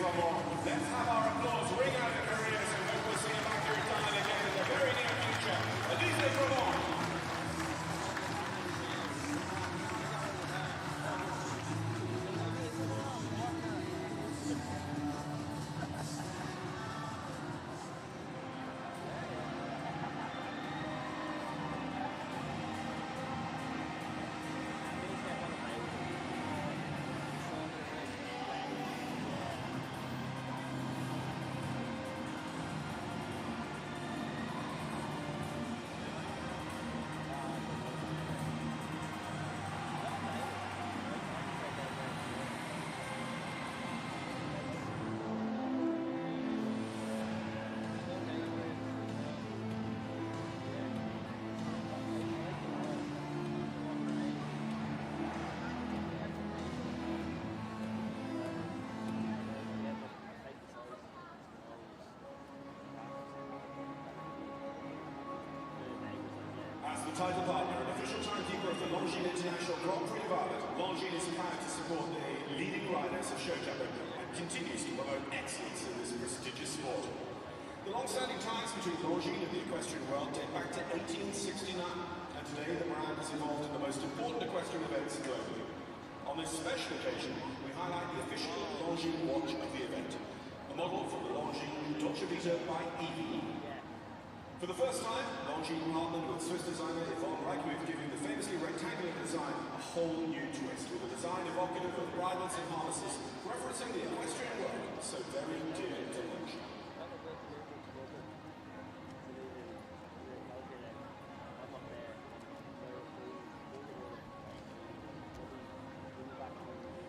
come on. Let's have our applause ring out of careers and we will see him back here time again in the very near future. Elise, come on. As the title partner and official timekeeper of the Longines International Grand Prix of Ireland, Longines is proud to support the leading riders of show jumping and continues to promote excellence in this prestigious sport. The long-standing ties between Longines and the equestrian world date back to 1869, and today the brand has evolved in the most important equestrian events globally. On this special occasion, we highlight the official Longines watch of the event, a model from the Longines Dolce Vita by EVE. For the first time, Longines partnered with Swiss designer Yvonne Reichmuth, giving the famously rectangular design a whole new twist, with a design evocative of bridles and harnesses, referencing the equestrian world so very dear to Longines.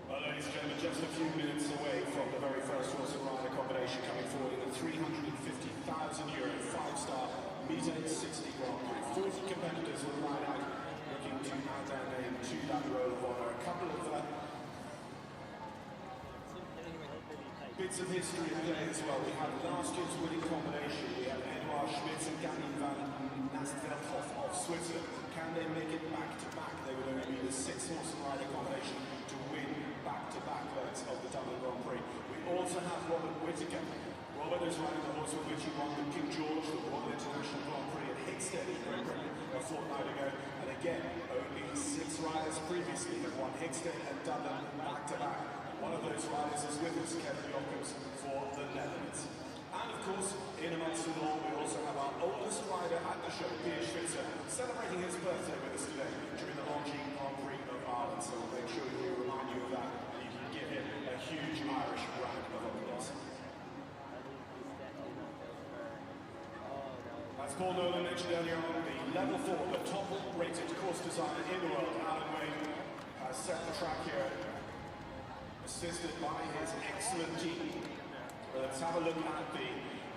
Well, ladies and gentlemen, just a few minutes away from the very first horse and rider combination coming forward in the €350,000 five-star Meter 60 Grand Prix. 40 competitors will ride out, looking to add their name to that roll of honour. A couple of bits of history today as well. We have last year's winning combination. We have Edouard Schmitz and Gavin van Nastveldhof of Switzerland. Can they make it back-to-back? They would only be the sixth horse and rider combination to win back-to-back votes of the Dublin Grand Prix. We also have Robert Whittaker. Robert is riding the horse with which he won the King George, the Royal International Grand Prix at Hickstead in Great Britain a fortnight ago. And again, only 6 riders previously have won Hickstead and Dublin back-to-back. One of those riders is with us, Kevin Jochems, for the Netherlands. And of course, in amongst them all, we also have our oldest rider at the show, Piers Schwitzer, celebrating his birthday with us today during the Longines Grand Prix of Ireland. So we'll make sure we remind you of that, and you can give him a huge Irish round of applause. As Paul Nolan mentioned earlier on, the level 4, the top-rated course designer in the world, Alan Wade, has set the track here, assisted by his excellent team. Let's have a look at the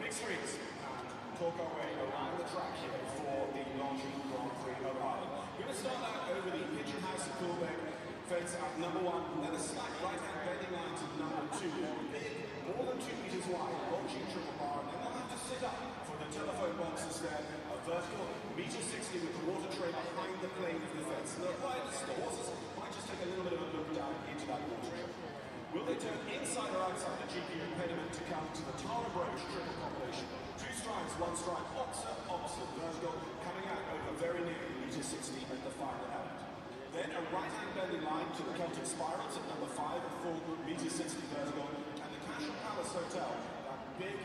big screens and talk our way around the track here for the Longines Grand Prix of Ireland. We're going to start out over the Pigeon House of Coolbeck fence at number 1, then a slack right-hand bending line to number 2. Big, more than 2 meters wide, Longines triple bar, and then they'll have to sit up for the telephone boxes there, a vertical meter 60 with the water tray behind the plane of the fence. And the riders, the horses, might just take a little bit of a look down into that water tray. Will they turn inside or outside the GP impediment to come to the Tara Broche triple combination? 2 strikes, 1 strike, opposite, vertical, coming out over very near meter 60 at the final element. Then a right-hand bending line to the Celtic Spirals at number 5 at 4 meter 60 vertical, and the Cashel Palace Hotel, that big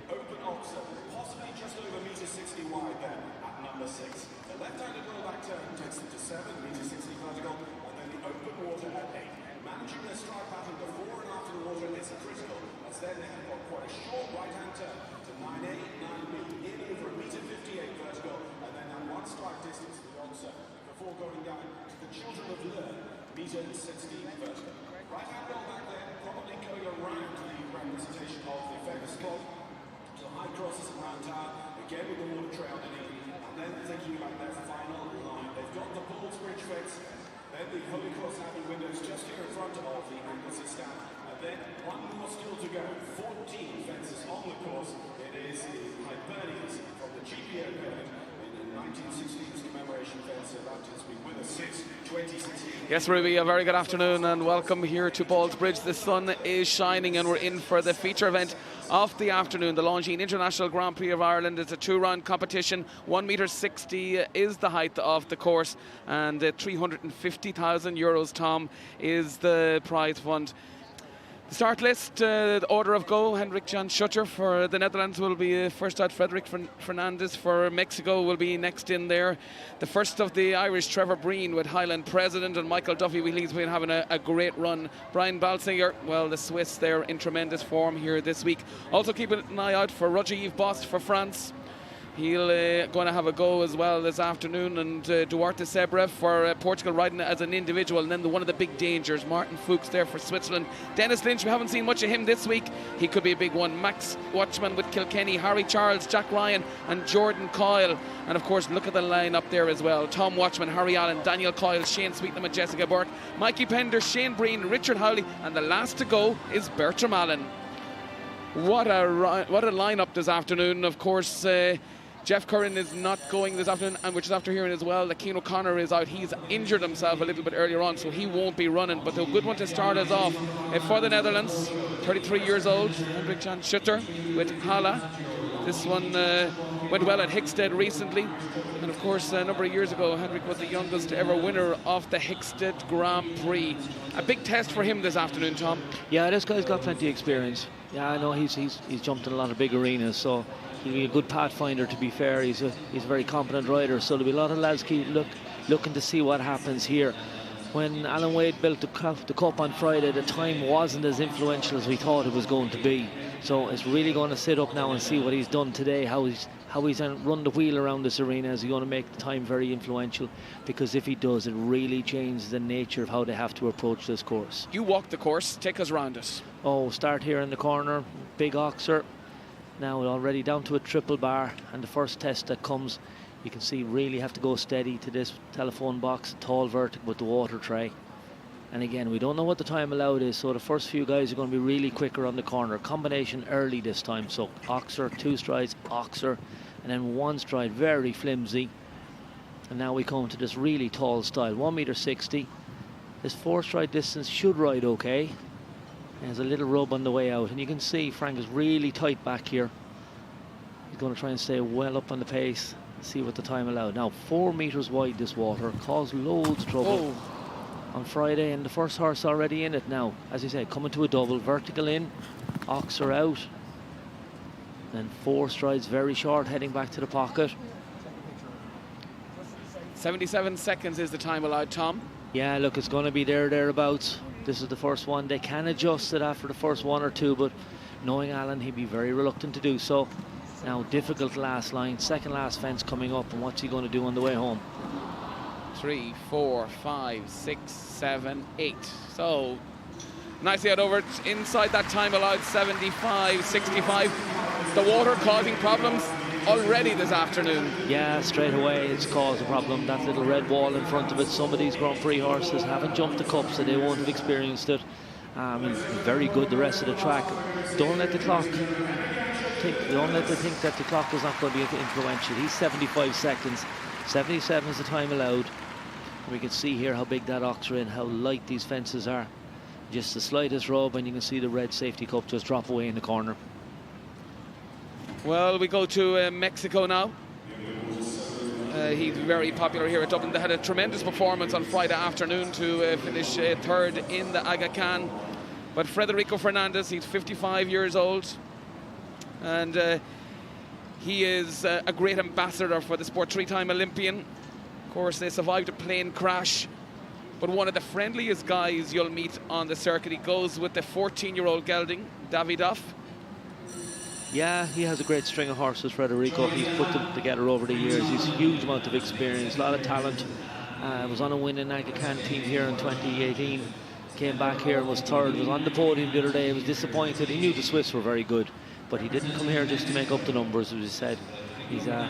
open opposite, possibly just over meter 60 wide there at number 6. The left-handed rollback turn takes them to 7 meter 60 vertical, and then the open water at 8. Managing their stride pattern before and after the water is critical, as then they have got quite a short right-hand turn to 9A, 9B, in over a meter 58 vertical, and then that 1 strike distance to the opposite before going down to the Children of Learn, meter 60 vertical. Right-hand rollback there, probably going around the representation of the famous clock, to high crosses around town, again with the water trail underneath, and then thinking about their final line. They've got the Bulls Bridge fence, then the Holy Cross Abbey windows just here in front of the Anglesey stand, and then 1 more still to go. 14 fences on the course. It is the Hibernians from the GPO code in 1916's commemoration fence, that has been with us since 2016. Yes, Ruby, a very good afternoon and welcome here to Ballsbridge. The sun is shining and we're in for the feature event of the afternoon, the Longines International Grand Prix of Ireland. It's a two-round competition. 1.60 m is the height of the course, and 350,000 euros, Tom, is the prize fund. The start list, the order of go: Henrik Jan Schutter for the Netherlands will be first out. Frederik Fernandez for Mexico will be next in there. The first of the Irish, Trevor Breen with Highland President, and Michael Duffy, he's been having a great run. Brian Balsinger, well, the Swiss, they're in tremendous form here this week. Also keep an eye out for Roger-Yves Bost for France. He'll going to have a go as well this afternoon, and Duarte Sebrev for Portugal riding as an individual, and then one of the big dangers, Martin Fuchs there for Switzerland. Dennis Lynch, we haven't seen much of him this week. He could be a big one. Max Watchman with Kilkenny, Harry Charles, Jack Ryan and Jordan Coyle. And of course, look at the line up there as well: Tom Watchman, Harry Allen, Daniel Coyle, Shane Sweetnam and Jessica Burke, Mikey Pender, Shane Breen, Richard Howley, and the last to go is Bertram Allen. What a lineup this afternoon. Of course, Jeff Curran is not going this afternoon, and which is after hearing as well that Cian O'Connor is out. He's injured himself a little bit earlier on, so he won't be running. But a good one to start us off for the Netherlands. 33 years old, Henrik Jan Schutter with Hala. This one went well at Hickstead recently, and of course a number of years ago Henrik was the youngest ever winner of the Hickstead Grand Prix. A big test for him this afternoon, Tom. Yeah, this guy's got plenty of experience. Yeah, I know he's jumped in a lot of big arenas, so he'll be a good pathfinder. To be fair, he's a very competent rider, so there'll be a lot of lads looking to see what happens here. When Alan Wade built the cup on Friday, the time wasn't as influential as we thought it was going to be. So it's really going to sit up now and see what he's done today, how he's run the wheel around this arena. Is he going to make the time very influential? Because if he does, it really changes the nature of how they have to approach this course. You walk the course, take us round it. Oh, start here in the corner, big oxer. Now already down to a triple bar, and the first test that comes, you can see really have to go steady to this telephone box, tall vertical with the water tray. And again, we don't know what the time allowed is, so the first few guys are going to be really quicker on the corner. Combination early this time, so oxer, 2 strides, oxer, and then 1 stride, very flimsy. And now we come to this really tall style, 1.60 m. This 4 stride distance should ride okay. There's a little rub on the way out, and you can see Frank is really tight back here. He's going to try and stay well up on the pace, see what the time allowed. Now 4 meters wide this water, caused loads of trouble on Friday, and the first horse already in it now. As I said, coming to a double, vertical in, oxer out, then 4 strides very short, heading back to the pocket. 77 seconds is the time allowed, Tom. Yeah, look, it's going to be thereabouts. This is the first one. They can adjust it after the first 1 or 2, but knowing Alan, he'd be very reluctant to do so. Now, difficult last line, second last fence coming up, and what's he going to do on the way home? 3, 4, 5, 6, 7, 8. So nicely out over inside that time allowed, 75, 65. The water causing problems already this afternoon. Yeah, straight away it's caused a problem. That little red wall in front of it. Some of these Grand Prix horses haven't jumped the cup, so they won't have experienced it. Very good the rest of the track. Don't let the clock don't let them think that the clock is not going to be influential. He's 75 seconds. 77 is the time allowed. We can see here how big that oxer is, how light these fences are. Just the slightest rub and you can see the red safety cup just drop away in the corner. Well, we go to Mexico now. He's very popular here at Dublin. They had a tremendous performance on Friday afternoon to finish third in the Aga Khan. But Federico Fernandez, he's 55 years old. And he is a great ambassador for the sport, 3-time Olympian. Of course, they survived a plane crash. But one of the friendliest guys you'll meet on the circuit. He goes with the 14-year-old gelding, Davidoff. Yeah, he has a great string of horses, Federico. He's put them together over the years. He's a huge amount of experience, a lot of talent. Was on a winning Aga Khan team here in 2018. Came back here and was third. Was on the podium the other day. He was disappointed. He knew the Swiss were very good, but he didn't come here just to make up the numbers, as he said. He's a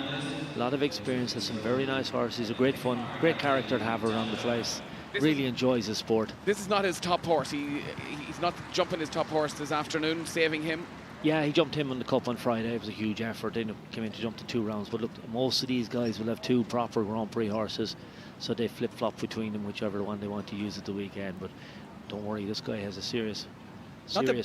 lot of experience, has some very nice horses. He's a great fun, great character to have around the place. Really enjoys his sport. This is not his top horse. He's not jumping his top horse this afternoon, saving him. Yeah, he jumped him in the Cup on Friday. It was a huge effort. They came in to jump the 2 rounds. But look, most of these guys will have 2 proper Grand Prix horses, so they flip-flop between them, whichever one they want to use at the weekend. But don't worry, this guy has a serious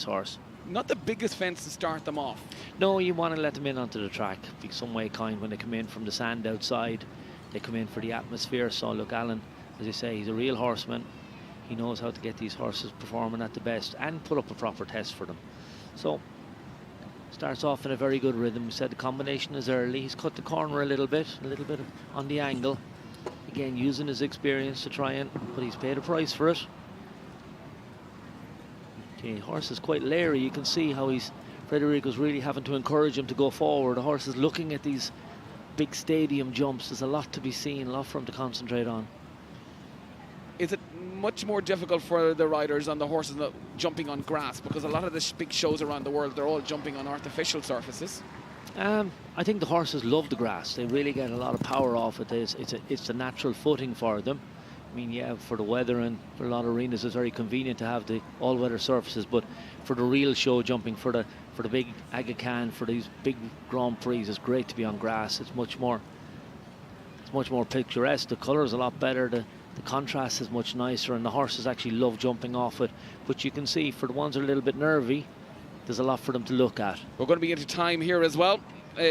horse. Not the biggest fence to start them off. No, you want to let them in onto the track. Be some way kind when they come in from the sand outside. They come in for the atmosphere. So look, Alan, as I say, he's a real horseman. He knows how to get these horses performing at the best and put up a proper test for them. So starts off in a very good rhythm. We said the combination is early. He's cut the corner a little bit on the angle. Again, using his experience to try and, but he's paid a price for it. Okay, the horse is quite leery. You can see how Frederico's really having to encourage him to go forward. The horse is looking at these big stadium jumps. There's a lot to be seen, a lot for him to concentrate on. Is it much more difficult for the riders on the horses not jumping on grass? Because a lot of the big shows around the world, they're all jumping on artificial surfaces. I think the horses love the grass. They really get a lot of power off it. It's a natural footing for them. I mean, yeah, for the weather and for a lot of arenas, it's very convenient to have the all-weather surfaces. But for the real show jumping, for the big Aga Khan, for these big Grand Prix, it's great to be on grass. It's much more picturesque. The colour is a lot better. The contrast is much nicer, and the horses actually love jumping off it. But you can see, for the ones that are a little bit nervy, there's a lot for them to look at. We're going to be into time here as well.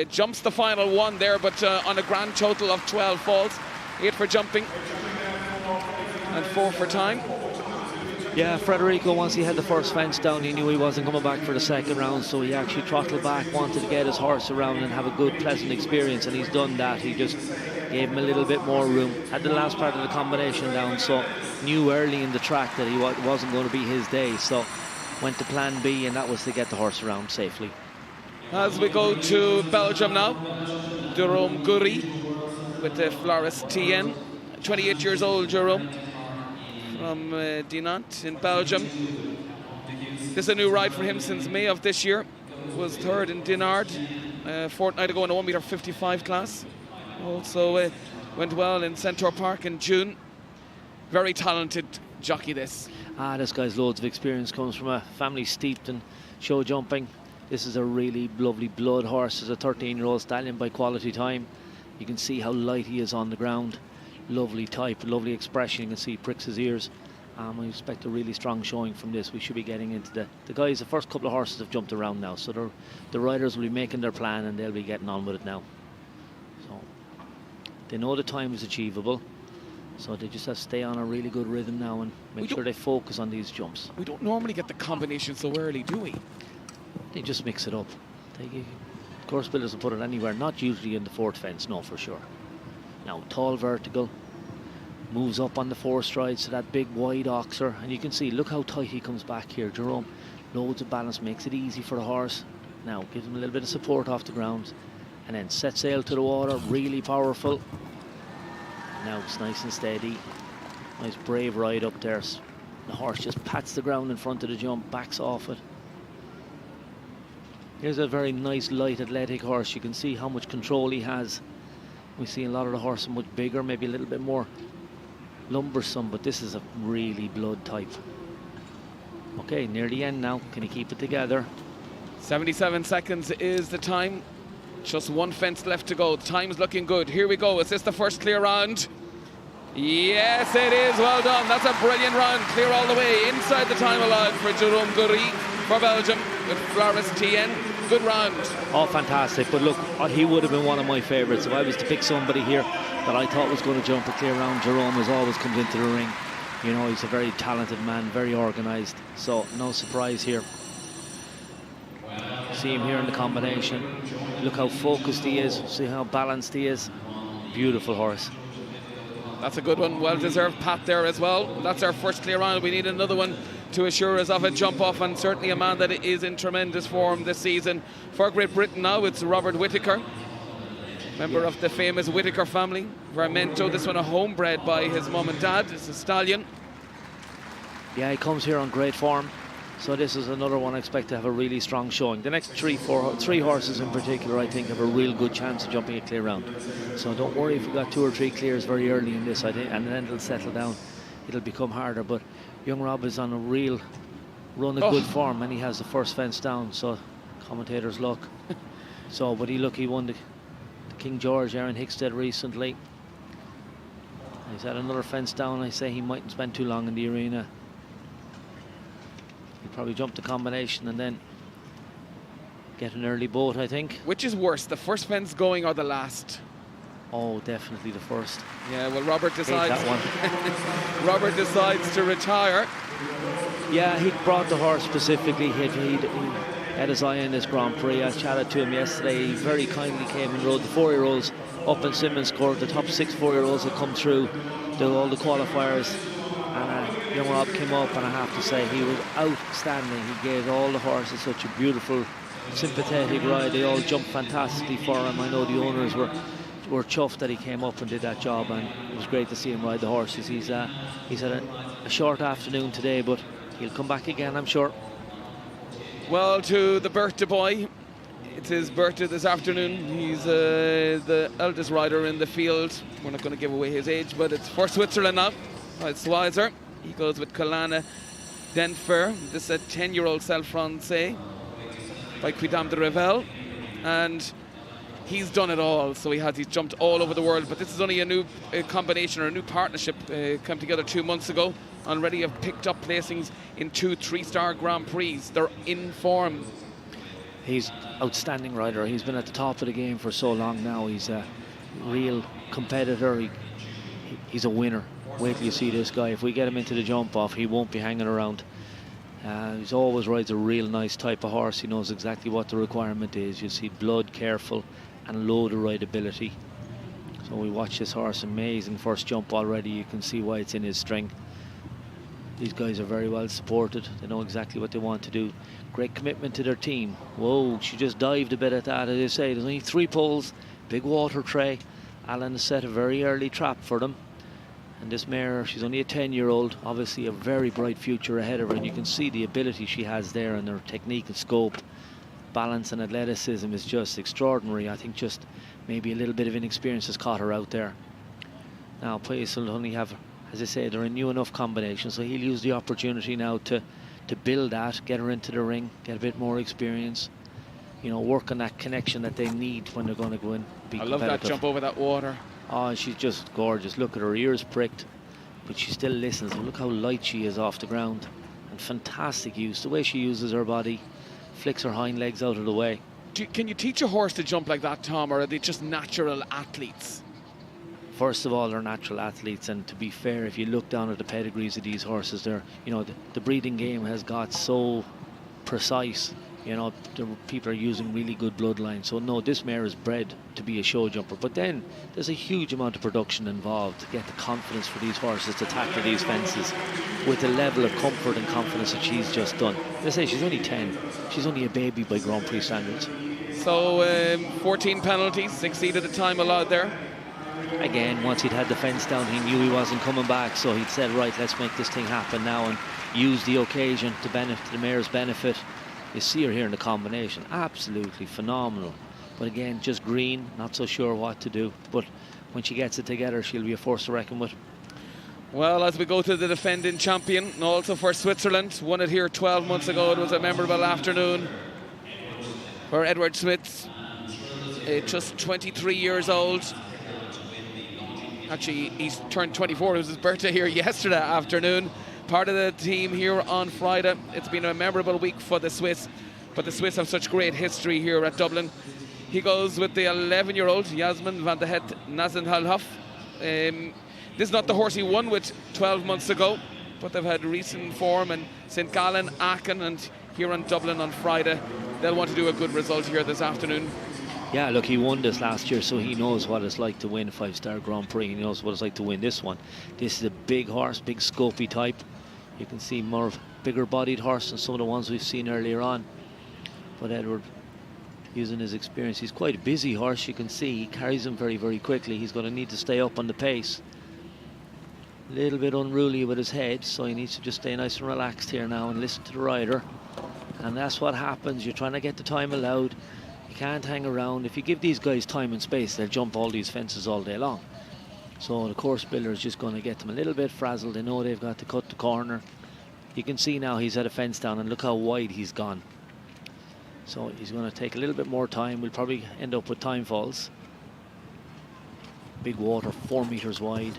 Jumps the final 1 there, but on a grand total of 12 falls. 8 for jumping and 4 for time. Yeah, Frederico, once he had the first fence down, he knew he wasn't coming back for the second round, so he actually throttled back, wanted to get his horse around and have a good, pleasant experience, and he's done that. He just gave him a little bit more room. Had the last part of the combination down, so knew early in the track that he wasn't going to be his day, so went to plan B, and that was to get the horse around safely. As we go to Belgium now, Jerome Goury with the Floris TN. 28 years old, Jerome, from Dinant in Belgium. This is a new ride for him since May of this year. Was third in Dinard a fortnight ago in the 1m55 class. Also went well in Centaur Park in June. Very talented jockey, this. This guy's loads of experience, comes from a family steeped in show jumping. This is a really lovely blood horse. It's a 13-year-old stallion by Quality Time. You can see how light he is on the ground. Lovely type, lovely expression. You can see he pricks his ears. I expect a really strong showing from this. We should be getting into the guys. The first couple of horses have jumped around now, so the riders will be making their plan and they'll be getting on with it now. So they know the time is achievable, so they just have to stay on a really good rhythm now and make sure they focus on these jumps. We don't normally get the combination so early, do we? They just mix it up. Course builders will put it anywhere, not usually in the 4th fence, no, for sure. Now, tall vertical, moves up on the 4 strides to that big wide oxer, and you can see, look how tight he comes back here. Jerome, loads of balance, makes it easy for the horse. Now, gives him a little bit of support off the ground, and then set sail to the water, really powerful. Now it's nice and steady. Nice brave ride up there. The horse just pats the ground in front of the jump, backs off it. Here's a very nice, light, athletic horse. You can see how much control he has. We see a lot of the horses much bigger, maybe a little bit more lumbersome, but this is a really blood type. Okay, near the end now. Can he keep it together? 77 seconds is the time. Just 1 fence left to go. The time's looking good. Here we go. Is this the first clear round? Yes, it is. Well done. That's a brilliant round. Clear all the way. Inside the time allowed for Jerome Goury for Belgium with Floris TN. Good round. Oh, fantastic. But look, he would have been one of my favourites. If I was to pick somebody here that I thought was going to jump a clear round, Jerome as always comes into the ring. You know, he's a very talented man, very organised. So, no surprise here. See him here in the combination. Look how focused he is. See how balanced he is. Beautiful horse. That's a good one. Well-deserved pat there as well. That's our first clear round. We need another one to assure us of a jump off, and certainly a man that is in tremendous form this season. For Great Britain now, it's Robert Whittaker, member of the famous Whittaker family. Vermento, this one a homebred by his mum and dad. It's a stallion. Yeah, he comes here on great form. So this is another one I expect to have a really strong showing. The next three horses in particular, I think, have a real good chance of jumping a clear round. So don't worry if you've got 2 or 3 clears very early in this, I think, and then it'll settle down. It'll become harder, but young Rob is on a real run of good form, and he has the first fence down, so commentator's luck. So, but he won the King George, Aaron Hickstead, recently. He's had another fence down. I say he mightn't spend too long in the arena. He'll probably jump the combination and then get an early boat, I think. Which is worse, the first fence going or the last? Oh, definitely the first. Yeah, well, Robert decides. That one. Robert decides to retire. Yeah, he brought the horse specifically. He had his eye on this Grand Prix. I chatted to him yesterday. He very kindly came and rode the 4-year-olds up in Simmons Court. The top 6 4-year-olds had come through all the qualifiers. And young Rob came up, and I have to say he was outstanding. He gave all the horses such a beautiful, sympathetic ride. They all jumped fantastically for him. I know the owners were chuffed that he came up and did that job, and it was great to see him ride the horses. He's had a short afternoon today, but he'll come back again, I'm sure. Well, to the birthday boy, it's his birthday this afternoon. He's the eldest rider in the field. We're not going to give away his age, but it's for Switzerland now. It's Weiser. He goes with Colana Denfer. This is a 10-year-old Self-Francais by Quidam de Revel. And he's done it all. So he's jumped all over the world. But this is only a new combination or a new partnership. Come together 2 months ago. Already have picked up placings in 2 3-star Grand Prix. They're in form. He's outstanding rider. He's been at the top of the game for so long now. He's a real competitor. He's a winner. Wait till you see this guy. If we get him into the jump off, he won't be hanging around. He's always rides a real nice type of horse. He knows exactly what the requirement is. You see blood, careful, and load of rideability. So we watch this horse. Amazing first jump already. You can see why it's in his string. These guys are very well supported. They know exactly what they want to do. Great commitment to their team. Whoa, she just dived a bit at that. As I say, there's only 3 poles, big water tray. Alan has set a very early trap for them. And this mare, she's only a 10-year-old, obviously a very bright future ahead of her. And you can see the ability she has there, and her technique and scope. Balance and athleticism is just extraordinary. I think just maybe a little bit of inexperience has caught her out there. Now, Prix will only have, as I say, they're a new enough combination, so he'll use the opportunity now to build that, get her into the ring, get a bit more experience, you know, work on that connection that they need when they're going to go in. Be I love that jump over that water. Oh, she's just gorgeous. Look at her ears pricked, but she still listens. Look how light she is off the ground, and fantastic use. The way she uses her body, flicks her hind legs out of the way. Can you teach a horse to jump like that, Tom, or are they just natural athletes? First of all, they're natural athletes, and to be fair, if you look down at the pedigrees of these horses, they're, you know, the breeding game has got so precise. You know, people are using really good bloodlines. So no, this mare is bred to be a show jumper. But then there's a huge amount of production involved to get the confidence for these horses to tackle these fences with the level of comfort and confidence that she's just done. They say she's only 10. She's only a baby by Grand Prix standards. So 14 penalties, exceeded the time allowed there. Again, once he'd had the fence down, he knew he wasn't coming back, so he'd said, right, let's make this thing happen now and use the occasion to the mare's benefit. You see her here in the combination, absolutely phenomenal. But again, just green, not so sure what to do. But when she gets it together, she'll be a force to reckon with. Well, as we go to the defending champion, and also for Switzerland, won it here 12 months ago. It was a memorable afternoon for Edward Smith, just 23 years old. Actually, he's turned 24. It was his birthday here yesterday afternoon. Part of the team here on Friday. It's been a memorable week for the Swiss, but the Swiss have such great history here at Dublin. He goes with the 11-year-old Yasmin van der Het Nazenhalhoff. This is not the horse he won with 12 months ago, but they've had recent form, and St. Gallen, Aachen, and here in Dublin on Friday. They'll want to do a good result here this afternoon. Yeah, look, he won this last year, so he knows what it's like to win a 5-star Grand Prix. He knows what it's like to win this one. This is a big horse, big scopy type. You can see more of bigger bodied horse than some of the ones we've seen earlier on. But Edward, using his experience, he's quite a busy horse. You can see he carries him very, very quickly. He's going to need to stay up on the pace. A little bit unruly with his head, so he needs to just stay nice and relaxed here now and listen to the rider. And that's what happens. You're trying to get the time allowed. You can't hang around. If you give these guys time and space, they'll jump all these fences all day long. So the course builder is just going to get them a little bit frazzled. They know they've got to cut the corner. You can see now he's had a fence down, and look how wide he's gone. So he's going to take a little bit more time. We'll probably end up with time falls. Big water, 4 meters wide.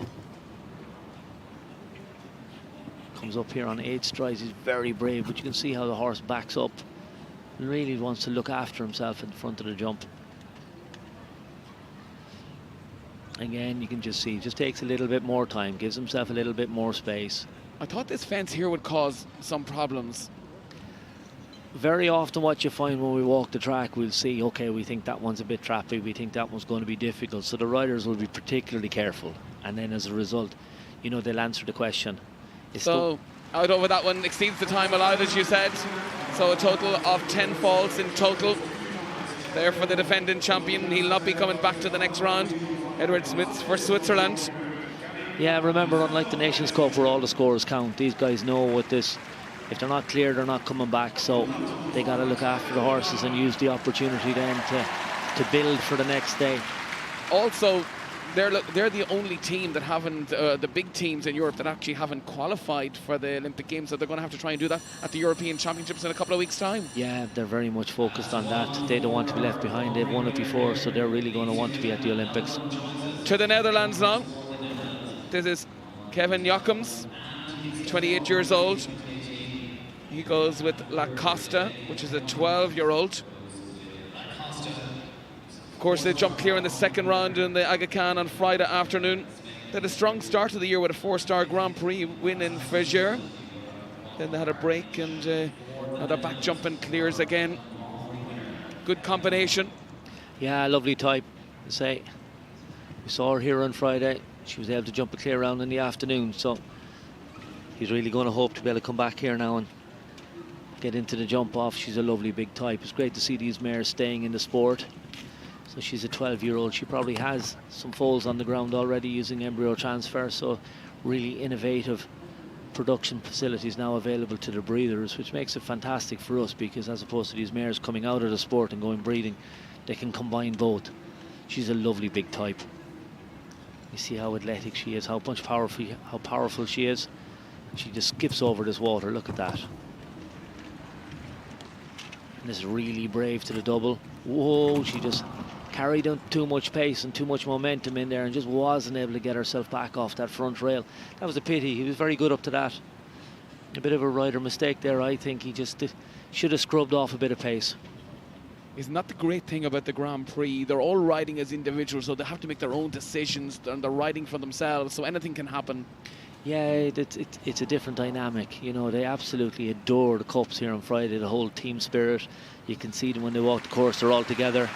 Comes up here on 8 strides. He's very brave, but you can see how the horse backs up and really wants to look after himself in front of the jump. Again, you can just see, just takes a little bit more time, gives himself a little bit more space. I thought this fence here would cause some problems. Very often what you find when we walk the track, we'll see, okay, we think that one's a bit trappy, we think that one's going to be difficult, so the riders will be particularly careful, and then as a result, you know, they'll answer the question. So out over that one exceeds the time allowed, as you said, so a total of 10 faults in total there for the defending champion. He'll not be coming back to the next round. Edward Smith for Switzerland. Yeah, remember, unlike the Nations Cup where all the scores count, these guys know what this, if they're not clear, they're not coming back, so they got to look after the horses and use the opportunity then to build for the next day. Also, they're the only team that haven't, the big teams in Europe that actually haven't qualified for the Olympic Games, so they're going to have to try and do that at the European Championships in a couple of weeks' time. Yeah, they're very much focused on that. They don't want to be left behind. They've won it before, so they're really going to want to be at the Olympics. To the Netherlands now. This is Kevin Jochems, 28 years old. He goes with La Costa, which is a 12-year-old. Of course, they jumped clear in the second round in the Aga Khan on Friday afternoon. They had a strong start to the year with a 4-star Grand Prix win in Fégère. Then they had a break, and now they're back jumping clears again. Good combination. Yeah, lovely type. I say, we saw her here on Friday. She was able to jump a clear round in the afternoon, so he's really going to hope to be able to come back here now and get into the jump off. She's a lovely big type. It's great to see these mares staying in the sport. So she's a 12-year-old. She probably has some foals on the ground already using embryo transfer, so really innovative production facilities now available to the breeders, which makes it fantastic for us, because as opposed to these mares coming out of the sport and going breeding, they can combine both. She's a lovely big type. You see how athletic she is, how powerful she is. She just skips over this water. Look at that. And is really brave to the double. Whoa, she just carried on too much pace and too much momentum in there and just wasn't able to get herself back off that front rail. That was a pity. He was very good up to that. A bit of a rider mistake there, I think. He just should have scrubbed off a bit of pace. Isn't that the great thing about the Grand Prix? They're all riding as individuals, so they have to make their own decisions, and they're riding for themselves, so anything can happen. Yeah, it's a different dynamic. You know, they absolutely adore the Cups here on Friday, the whole team spirit. You can see them when they walk the course, they're all together.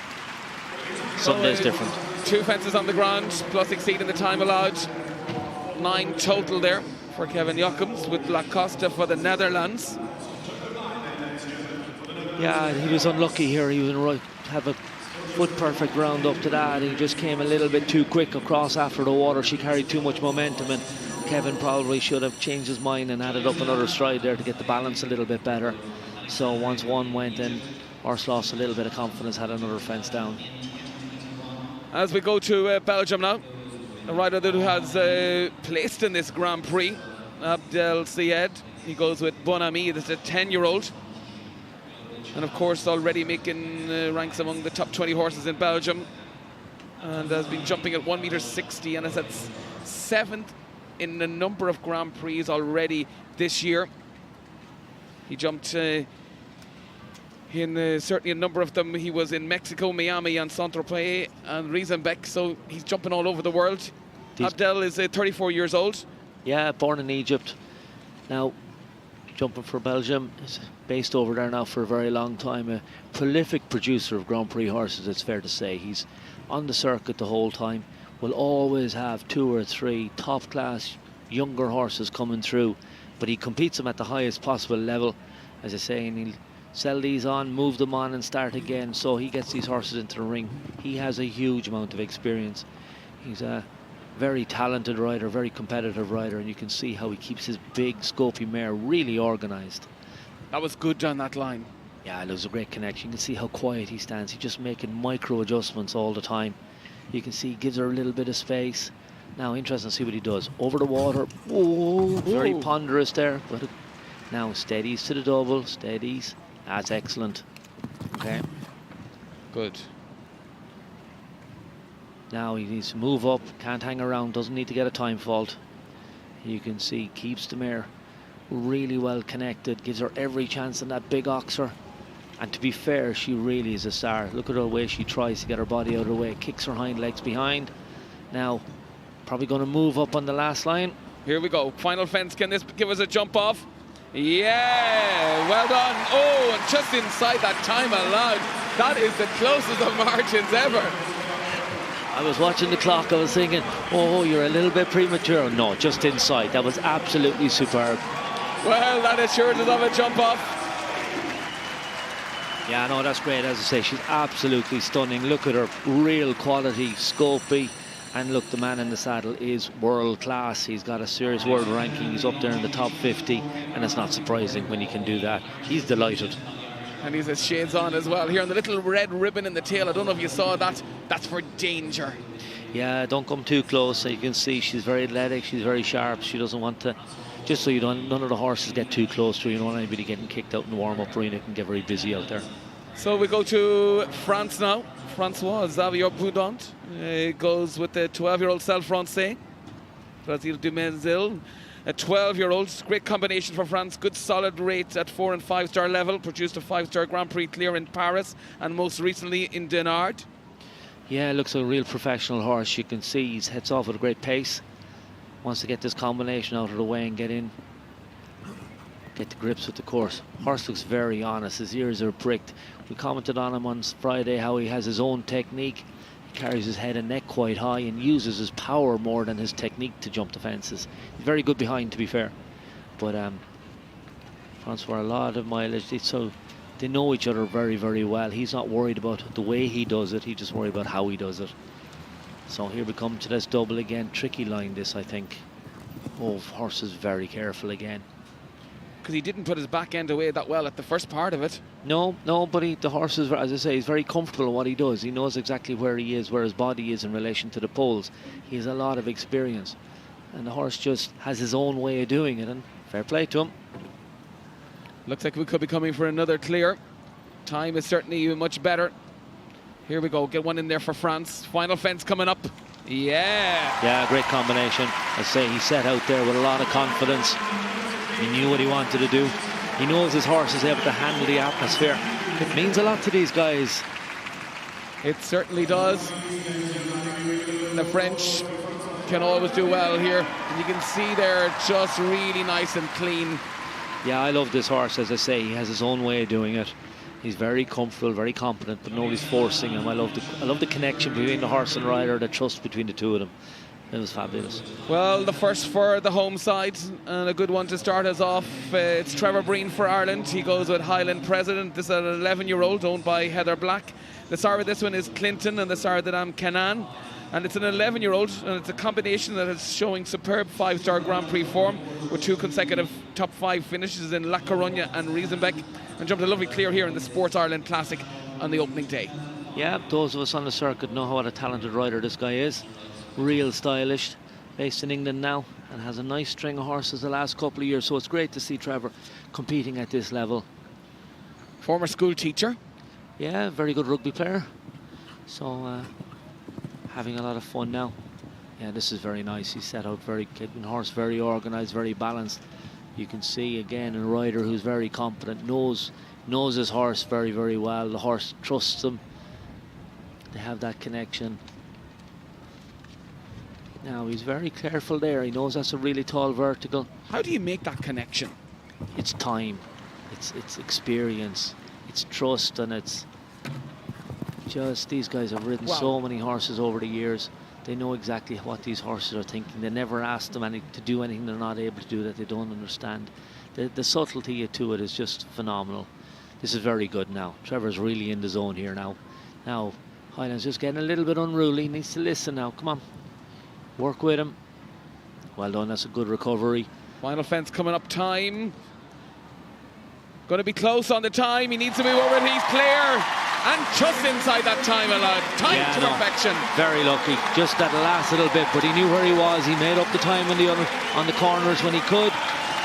Sunday's different. 2 fences on the ground, plus exceeding the time allowed. 9 total there for Kevin Jochems, with La Costa for the Netherlands. Yeah, he was unlucky here. He was right, have a foot perfect round up to that. He just came a little bit too quick across after the water. She carried too much momentum, and Kevin probably should have changed his mind and added up another stride there to get the balance a little bit better. So once one went in, horse lost a little bit of confidence, had another fence down. As we go to Belgium now, a rider that has placed in this Grand Prix, Abdel Syed. He goes with Bon Ami. This is a 10-year-old. And of course already making ranks among the top 20 horses in Belgium, and has been jumping at 1.60 m and is at 7th in a number of Grand Prix already this year. He jumped in certainly a number of them. He was in Mexico, Miami and Saint-Tropez and Riesenbeck, so he's jumping all over the world. Abdel is 34 years old. Yeah, born in Egypt. Now jumping for Belgium, is based over there now for a very long time. A prolific producer of Grand Prix horses, it's fair to say. He's on the circuit the whole time. Will always have 2 or 3 top class younger horses coming through, but he competes them at the highest possible level, as I say, and he'll sell these on, move them on and start again. So he gets these horses into the ring. He has a huge amount of experience. He's a very talented rider, very competitive rider, and you can see how he keeps his big scopy mare really organised. That was good down that line. Yeah, it was a great connection. You can see how quiet he stands. He's just making micro adjustments all the time. You can see he gives her a little bit of space. Now interesting to see what he does. Over the water. Whoa, very ponderous there, but now steadies to the double, steadies. That's excellent. Okay. Good. Now he needs to move up, can't hang around, doesn't need to get a time fault. You can see keeps the mare really well connected, gives her every chance in that big oxer. And to be fair, she really is a star. Look at her way she tries to get her body out of the way, kicks her hind legs behind. Now, probably going to move up on the last line. Here we go. Final fence. Can this give us a jump off? Yeah, well done. Oh, and just inside that time allowed. That is the closest of margins ever. I was watching the clock, I was thinking, oh, you're a little bit premature. No, just inside. That was absolutely superb. Well, that assured us of a jump off. Yeah, no, that's great. As I say, she's absolutely stunning. Look at her, real quality, scopy. And look, the man in the saddle is world class. He's got a serious world ranking. He's up there in the top 50. And it's not surprising when he can do that. He's delighted. And he's has shades on as well. Here on the little red ribbon in the tail, I don't know if you saw that. That's for danger. Yeah, don't come too close. So you can see she's very athletic, she's very sharp. She doesn't want to, just so you don't, none of the horses get too close to her. You don't want anybody getting kicked out in the warm-up arena. It can get very busy out there. So we go to France now. Francois Xavier Boudant goes with the 12-year-old Self-Francais. Brazil Dumezil. A 12-year-old, great combination for France, good solid rates at 4- and 5-star level, produced a 5-star Grand Prix clear in Paris and most recently in Dinard. Yeah, looks like a real professional horse. You can see he heads off at a great pace. Wants to get this combination out of the way and get in, get to grips with the course. Horse looks very honest, his ears are pricked. We commented on him on Friday how he has his own technique. Carries his head and neck quite high and uses his power more than his technique to jump the fences. He's very good behind, to be fair. But Francois, a lot of mileage, so they know each other very, very well. He's not worried about the way he does it, he's just worried about how he does it. So here we come to this double again. Tricky line, this, I think. Oh, horse is very careful again. Because he didn't put his back end away that well at the first part of it. No, but the horse is, as I say, he's very comfortable in what he does. He knows exactly where he is, where his body is in relation to the poles. He has a lot of experience. And the horse just has his own way of doing it, and fair play to him. Looks like we could be coming for another clear. Time is certainly much better. Here we go, get one in there for France. Final fence coming up. Yeah, great combination. I say he set out there with a lot of confidence. He knew what he wanted to do. He knows his horse is able to handle the atmosphere. It means a lot to these guys. It certainly does. The French can always do well here. And you can see they're just really nice and clean. Yeah, I love this horse, as I say. He has his own way of doing it. He's very comfortable, very competent, but nobody's forcing him. I love the connection between the horse and rider, the trust between the two of them. It was fabulous. Well, the first for the home side, and a good one to start us off. It's Trevor Breen for Ireland. He goes with Highland President. This is an 11-year-old owned by Heather Black. The sire of this one is Clinton, and the sire of Dam Canan. And it's an 11-year-old, and it's a combination that is showing superb 5-star Grand Prix form with 2 consecutive top 5 finishes in La Coruña and Riesenbeck, and jumped a lovely clear here in the Sports Ireland Classic on the opening day. Yeah, those of us on the circuit know what a talented rider this guy is. Real stylish, based in England now, and has a nice string of horses the last couple of years, so it's great to see Trevor competing at this level. Former school teacher. Yeah, very good rugby player. So having a lot of fun now. Yeah, this is very nice. He's set out keeping the horse very organised, very balanced. You can see again a rider who's very competent, knows his horse very, very well. The horse trusts him. They have that connection. Now he's very careful there. He knows that's a really tall vertical. How do you make that connection? It's time, it's experience, it's trust, and it's just, these guys have ridden so many horses over the years. They know exactly what these horses are thinking. They never ask them to do anything they're not able to do that they don't understand. The subtlety to it is just phenomenal. This is very good now. Trevor's really in the zone here now. Now Highland's just getting a little bit unruly. He needs to listen now. Come on. Work with him. Well done, that's a good recovery. Final fence coming up, time. Going to be close on the time. He needs to move over it. He's clear. And just inside that time allowed. Time to perfection. Very lucky. Just that last little bit, but he knew where he was. He made up the time on the corners when he could.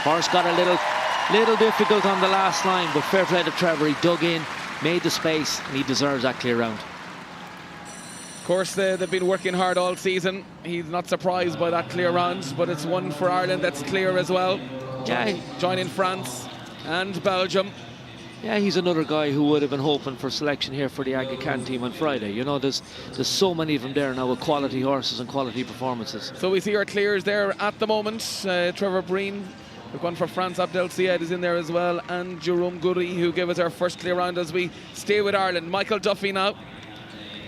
Horse got a little difficult on the last line, but fair play to Trevor. He dug in, made the space, and he deserves that clear round. Of course, they've been working hard all season. He's not surprised by that clear round, but it's one for Ireland that's clear as well. Yeah. Joining France and Belgium. Yeah, he's another guy who would have been hoping for selection here for the Aga Khan team on Friday. You know, there's so many of them there now with quality horses and quality performances. So we see our clears there at the moment. Trevor Breen, the one for France, Abdel Syed is in there as well, and Jerome Goury, who gave us our first clear round as we stay with Ireland. Michael Duffy now.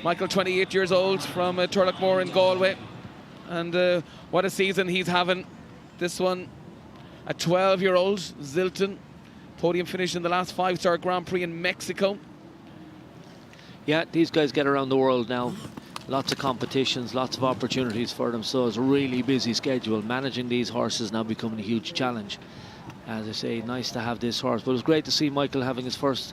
Michael, 28 years old, from Turlockmore in Galway. And what a season he's having. This one, a 12-year-old, Zilton. Podium finish in the last 5-star Grand Prix in Mexico. Yeah, these guys get around the world now. Lots of competitions, lots of opportunities for them. So it's a really busy schedule. Managing these horses now becoming a huge challenge. As I say, nice to have this horse. But it was great to see Michael having his first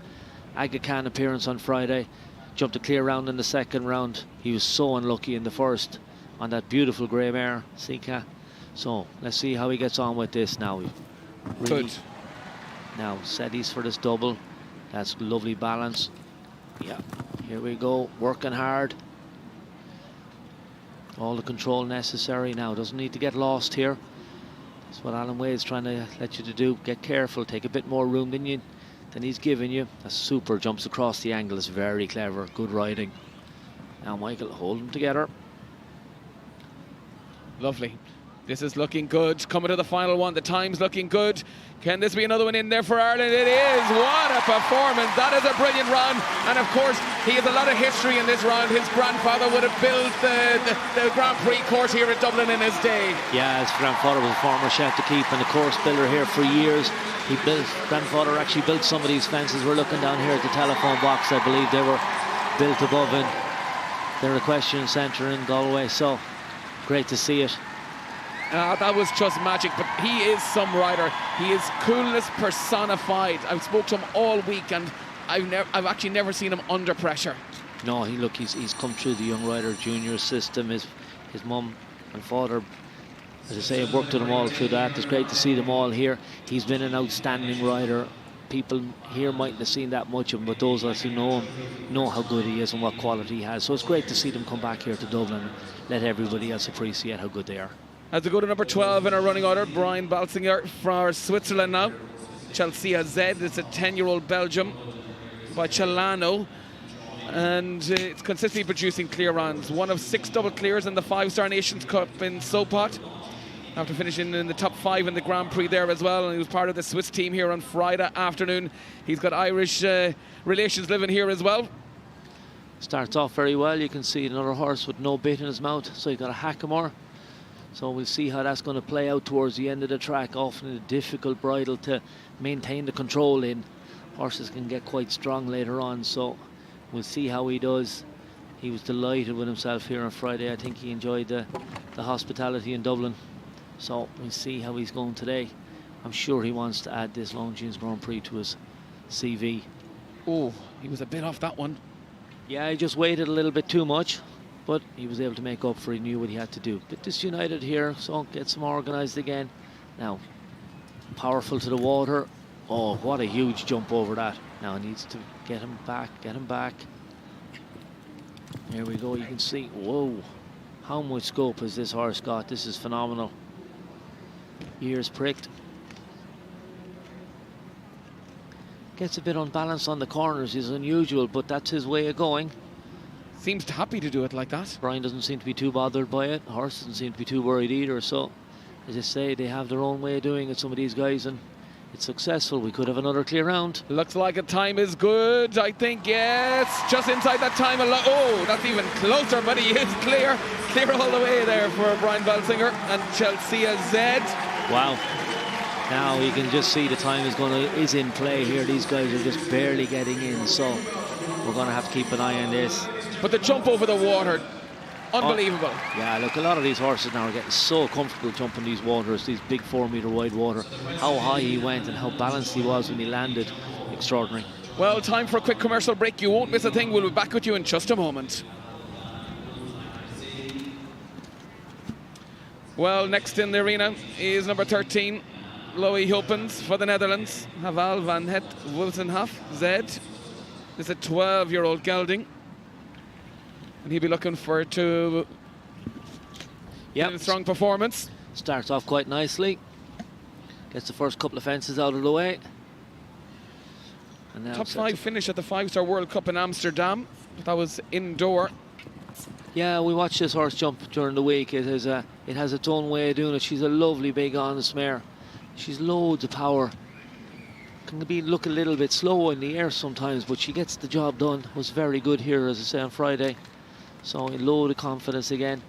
Aga Khan appearance on Friday. Jumped a clear round in the second round. He was so unlucky in the first on that beautiful grey mare, Sika. So let's see how he gets on with this now. Really, Good. now set east for this double. That's lovely balance. Yeah, here we go, working hard. All the control necessary now. Doesn't need to get lost here. That's what Alan Way is trying to let you to do. Get careful, take a bit more room than he's giving you. That's super, jumps across the angle. It's very clever, good riding. Now Michael, hold them together. Lovely. This is looking good. Coming to the final one. The time's looking good. Can this be another one in there for Ireland? It is. What a performance. That is a brilliant round. And of course, he has a lot of history in this round. His grandfather would have built the Grand Prix course here at Dublin in his day. Yeah, his grandfather was a former chef de keep and a course builder here for years. Grandfather actually built some of these fences. We're looking down here at the telephone box. I believe they were built above in the equestrian centre in Galway. So great to see it. That was just magic, but he is some rider. He is coolness personified. I've spoke to him all week, and I've actually never seen him under pressure. No, he's come through the young rider junior system. His mum and father, as I say, have worked with him all through that. It's great to see them all here. He's been an outstanding rider. People here mightn't have seen that much of him, but those of us who know him know how good he is and what quality he has. So it's great to see them come back here to Dublin and let everybody else appreciate how good they are. As we go to number 12 in our running order, Brian Balsinger for Switzerland now. Chelsea Z, it's a 10-year-old Belgium by Celano. And it's consistently producing clear rounds. One of 6 double clears in the 5-star Nations Cup in Sopot. After finishing in the top 5 in the Grand Prix there as well. And he was part of the Swiss team here on Friday afternoon. He's got Irish relations living here as well. Starts off very well. You can see another horse with no bit in his mouth. So you've got a Hackamore. So we'll see how that's going to play out towards the end of the track. Often a difficult bridle to maintain the control in. Horses can get quite strong later on, so we'll see how he does. He was delighted with himself here on Friday. I think he enjoyed the hospitality in Dublin. So we'll see how he's going today. I'm sure he wants to add this Longines Grand Prix to his CV. Oh, he was a bit off that one. Yeah, he just waited a little bit too much. But he was able to make up for it. He knew what he had to do. Bit disunited here, so gets him organised again. Now, powerful to the water. Oh, what a huge jump over that. Now he needs to get him back, There we go, you can see, whoa, how much scope has this horse got? This is phenomenal. Ears pricked. Gets a bit unbalanced on the corners, is unusual, but that's his way of going. Seems happy to do it like that. Brian doesn't seem to be too bothered by it. The horse doesn't seem to be too worried either. So, as I say, they have their own way of doing it, some of these guys, and it's successful. We could have another clear round. Looks like a time is good, I think. Yes, just inside that time. Oh, that's even closer, but he is clear. Clear all the way there for Brian Balsinger and Chelsea Z. Wow. Now you can just see the time is in play here. These guys are just barely getting in, so we're going to have to keep an eye on this. But the jump over the water, unbelievable. Oh, yeah, look, a lot of these horses now are getting so comfortable jumping these waters, these big 4-metre wide water. How high he went and how balanced he was when he landed, extraordinary. Well, time for a quick commercial break. You won't miss a thing. We'll be back with you in just a moment. Well, next in the arena is number 13, Loie Hopens for the Netherlands. Haval van het Wilsenhof, Z. This is a 12-year-old gelding. And he'll be looking for a strong performance. Starts off quite nicely. Gets the first couple of fences out of the way. And now Top 5 finish at the 5-Star World Cup in Amsterdam. That was indoor. Yeah, we watched this horse jump during the week. It has its own way of doing it. She's a lovely big honest mare. She's loads of power. Can look a little bit slow in the air sometimes, but she gets the job done. Was very good here, as I say, on Friday. So a load of confidence again.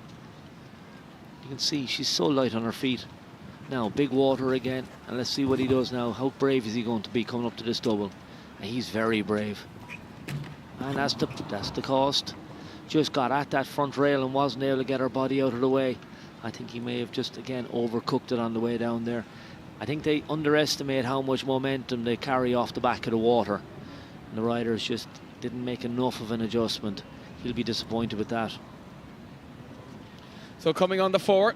You can see she's so light on her feet. Now big water again, and let's see what he does now. How brave is he going to be coming up to this double? And he's very brave. And that's the cost. Just got at that front rail and wasn't able to get her body out of the way. I think he may have just again overcooked it on the way down there. I think they underestimate how much momentum they carry off the back of the water. And the riders just didn't make enough of an adjustment. He'll be disappointed with that. So coming on the 4.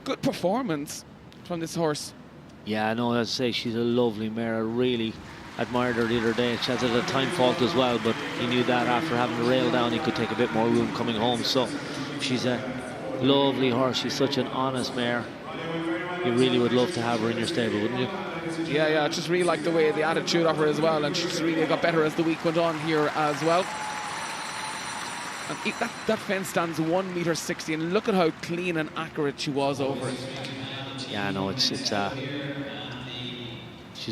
Good performance from this horse. Yeah, no, as I say, she's a lovely mare. I really admired her the other day. She has a time fault as well, but he knew that after having the rail down, he could take a bit more room coming home. So she's a lovely horse. She's such an honest mare. You really would love to have her in your stable, wouldn't you? Yeah, I just really like the way, the attitude of her as well, and she's really got better as the week went on here as well. And that fence stands 1.60 m, and look at how clean and accurate she was over it. Yeah, no, she's a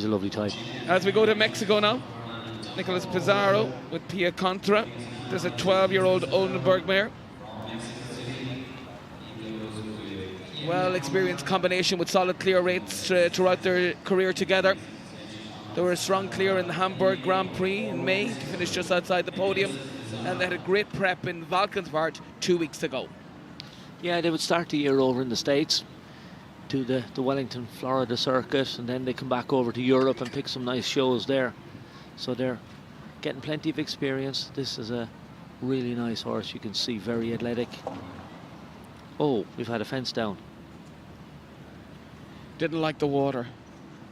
lovely type. As we go to Mexico now, Nicolas Pizarro with Pia Contra. There's a 12-year-old Oldenburg mare. Well-experienced combination with solid clear rates throughout their career together. They were a strong clear in the Hamburg Grand Prix in May to finish just outside the podium, and they had a great prep in Valkenswaard 2 weeks ago. Yeah, they would start the year over in the States, do the Wellington, Florida circuit, and then they come back over to Europe and pick some nice shows there. So they're getting plenty of experience. This is a really nice horse. You can see very athletic. Oh, we've had a fence down. Didn't like the water.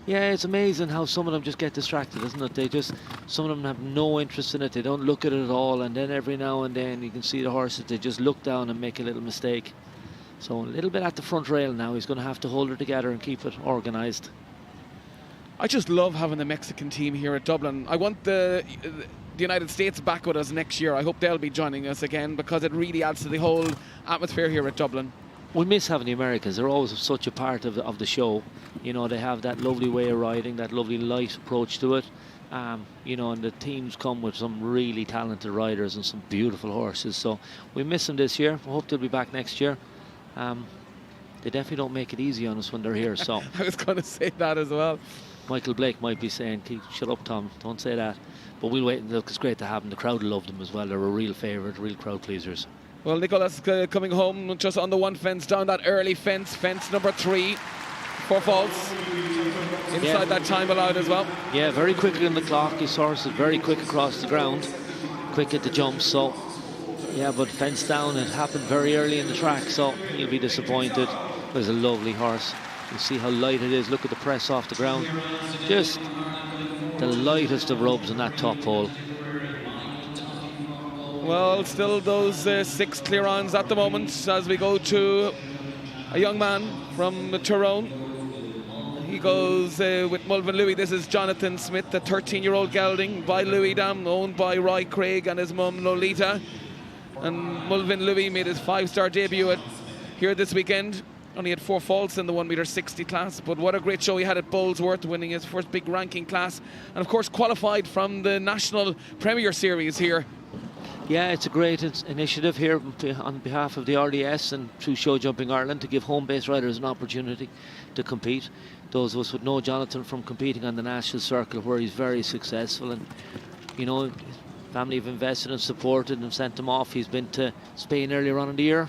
Yeah, it's amazing how some of them just get distracted, isn't it? Some of them have no interest in it. They don't look at it at all, and then every now and then you can see the horses, they just look down and make a little mistake. So a little bit at the front rail now. He's going to have to hold her together and keep it organised. I just love having the Mexican team here at Dublin. I want the United States back with us next year. I hope they'll be joining us again, because it really adds to the whole atmosphere here at Dublin. We miss having the Americans. They're always such a part of the show. You know, they have that lovely way of riding, that lovely light approach to it. You know, and the teams come with some really talented riders and some beautiful horses. So we miss them this year. I hope they'll be back next year. They definitely don't make it easy on us when they're here. So I was going to say that as well. Michael Blake might be saying, shut up, Tom, don't say that. But we'll wait. Look, it's great to have them. The crowd loved them as well. They're a real favourite, real crowd pleasers. Well, Nicolas coming home just on the one fence, down that early fence number 3, 4 faults. Inside that time allowed as well. Yeah, very quickly on the clock. His horse is very quick across the ground, quick at the jump. So, yeah, but fence down, it happened very early in the track, so he'll be disappointed. It was a lovely horse. You see how light it is. Look at the press off the ground. Just the lightest of rubs in that top hole. Well, still those 6 clear-ons at the moment as we go to a young man from Tyrone. He goes with Mulvin Louis. This is Jonathan Smith, the 13-year-old gelding by Louis Dam, owned by Roy Craig and his mum Lolita. And Mulvin Louis made his 5-star debut here this weekend. Only had 4 faults in the 1.60 m class, but what a great show he had at Bolesworth, winning his first big ranking class, and of course qualified from the National Premier Series here. Yeah, it's a great initiative here on behalf of the RDS and through Show Jumping Ireland to give home-based riders an opportunity to compete. Those of us would know Jonathan from competing on the national circuit, where he's very successful, and you know, his family have invested and supported and sent him off. He's been to Spain earlier on in the year.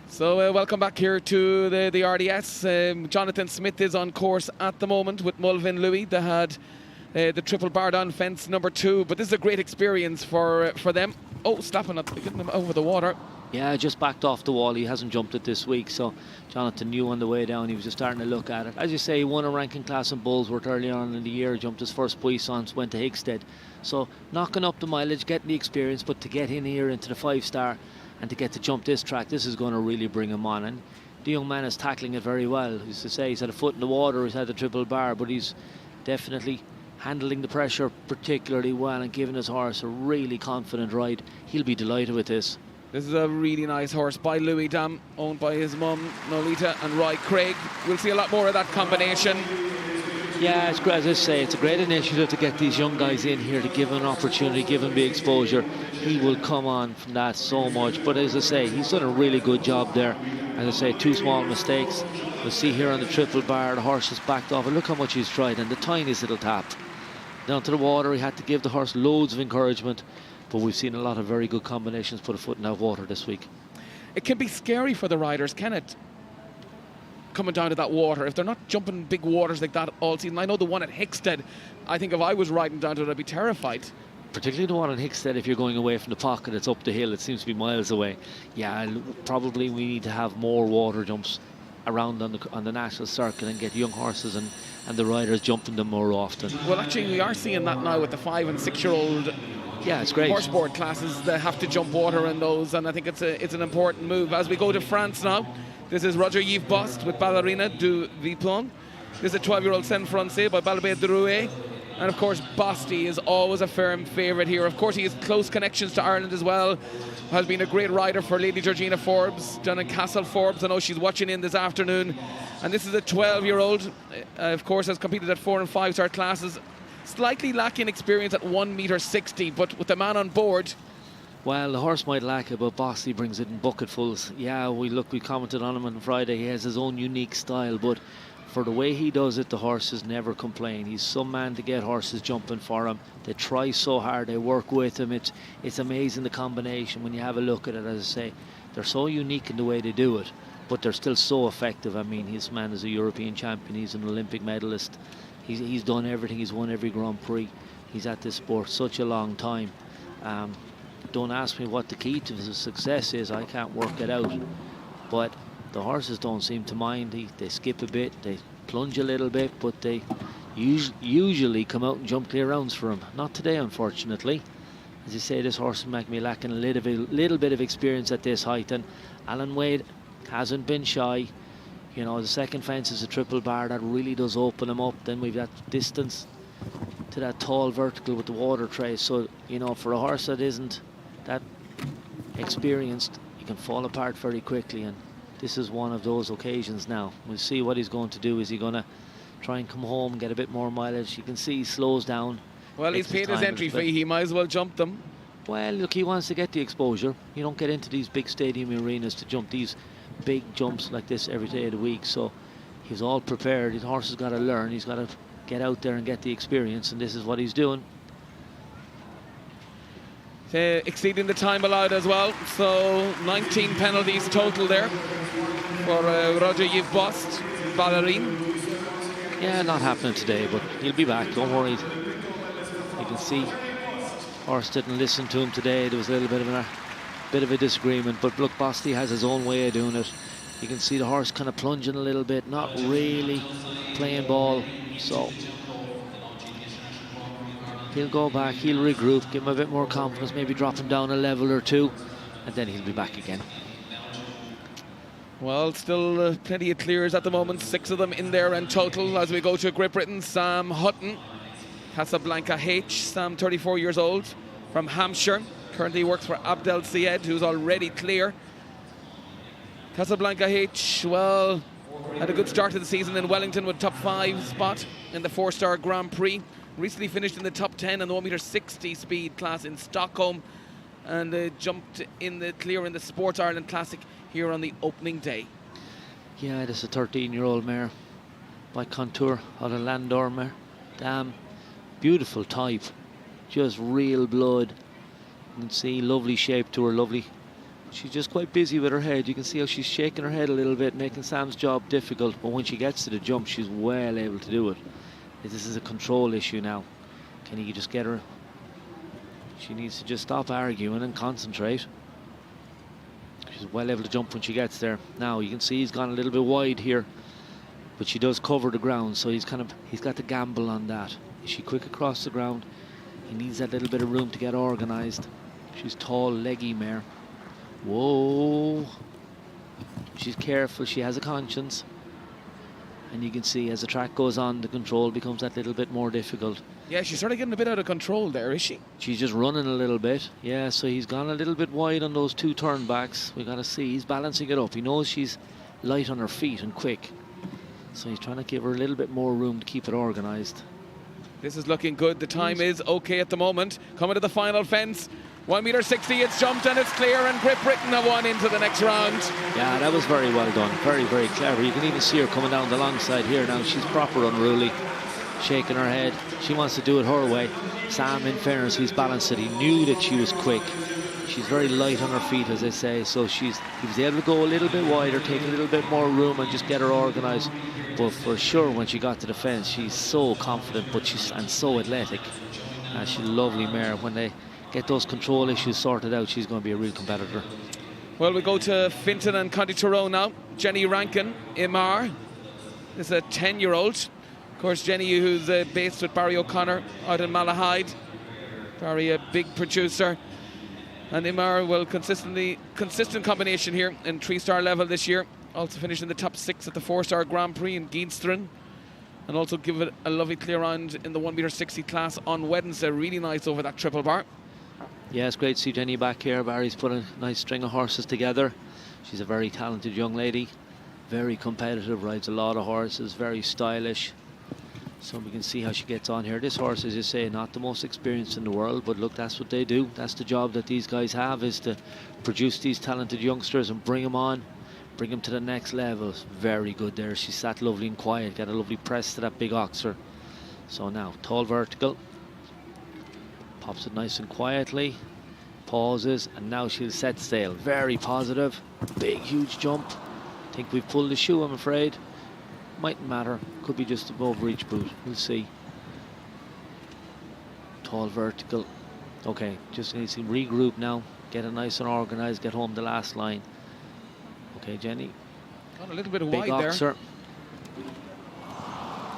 So welcome back here to the RDS. Jonathan Smith is on course at the moment with Mulvin Louis. They had the triple bar down fence number 2, but this is a great experience for them. Oh, slapping it, getting them over the water. Yeah, just backed off the wall. He hasn't jumped it this week, so Jonathan knew on the way down. He was just starting to look at it. As you say, he won a ranking class in Bullsworth early on in the year, jumped his first puissance, went to Hickstead. So knocking up the mileage, getting the experience, but to get in here into the 5-star and to get to jump this track, this is going to really bring him on. And the young man is tackling it very well. As to say, he's had a foot in the water, he's had the triple bar, but he's definitely handling the pressure particularly well and giving his horse a really confident ride. He'll be delighted with this. This is a really nice horse by Louis Dam, owned by his mum, Nolita, and Roy Craig. We'll see a lot more of that combination. Yeah, it's great. As I say, it's a great initiative to get these young guys in here, to give him an opportunity, give him the exposure. He will come on from that so much. But as I say, he's done a really good job there. As I say, 2 small mistakes. We'll see here on the triple bar, the horse has backed off. And look how much he's tried, and the tiniest little tap. Down to the water, he had to give the horse loads of encouragement. But we've seen a lot of very good combinations put a foot in that water this week. It can be scary for the riders, can it? Coming down to that water, if they're not jumping big waters like that all season. I know the one at Hickstead, I think if I was riding down to it, I'd be terrified. Particularly the one at Hickstead, if you're going away from the pocket, it's up the hill, it seems to be miles away. Yeah, probably we need to have more water jumps around on the national circuit and get young horses and the riders jumping them more often. Well, actually, we are seeing that now with the 5- and 6-year-old. Yeah, it's great. Horseboard classes that have to jump water in those, and I think it's an important move. As we go to France now, this is Roger Yves Bost with Ballerina du Vipon. This is a 12-year-old Saint Francais by Balbert de Rouet. And of course, Bosty is always a firm favourite here. Of course, he has close connections to Ireland as well. Has been a great rider for Lady Georgina Forbes, down in Castle Forbes. I know she's watching in this afternoon. And this is a 12-year-old, of course, has competed at 4- and 5-star classes. Slightly lacking experience at 1.60 m, but with the man on board. Well, the horse might lack it, but Bosty brings it in bucketfuls. Yeah, we commented on him on Friday. He has his own unique style, but for the way he does it, the horses never complain. He's some man to get horses jumping for him. They try so hard, they work with him. It's amazing the combination when you have a look at it. As I say, they're so unique in the way they do it, but they're still so effective. I mean, his man is a European champion. He's an Olympic medalist. He's done everything. He's won every Grand Prix. He's at this sport such a long time. Don't ask me what the key to his success is. I can't work it out. But the horses don't seem to mind. They skip a bit, they plunge a little bit, but they usually come out and jump clear rounds for him. Not today, unfortunately. As you say, this horse might be lacking a little bit of experience at this height. And Alan Wade hasn't been shy. You know, the second fence is a triple bar that really does open him up. Then we've got distance to that tall vertical with the water tray. So, you know, for a horse that isn't that experienced, he can fall apart very quickly. And this is one of those occasions now. We'll see what he's going to do. Is he going to try and come home, get a bit more mileage? You can see he slows down. Well, he's paid his entry fee. He might as well jump them. Well, look, he wants to get the exposure. You don't get into these big stadium arenas to jump these big jumps like this every day of the week, so he's all prepared. His horse has got to learn. He's got to get out there and get the experience, and this is what he's doing. Exceeding the time allowed as well, so 19 penalties total there for Roger Yves Bost, Ballerine. Yeah, not happening today, but he'll be back, don't worry. You can see horse didn't listen to him today. There was a little bit of a disagreement, but look, Bosty has his own way of doing it. You can see the horse kind of plunging a little bit, not really playing ball, so he'll go back, he'll regroup, give him a bit more confidence, maybe drop him down a level or two, and then he'll be back again. Well, still plenty of clears at the moment, 6 of them in there in total. As we go to Great Britain, Sam Hutton, Casablanca H, Sam 34 years old, from Hampshire. Currently works for Abdel Syed, who's already clear. Casablanca H, well, had a good start to the season in Wellington with top 5 spot in the 4-star Grand Prix. Recently finished in the top 10 in the 1.60 m speed class in Stockholm, and jumped in the clear in the Sports Ireland Classic here on the opening day. Yeah, this is a 13-year-old mare by Contour out of Landor. Damn, beautiful type, just real blood. You can see lovely shape to her, lovely. She's just quite busy with her head. You can see how she's shaking her head a little bit, making Sam's job difficult, but when she gets to the jump, she's well able to do it. This is a control issue now. Can he just get her? She needs to just stop arguing and concentrate. She's well able to jump when she gets there. Now you can see he's gone a little bit wide here, but she does cover the ground, so he's got to gamble on that. Is she quick across the ground? He needs that little bit of room to get organised. She's tall, leggy mare. Whoa. She's careful, she has a conscience. And you can see as the track goes on, the control becomes that little bit more difficult. Yeah, she's sort of getting a bit out of control there, is she? She's just running a little bit. Yeah, so he's gone a little bit wide on those 2 turnbacks. We got to see, he's balancing it up. He knows she's light on her feet and quick. So he's trying to give her a little bit more room to keep it organised. This is looking good. The time is okay at the moment. Coming to the final fence. 1.60 m, it's jumped and it's clear, and Grip Britain have won into the next round. Yeah, that was very well done. Very, very clever. You can even see her coming down the long side here now. She's proper unruly, shaking her head. She wants to do it her way. Sam, in fairness, he's balanced it. He knew that she was quick. She's very light on her feet, as they say, so he was able to go a little bit wider, take a little bit more room and just get her organised. But for sure, when she got to the fence, she's so confident, and so athletic. She's a lovely mare. When they get those control issues sorted out, she's going to be a real competitor. Well, we go to Finton and County Tyrone now. Jenny Rankin, Imar, is a 10-year-old. Of course, Jenny, who's based with Barry O'Connor out in Malahide. Barry, a big producer. And Imar, well, consistent combination here in 3-star level this year. Also finished in the top 6 at the 4-star Grand Prix in Geenstrin. And also give it a lovely clear round in the 1.60 m class on Wednesday. Really nice over that triple bar. Yeah, it's great to see Jenny back here. Barry's put a nice string of horses together. She's a very talented young lady. Very competitive, rides a lot of horses, very stylish. So we can see how she gets on here. This horse, as you say, not the most experienced in the world, but look, that's what they do. That's the job that these guys have, is to produce these talented youngsters and bring them on, bring them to the next level. Very good there. She sat lovely and quiet, got a lovely press to that big oxer. So now, tall vertical. Pops it nice and quietly, pauses, and now she'll set sail. Very positive, big, huge jump. Think we've pulled the shoe, I'm afraid. Mightn't matter, could be just above reach boot, we'll see. Tall vertical. Okay, just needs to regroup now, get it nice and organised, get home the last line. Okay, Jenny. Got a little bit of big wide oxer. there.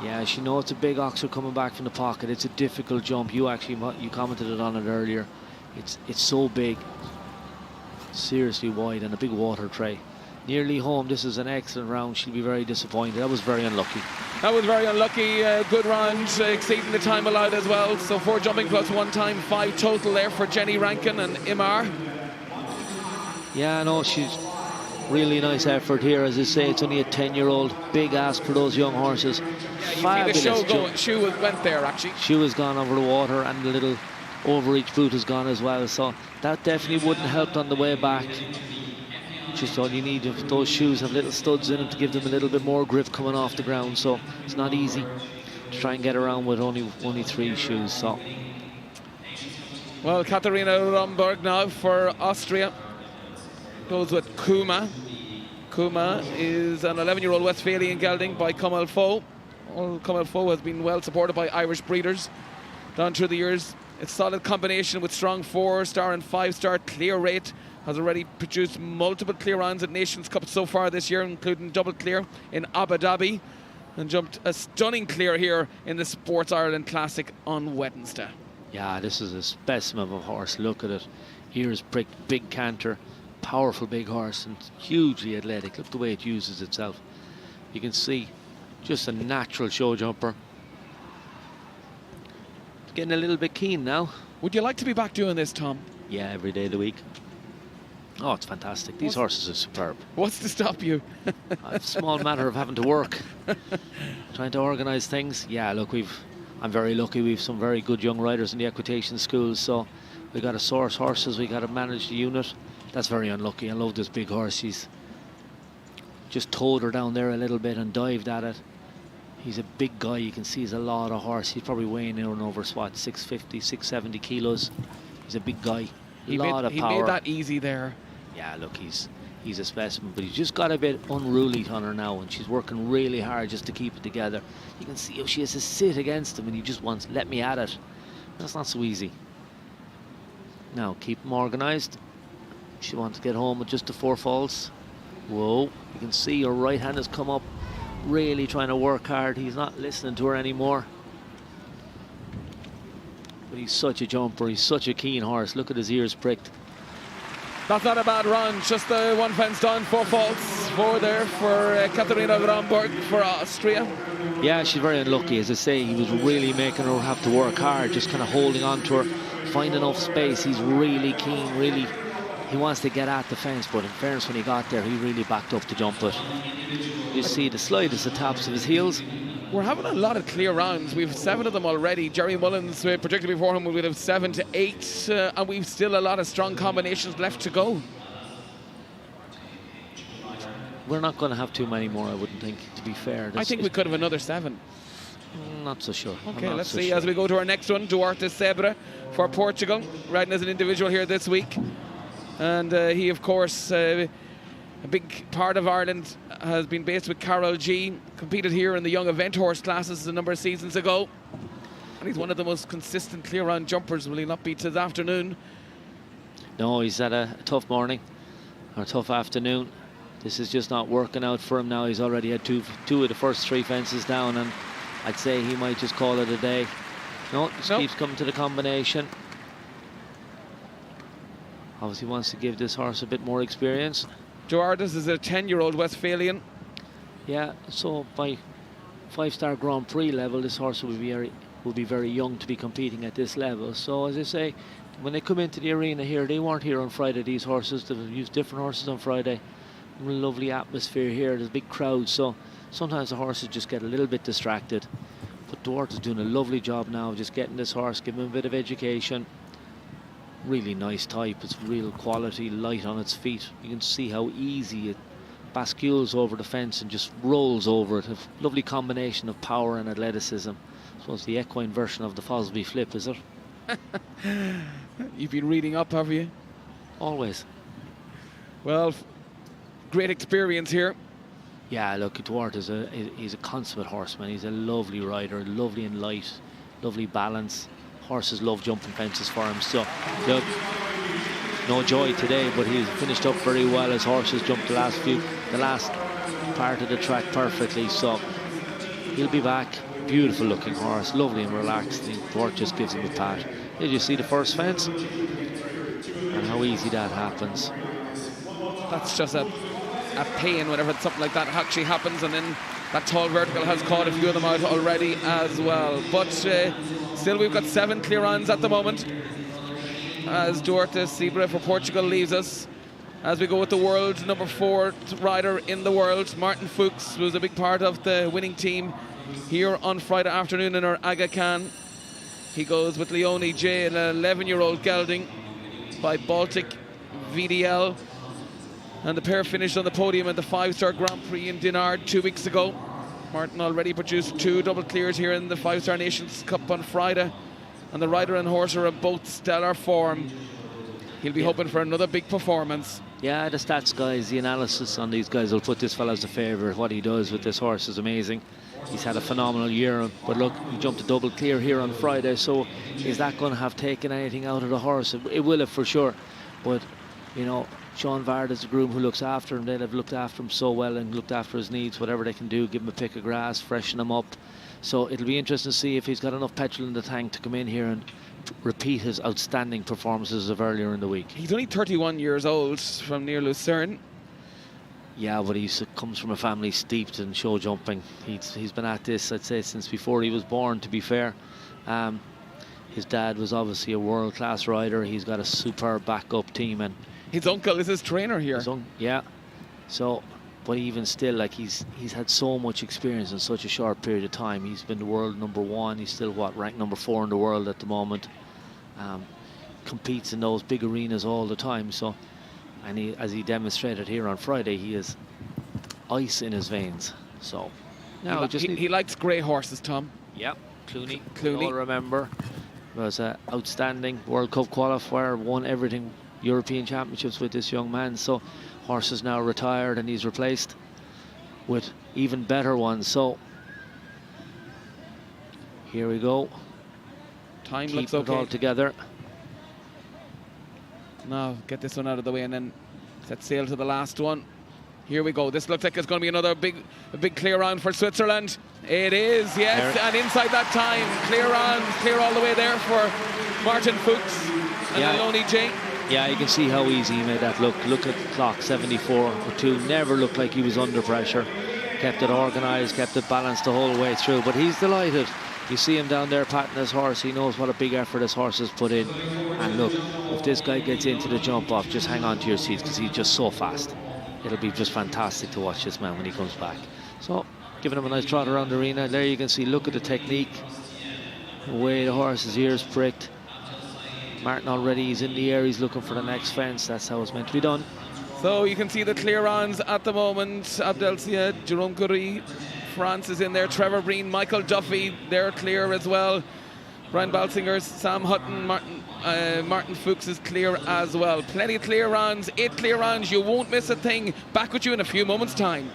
Yeah, she knows it's a big oxer coming back from the pocket. It's a difficult jump. You commented on it earlier. It's so big, seriously wide, and a big water tray. Nearly home. This is an excellent round. She'll be very disappointed. That was very unlucky. That was very unlucky. Good round, exceeding the time allowed as well. So 4 jumping plus 1 time, 5 total there for Jenny Rankin and Imar. Yeah, no, she's really nice effort here. As I say, it's only a 10-year-old. Big ask for those young horses. Yeah, you see the shoe went there, actually. Shoe has gone over the water, and the little overreach boot has gone as well. So that definitely wouldn't help on the way back. Just all you need, if those shoes have little studs in them, to give them a little bit more grip coming off the ground. So it's not easy to try and get around with only 3 shoes. So, well, Katharina Romberg now for Austria goes with Kuma. Kuma is an 11-year-old Westphalian gelding by Cummel Foe. Cummel Foe has been well supported by Irish breeders down through the years. It's a solid combination with strong 4-star and 5-star clear rate. Has already produced multiple clear rounds at Nations Cup so far this year, including double clear in Abu Dhabi, and jumped a stunning clear here in the Sports Ireland Classic on Wednesday. Yeah, this is a specimen of a horse. Look at it. Ears pricked, big canter, powerful big horse, and hugely athletic. Look the way it uses itself. You can see just a natural show jumper. Getting a little bit keen now. Would you like to be back doing this, Tom? Yeah, every day of the week. Oh, it's fantastic. These horses are superb. What's to stop you? A small matter of having to work, trying to organise things. Yeah, look, I'm very lucky. We've some very good young riders in the equitation schools, so we got to source horses, we got to manage the unit. That's very unlucky. I love this big horse. He's just towed her down there a little bit and dived at it. He's a big guy. You can see he's a lot of horse. He's probably weighing in over, what, 650, 670 kilos. He's a big guy. He made that easy there. Yeah, look, he's a specimen, but he's just got a bit unruly on her now, and she's working really hard just to keep it together. You can see how she has to sit against him, and he just wants, let me at it. That's not so easy. Now, keep him organised. She wants to get home with just the 4 faults. Whoa, you can see her right hand has come up, really trying to work hard. He's not listening to her anymore. But he's such a jumper, he's such a keen horse. Look at his ears pricked. That's not a bad run, just the 1 fence done, 4 faults, 4 there for Katharina Gromberg for Austria. Yeah, she's very unlucky. As I say, he was really making her have to work hard, just kind of holding on to her, find enough space. He's really keen, really, he wants to get at the fence, but in fairness, when he got there, he really backed up to jump it. You see the slightest of taps of his heels. We're having a lot of clear rounds. We've 7 of them already. Jerry Mullins, particularly before him, would have 7 to 8, and we've still a lot of strong combinations left to go. We're not going to have too many more, I wouldn't think, to be fair. I think we could have another 7. Not so sure. Okay, let's see as we go to our next one. Duarte Sebre for Portugal, riding as an individual here this week. And he, of course, a big part of Ireland, has been based with Carol G. Competed here in the young event horse classes a number of seasons ago. And he's one of the most consistent clear round jumpers. Will he not be this afternoon? No, he's had a tough morning, or a tough afternoon. This is just not working out for him now. He's already had two of the first 3 fences down, and I'd say he might just call it a day. No, just keeps coming to the combination. Obviously wants to give this horse a bit more experience. Duartes is a 10-year-old Westphalian. Yeah, so by 5-star Grand Prix level, this horse will be very young to be competing at this level. So as I say, when they come into the arena here, they weren't here on Friday, these horses. They've used different horses on Friday. Lovely atmosphere here, there's a big crowd, so sometimes the horses just get a little bit distracted. But Duarte is doing a lovely job now of just getting this horse, giving him a bit of education. Really nice type, it's real quality, light on its feet. You can see how easy it bascules over the fence and just rolls over it. A lovely combination of power and athleticism. So it's the equine version of the Fosby flip, is it? You've been reading up, have you? Always. Well, great experience here. Yeah, look, Duarte he's a consummate horseman. He's a lovely rider, lovely and light, lovely balance. Horses love jumping fences for him. So, look, no joy today, but he's finished up very well. His horses jumped the last part of the track perfectly. So he'll be back. Beautiful looking horse, lovely and relaxed. Duarte just gives him a pat. Did you see the first fence? And how easy that happens. That's just a pain whenever something like that actually happens, and then that tall vertical has caught a few of them out already as well. But still, we've got 7 clear runs at the moment as Duarte Sebre for Portugal leaves us. As we go with the world number 4 rider in the world, Martin Fuchs, who's a big part of the winning team here on Friday afternoon in our Aga Khan. He goes with Leonie J, an 11-year-old gelding by Baltic VDL. And the pair finished on the podium at the 5-star Grand Prix in Dinard 2 weeks ago. Martin already produced 2 double clears here in the 5-star Nations Cup on Friday. And the rider and horse are in both stellar form. He'll be hoping for another big performance. Yeah, the stats guys, the analysis on these guys will put this fella as a favourite. What he does with this horse is amazing. He's had a phenomenal year, but look, he jumped a double clear here on Friday, so is that going to have taken anything out of the horse? It will have for sure, but you know, Sean Vard is the groom who looks after him. They'll have looked after him so well and looked after his needs, whatever they can do, give him a pick of grass, freshen him up. So it'll be interesting to see if he's got enough petrol in the tank to come in here and repeat his outstanding performances of earlier in the week. He's only 31 years old, from near Lucerne. Yeah, but he comes from a family steeped in show jumping. He's been at this, I'd say, since before he was born, to be fair. His dad was obviously a world-class rider. He's got a superb backup team, and his uncle is his trainer here. Yeah. So, but even still, like, he's had so much experience in such a short period of time. He's been the world number 1. He's still, ranked number 4 in the world at the moment. Competes in those big arenas all the time. So, and as he demonstrated here on Friday, he has ice in his veins. So, now he likes grey horses, Tom. Yep. Clooney. We all remember, was an outstanding World Cup qualifier, won everything. European Championships with this young man. So horse is now retired and he's replaced with even better ones. So here we go. Time Keep looks it okay. all together. Now get this one out of the way and then set sail to the last one. Here we go. This looks like it's going to be another big clear round for Switzerland. It is, yes, and inside that time, clear round, clear all the way there for Martin Fuchs and Aloni J. Yeah, you can see how easy he made that look. Look at the clock, 74.2. Never looked like he was under pressure. Kept it organised, kept it balanced the whole way through. But he's delighted. You see him down there patting his horse. He knows what a big effort his horse has put in. And look, if this guy gets into the jump off, just hang on to your seats because he's just so fast. It'll be just fantastic to watch this man when he comes back. So, giving him a nice trot around the arena. There you can see, look at the technique. The way the horse's ears pricked. Martin already, he's in the air, he's looking for the next fence. That's how it's meant to be done. So you can see the clear-ons at the moment. Abdelsia, Jerome Curie, France is in there. Trevor Breen, Michael Duffy, they're clear as well. Brian Balsinger, Sam Hutton, Martin Fuchs is clear as well. Plenty of clear-ons, 8 clear-ons. You won't miss a thing. Back with you in a few moments' time.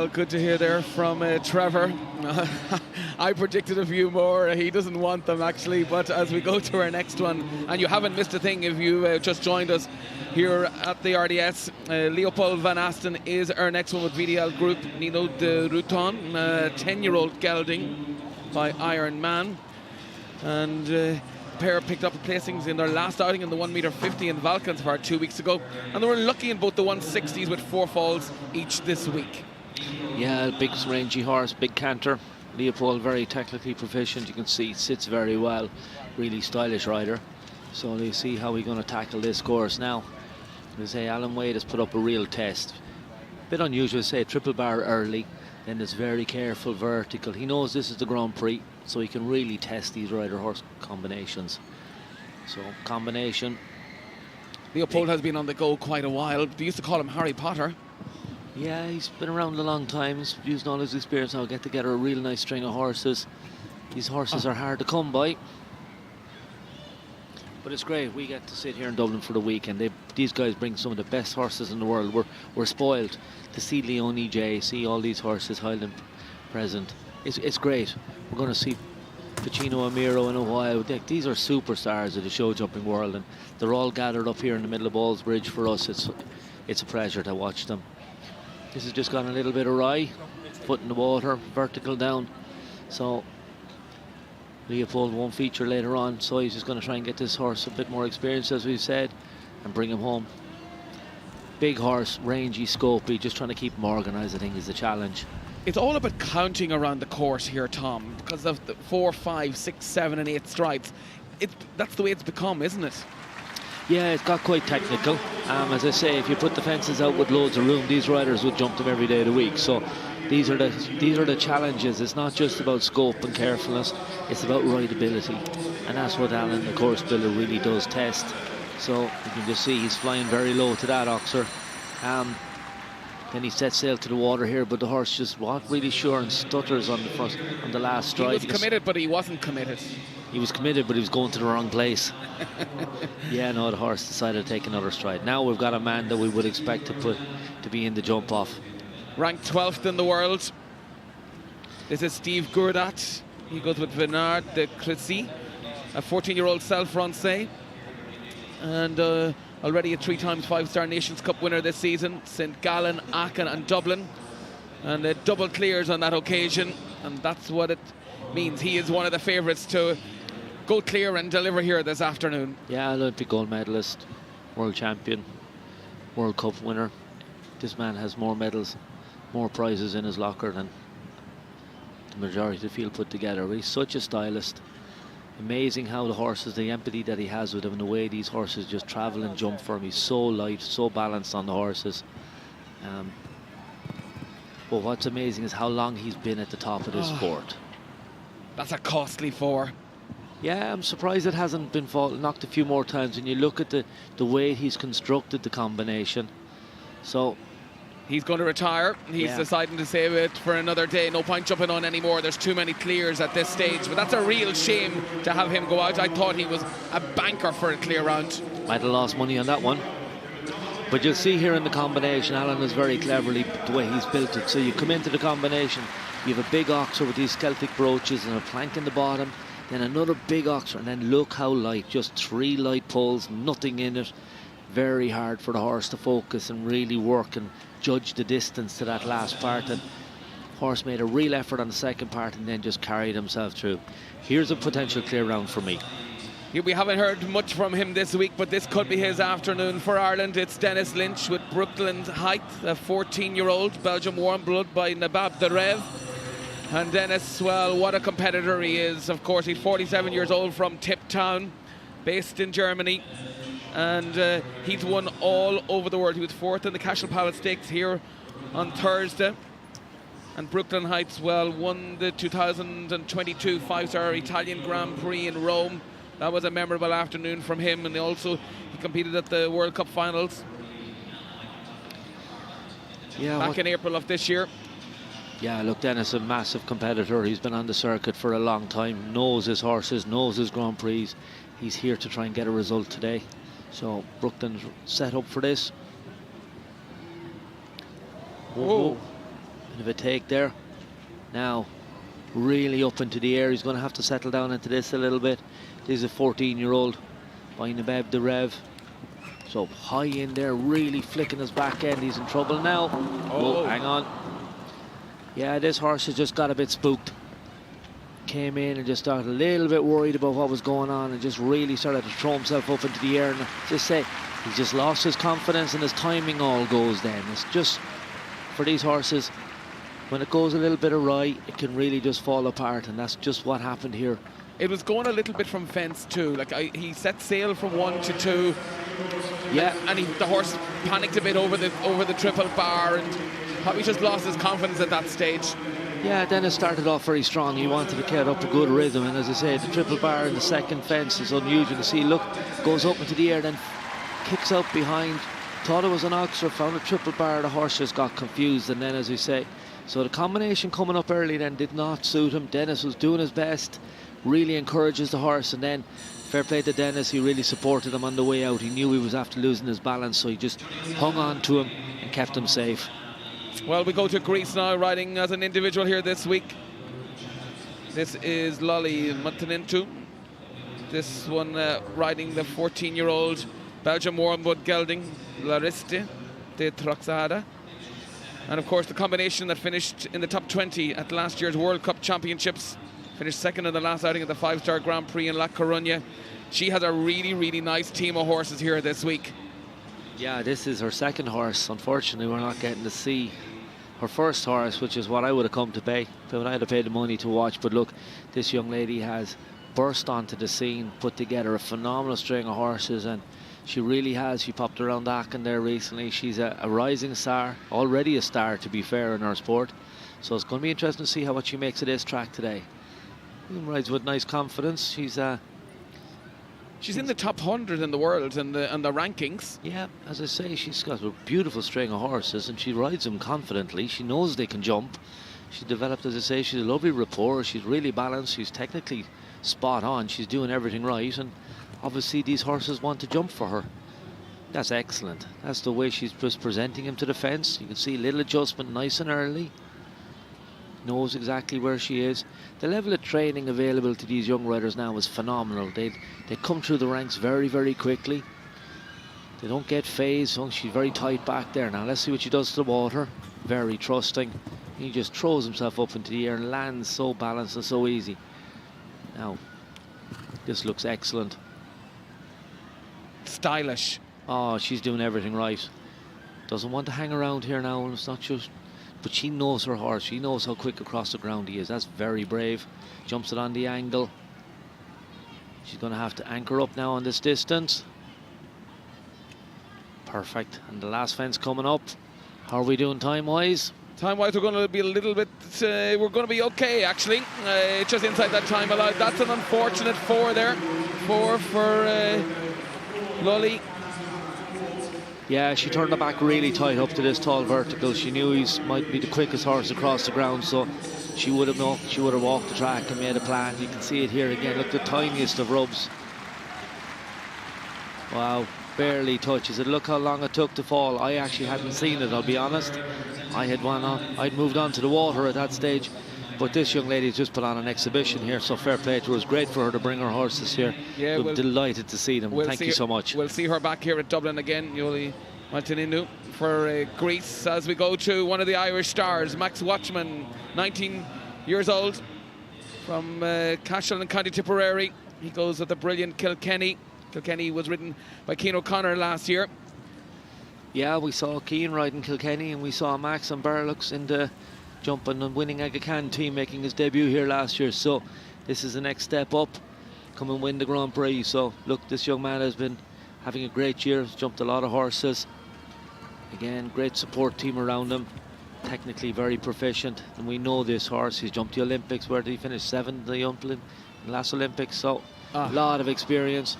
Well, good to hear there from Trevor. I predicted a few more. He doesn't want them, actually. But as we go to our next one, and you haven't missed a thing if you just joined us here at the RDS, Leopold Van Asten is our next one with VDL Group. Nino de Ruton, 10-year-old gelding by Iron Man. And pair picked up placings in their last outing in the 1m50 in Valkensvaart 2 weeks ago, and they were lucky in both the 160s with 4 falls each this week. Yeah, big rangy horse, big canter. Leopold very technically proficient. You can see sits very well, really stylish rider. So you see how we're going to tackle this course now. They say Alan Wade has put up a real test. Bit unusual to say triple bar early, then this very careful vertical. He knows this is the Grand Prix, so he can really test these rider-horse combinations. So, combination. Leopold has been on the go quite a while. They used to call him Harry Potter. Yeah, he's been around a long time. He's used all his experience now, get together a real nice string of horses. These horses are hard to come by. But it's great. We get to sit here in Dublin for the weekend. These guys bring some of the best horses in the world. We're spoiled to see Leone J, see all these horses Highland present. It's great. We're going to see Pacino Amiro in a while. These are superstars of the show jumping world, and they're all gathered up here in the middle of Ballsbridge for us. It's a pleasure to watch them. This has just gone a little bit awry. Foot in the water, vertical down. So Leopold won't feature later on, so he's just going to try and get this horse a bit more experience, as we've said, and bring him home. Big horse, rangy, scopy, just trying to keep him organised, I think, is the challenge. It's all about counting around the course here, Tom, because of the 4, 5, 6, 7 and 8 strides. That's the way it's become, isn't it? Yeah, it's got quite technical. As I say, if you put the fences out with loads of room, these riders would jump them every day of the week. So these are the challenges. It's not just about scope and carefulness, it's about rideability. And that's what Alan, the course builder, really does test. So you can just see he's flying very low to that oxer. Then he sets sail to the water here, but the horse just wasn't really sure and stutters on the last stride. He was committed, but he wasn't committed. He was committed, but he was going to the wrong place. Yeah, no, the horse decided to take another stride. Now we've got a man that we would expect to be in the jump off. Ranked 12th in the world. This is Steve Gourdat. He goes with Bernard de Crécy, a 14-year-old Self-Francais. And already a 3-time 5-star Nations Cup winner this season. St. Gallen, Aachen and Dublin. And double clears on that occasion. And that's what it means. He is one of the favourites to go clear and deliver here this afternoon. Yeah, Olympic gold medalist, world champion, World Cup winner. This man has more medals, more prizes in his locker than the majority of the field put together. But he's such a stylist. Amazing how the horses, the empathy that he has with them, and the way these horses just travel and jump for him. He's so light, so balanced on the horses. But what's amazing is how long he's been at the top of this sport. That's a costly 4. Yeah, I'm surprised it hasn't been knocked a few more times when you look at the way he's constructed the combination. So he's going to retire. He's deciding to save it for another day. No point jumping on anymore. There's too many clears at this stage. But that's a real shame to have him go out. I thought he was a banker for a clear round. Might have lost money on that one. But you'll see here in the combination, Alan is very cleverly the way he's built it. So you come into the combination, you have a big oxer with these Celtic brooches and a plank in the bottom, then another big oxer, and then look how light, just 3 light pulls, nothing in it. Very hard for the horse to focus and really work and judge the distance to that last part. And horse made a real effort on the second part and then just carried himself through. Here's a potential clear round for me. We haven't heard much from him this week, but this could be his afternoon for Ireland. It's Dennis Lynch with Brooklyn Height, a 14-year-old Belgium warm blood by Nabab the Rev. And Dennis, well, what a competitor he is. Of course, he's 47 years old from Tiptown, based in Germany. And he's won all over the world. He was 4th in the Cashel Palace Stakes here on Thursday. And Brooklyn Heights, well, won the 2022 5-star Italian Grand Prix in Rome. That was a memorable afternoon from him. And he competed at the World Cup finals back in April of this year. Yeah, look, Dennis, a massive competitor. He's been on the circuit for a long time, knows his horses, knows his Grand Prix. He's here to try and get a result today. So Brooklyn's set up for this. Whoa. Bit of a take there. Now, really up into the air. He's going to have to settle down into this a little bit. This is a 14-year-old by Nabeb the Rev. So high in there, really flicking his back end. He's in trouble now. Oh, hang on. Yeah, this horse has just got a bit spooked. Came in and just started a little bit worried about what was going on and just really started to throw himself up into the air. And just say, he just lost his confidence and his timing all goes then. It's just, for these horses, when it goes a little bit awry, it can really just fall apart, and that's just what happened here. It was going a little bit from fence too. Like he set sail from 1 to 2. Yeah, and the horse panicked a bit over the triple bar and probably just lost his confidence at that stage. Yeah, Dennis started off very strong. He wanted to get up a good rhythm, and as I say, the triple bar in the second fence is unusual to see. Look, goes up into the air, then kicks out behind. Thought it was an oxer, found a triple bar. The horse just got confused, and then, as we say, so the combination coming up early then did not suit him. Dennis was doing his best, really encourages the horse, and then fair play to Dennis, he really supported him on the way out. He knew he was after losing his balance, so he just hung on to him and kept him safe. Well, we go to Greece now, riding as an individual here this week. This is Lolly Montenintu. This one riding the 14-year-old Belgian Wormwood gelding Lariste de Troxada. And of course the combination that finished in the top 20 at last year's World Cup Championships, finished second in the last outing at the 5-star Grand Prix in La Coruña. She has a really, really nice team of horses here this week. Yeah, this is her second horse. Unfortunately, we're not getting to see her first horse, which is what I would have come to pay. But I'd have paid the money to watch. But look, this young lady has burst onto the scene, put together a phenomenal string of horses, and she really has. She popped around Aachen there recently. She's a rising star, already a star to be fair in her sport. So it's going to be interesting to see what she makes of this track today. She rides with nice confidence. She's in the top 100 in the world and the rankings. Yeah, as I say, she's got a beautiful string of horses and she rides them confidently. She knows they can jump. She developed, as I say, she's a lovely rapport. She's really balanced. She's technically spot on. She's doing everything right, and obviously these horses want to jump for her. That's excellent. That's the way she's just presenting him to the fence. You can see a little adjustment nice and early. Knows exactly where she is. The level of training available to these young riders now is phenomenal. They come through the ranks very, very quickly. They don't get phased. Oh, she's very tight back there. Now let's see what she does to the water. Very trusting. He just throws himself up into the air and lands so balanced and so easy. Now, this looks excellent. Stylish. Oh, she's doing everything right. Doesn't want to hang around here now, and it's not just... But she knows her horse. She knows how quick across the ground he is. That's very brave. Jumps it on the angle. She's going to have to anchor up now on this distance. Perfect. And the last fence coming up. How are we doing time-wise? Time-wise, we're going to be a little bit... we're going to be okay, actually. Just inside that time allowed. That's an unfortunate 4 there. 4 for Lolly. Yeah, she turned her back really tight up to this tall vertical. She knew he might be the quickest horse across the ground, so she would have walked the track and made a plan. You can see it here again. Look, the tiniest of rubs. Wow, barely touches it. Look how long it took to fall. I actually hadn't seen it, I'll be honest. I'd moved on to the water at that stage. But this young lady's just put on an exhibition here, so fair play to her. It was great for her to bring her horses here. Yeah, we're delighted to see them. Thank you so much. We'll see her back here at Dublin again, Yoli Martininu, for Greece, as we go to one of the Irish stars, Max Watchman, 19 years old, from Cashel in County Tipperary. He goes with the brilliant Kilkenny. Kilkenny was ridden by Cian O'Connor last year. Yeah, we saw Cian riding Kilkenny, and we saw Max and Barlux in the jumping and winning Aga Khan team making his debut here last year. So this is the next step up. Come and win the Grand Prix. So look, this young man has been having a great year. He's jumped a lot of horses. Again, great support team around him. Technically very proficient, and we know this horse. He's jumped the Olympics. Where did he finish? 7th in the last Olympics. So a lot of experience.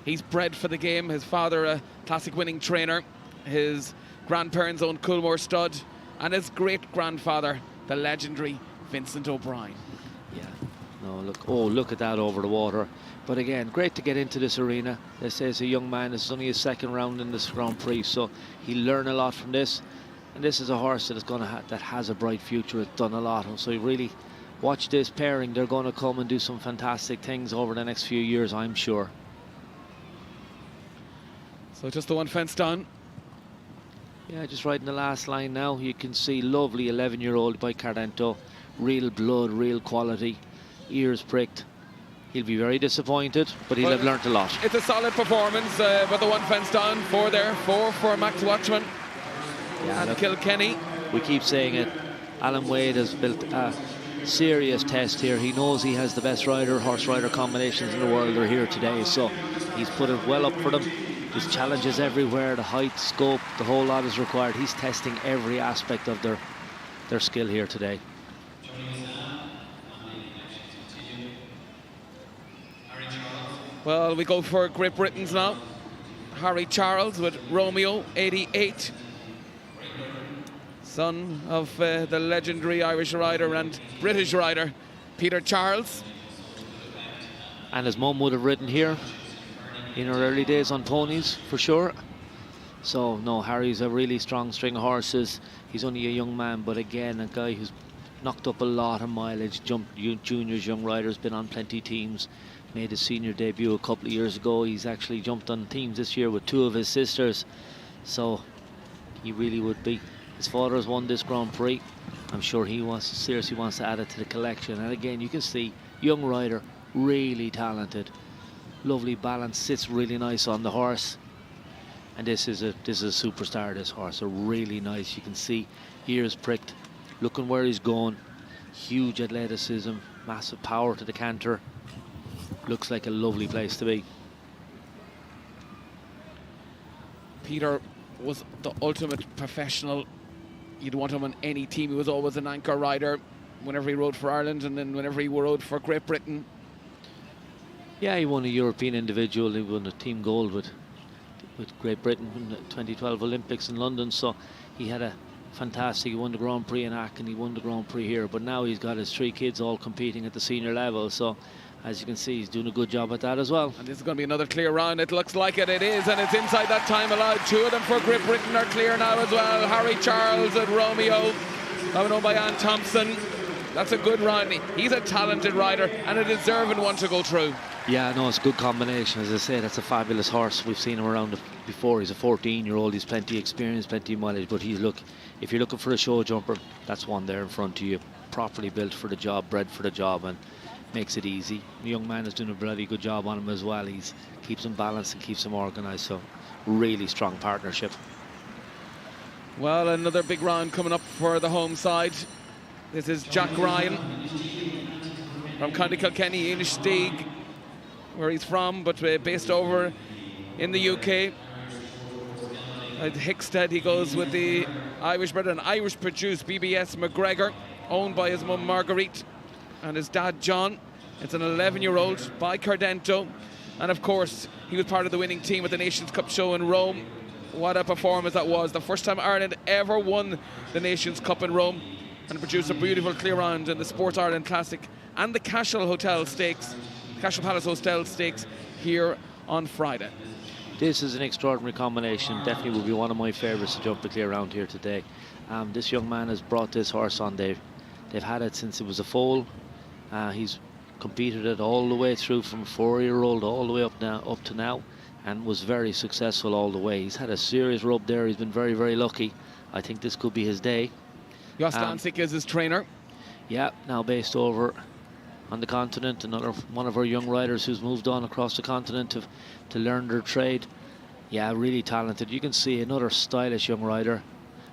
He's bred for the game. His father, a classic winning trainer. His grandparents owned Coolmore Stud. And his great-grandfather, the legendary Vincent O'Brien. Yeah, no, look at that over the water. But again, great to get into this arena. They say as a young man, this is only his second round in this Grand Prix, so he'll learn a lot from this. And this is a horse that is going to that has a bright future. It's done a lot, so you really watch this pairing. They're going to come and do some fantastic things over the next few years, I'm sure. So just the one fence done. Yeah, just right in the last line now. You can see lovely 11-year-old by Cardento. Real blood, real quality. Ears pricked. He'll be very disappointed, but he'll have learnt a lot. It's a solid performance, but the one fence down. 4 there. 4 for Max Watchman. Yeah, and Kilkenny. We keep saying it. Alan Wade has built a serious test here. He knows he has the best horse rider combinations in the world are here today, so he's put it well up for them. There's challenges everywhere, the height, scope, the whole lot is required. He's testing every aspect of their skill here today. Well, we go for Great Britain's now. Harry Charles with Romeo, 88. Son of the legendary Irish rider and British rider, Peter Charles. And his mum would have ridden here in her early days on ponies, for sure. So, no, Harry's a really strong string of horses. He's only a young man, but again, a guy who's knocked up a lot of mileage, jumped juniors, young riders, been on plenty teams, made his senior debut a couple of years ago. He's actually jumped on teams this year with 2 of his sisters. So, he really would be. His father has won this Grand Prix. I'm sure he seriously wants to add it to the collection. And again, you can see, young rider, really talented. Lovely balance, sits really nice on the horse. And this is a superstar, this horse. A really nice, you can see, ears pricked, looking where he's going. Huge athleticism, massive power to the canter. Looks like a lovely place to be. Peter was the ultimate professional. You'd want him on any team. He was always an anchor rider whenever he rode for Ireland, and then whenever he rode for Great Britain. Yeah, he won a European individual. He won a team gold with Great Britain in the 2012 Olympics in London. So he had a fantastic, he won the Grand Prix in Aachen, he won the Grand Prix here. But now he's got his 3 kids all competing at the senior level. So as you can see, he's doing a good job at that as well. And this is going to be another clear round. It looks like it is, and it's inside that time allowed. 2 of them for Great Britain are clear now as well. Harry Charles and Romeo, now known by Ann Thompson. That's a good round. He's a talented rider and a deserving one to go through. Yeah, no, it's a good combination. As I say, that's a fabulous horse. We've seen him around before. He's a 14-year-old. He's plenty of experience, plenty of mileage. But if you're looking for a show jumper, that's one there in front of you. Properly built for the job, bred for the job, and makes it easy. The young man is doing a bloody good job on him as well. He keeps him balanced and keeps him organised. So, really strong partnership. Well, another big round coming up for the home side. This is Jack Ryan from County Kilkenny, Inistioge, where he's from, but based over in the UK. At Hickstead, he goes with the Irish bred and Irish produced BBS McGregor, owned by his mum Marguerite and his dad John. It's an 11-year-old by Cardento, and of course he was part of the winning team at the Nations Cup show in Rome. What a performance that was. The first time Ireland ever won the Nations Cup in Rome, and produced a beautiful clear round in the Sports Ireland Classic and the Cashel Hotel Stakes, Cashel Palace Hotel Stakes here on Friday. This is an extraordinary combination. Definitely will be one of my favourites to jump the clear round here today. This young man has brought this horse on. They've had it since it was a foal. He's competed it all the way through from a 4-year-old all the way up to now, and was very successful all the way. He's had a serious rub there. He's been very, very lucky. I think this could be his day. Jos Lansik is his trainer. Yeah, now based over on the continent. Another one of our young riders who's moved on across the continent to learn their trade. Yeah, really talented. You can see another stylish young rider.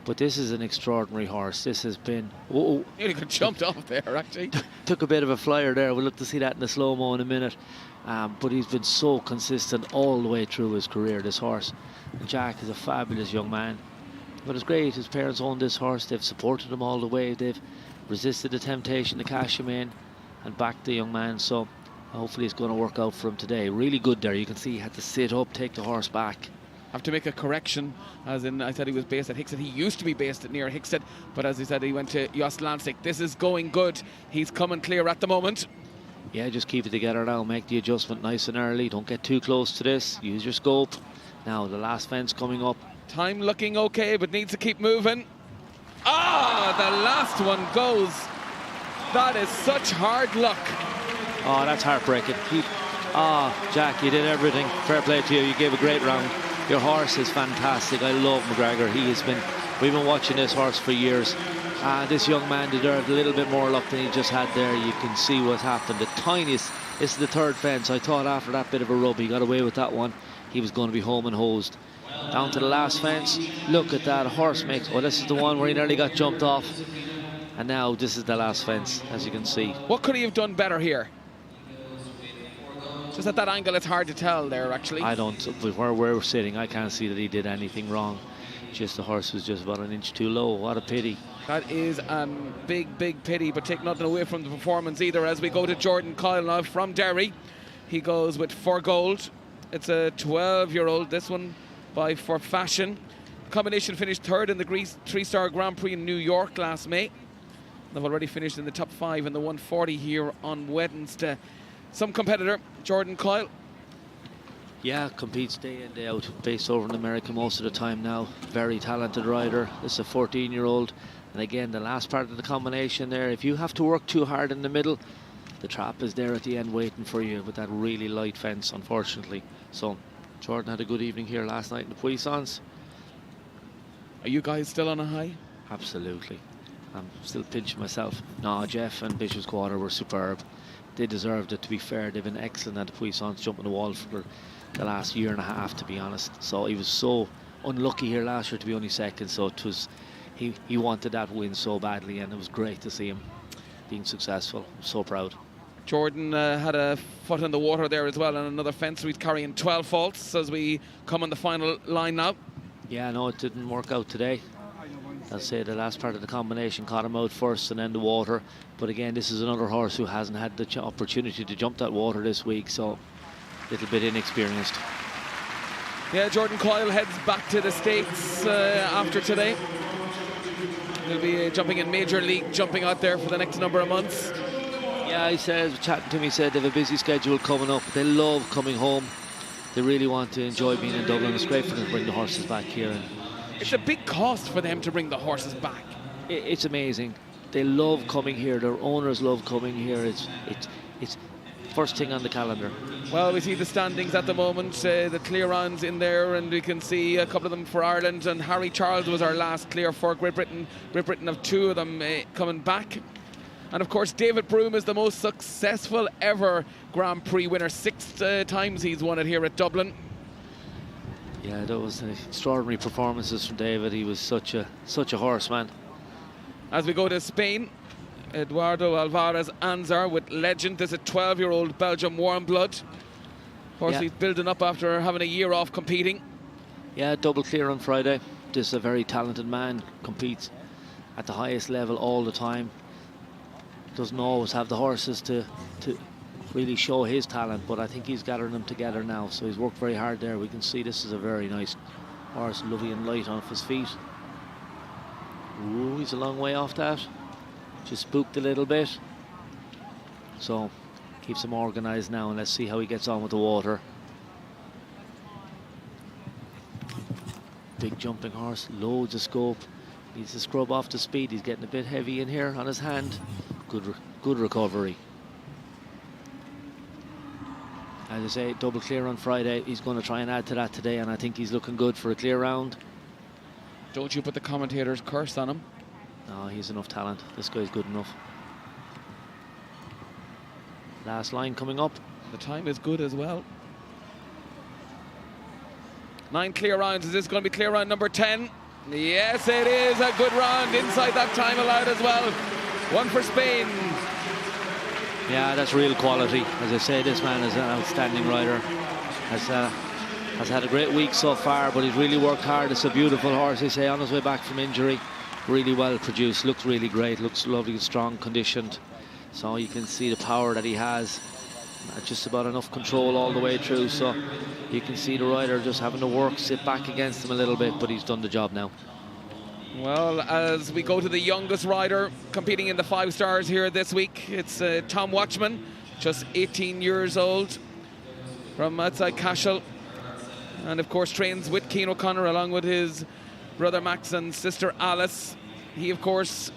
But this is an extraordinary horse. This has been... Oh, nearly got jumped off there, actually. Took a bit of a flyer there. We'll look to see that in the slow-mo in a minute. But he's been so consistent all the way through his career, this horse. And Jack is a fabulous young man. But it's great. His parents own this horse. They've supported him all the way. They've resisted the temptation to cash him in and back the young man. So hopefully it's going to work out for him today. Really good there. You can see he had to sit up, take the horse back. I have to make a correction, as in I said he was based at Hickstead. He used to be based near Hickstead, but as he said, he went to Jos Lansik. This is going good. He's coming clear at the moment. Yeah, just keep it together now. Make the adjustment nice and early. Don't get too close to this. Use your scope. Now the last fence coming up. Time looking okay, but needs to keep moving. the last one goes. That is such hard luck. Oh, that's heartbreaking. Jack, you did everything. Fair play to you. You gave a great round. Your horse is fantastic. I love McGregor. We've been watching this horse for years. This young man deserved a little bit more luck than he just had there. You can see what's happened. The tiniest, this is the third fence. I thought after that bit of a rub, he got away with that one. He was going to be home and hosed. Down to the last fence. Look at that horse makes. Oh, this is the one where he nearly got jumped off. And now this is the last fence, as you can see. What could he have done better here? Just at that angle, it's hard to tell there, actually. I don't, where we're sitting, I can't see that he did anything wrong. Just the horse was just about an inch too low. What a pity. That is a big, big pity, but take nothing away from the performance either. As we go to Jordan Coyle now from Derry. He goes with 4 gold. It's a 12-year-old, this one by For Fashion. Combination finished third in the 3-star Grand Prix in New York last May. They've already finished in the top 5 in the 140 here on Wednesday. Some competitor, Jordan Coyle. Yeah, competes day in, day out, based over in America most of the time now. Very talented rider. This is a 14-year-old. And again, the last part of the combination there, if you have to work too hard in the middle, the trap is there at the end waiting for you with that really light fence, unfortunately. So, Jordan had a good evening here last night in the Puissance. Are you guys still on a high? Absolutely. I'm still pinching myself. No, Jeff and Bishop's Quarter were superb. They deserved it, to be fair. They've been excellent at the Puissance, jumping the wall for the last year and a half, to be honest. So he was so unlucky here last year to be only second. So it was, he wanted that win so badly, and it was great to see him being successful. I'm so proud. Jordan had a foot in the water there as well, and another fence. So he's carrying 12 faults as we come on the final line now. Yeah, no, it didn't work out today. I'll say the last part of the combination caught him out first and then the water. But again, this is another horse who hasn't had the opportunity to jump that water this week, so a little bit inexperienced. Yeah, Jordan Coyle heads back to the States after today. He'll be jumping in Major League, jumping out there for the next number of months. Yeah, he said, chatting to me, said they have a busy schedule coming up. They love coming home. They really want to enjoy being in Dublin. It's great for them to bring the horses back here. And it's a big cost for them to bring the horses back. It's amazing. They love coming here. Their owners love coming here. It's first thing on the calendar. Well, we see the standings at the moment. The clear-ons in there, and we can see a couple of them for Ireland. And Harry Charles was our last clear for Great Britain. Great Britain have 2 of them coming back. And of course, David Broome is the most successful ever Grand Prix winner. 6 times he's won it here at Dublin. Yeah, that was extraordinary performances from David. He was such a horseman. As we go to Spain, Eduardo Alvarez Anzar with Legend. This is a 12-year-old Belgium warm blood. Horse he's building up after having a year off competing. Yeah, double clear on Friday. This is a very talented man, competes at the highest level all the time. Doesn't always have the horses to really show his talent, but I think he's gathering them together now, so he's worked very hard there. We can see this is a very nice horse, lovely and light off his feet. Ooh, he's a long way off that. Just spooked a little bit. So keeps him organised now, and let's see how he gets on with the water. Big jumping horse, loads of scope. Needs to scrub off the speed. He's getting a bit heavy in here on his hand. Good recovery. As I say, double clear on Friday. He's going to try and add to that today, and I think he's looking good for a clear round. Don't you put the commentator's curse on him. No, he's enough talent. This guy's good enough. Last line coming up. The time is good as well. 9 clear rounds. Is this going to be clear round number 10? Yes, it is a good round. Inside that time allowed as well. 1 for Spain. Yeah, that's real quality. As I say, this man is an outstanding rider. Has had a great week so far, but he's really worked hard. It's a beautiful horse, they say, on his way back from injury. Really well produced, looks really great, looks lovely, strong, conditioned. So you can see the power that he has. Just about enough control all the way through, so you can see the rider just having to work, sit back against him a little bit, but he's done the job now. Well, as we go to the youngest rider competing in the 5 stars here this week, it's Tom Watchman, just 18 years old, from outside Cashel, and of course trains with Cian O'Connor along with his brother Max and sister Alice. He of course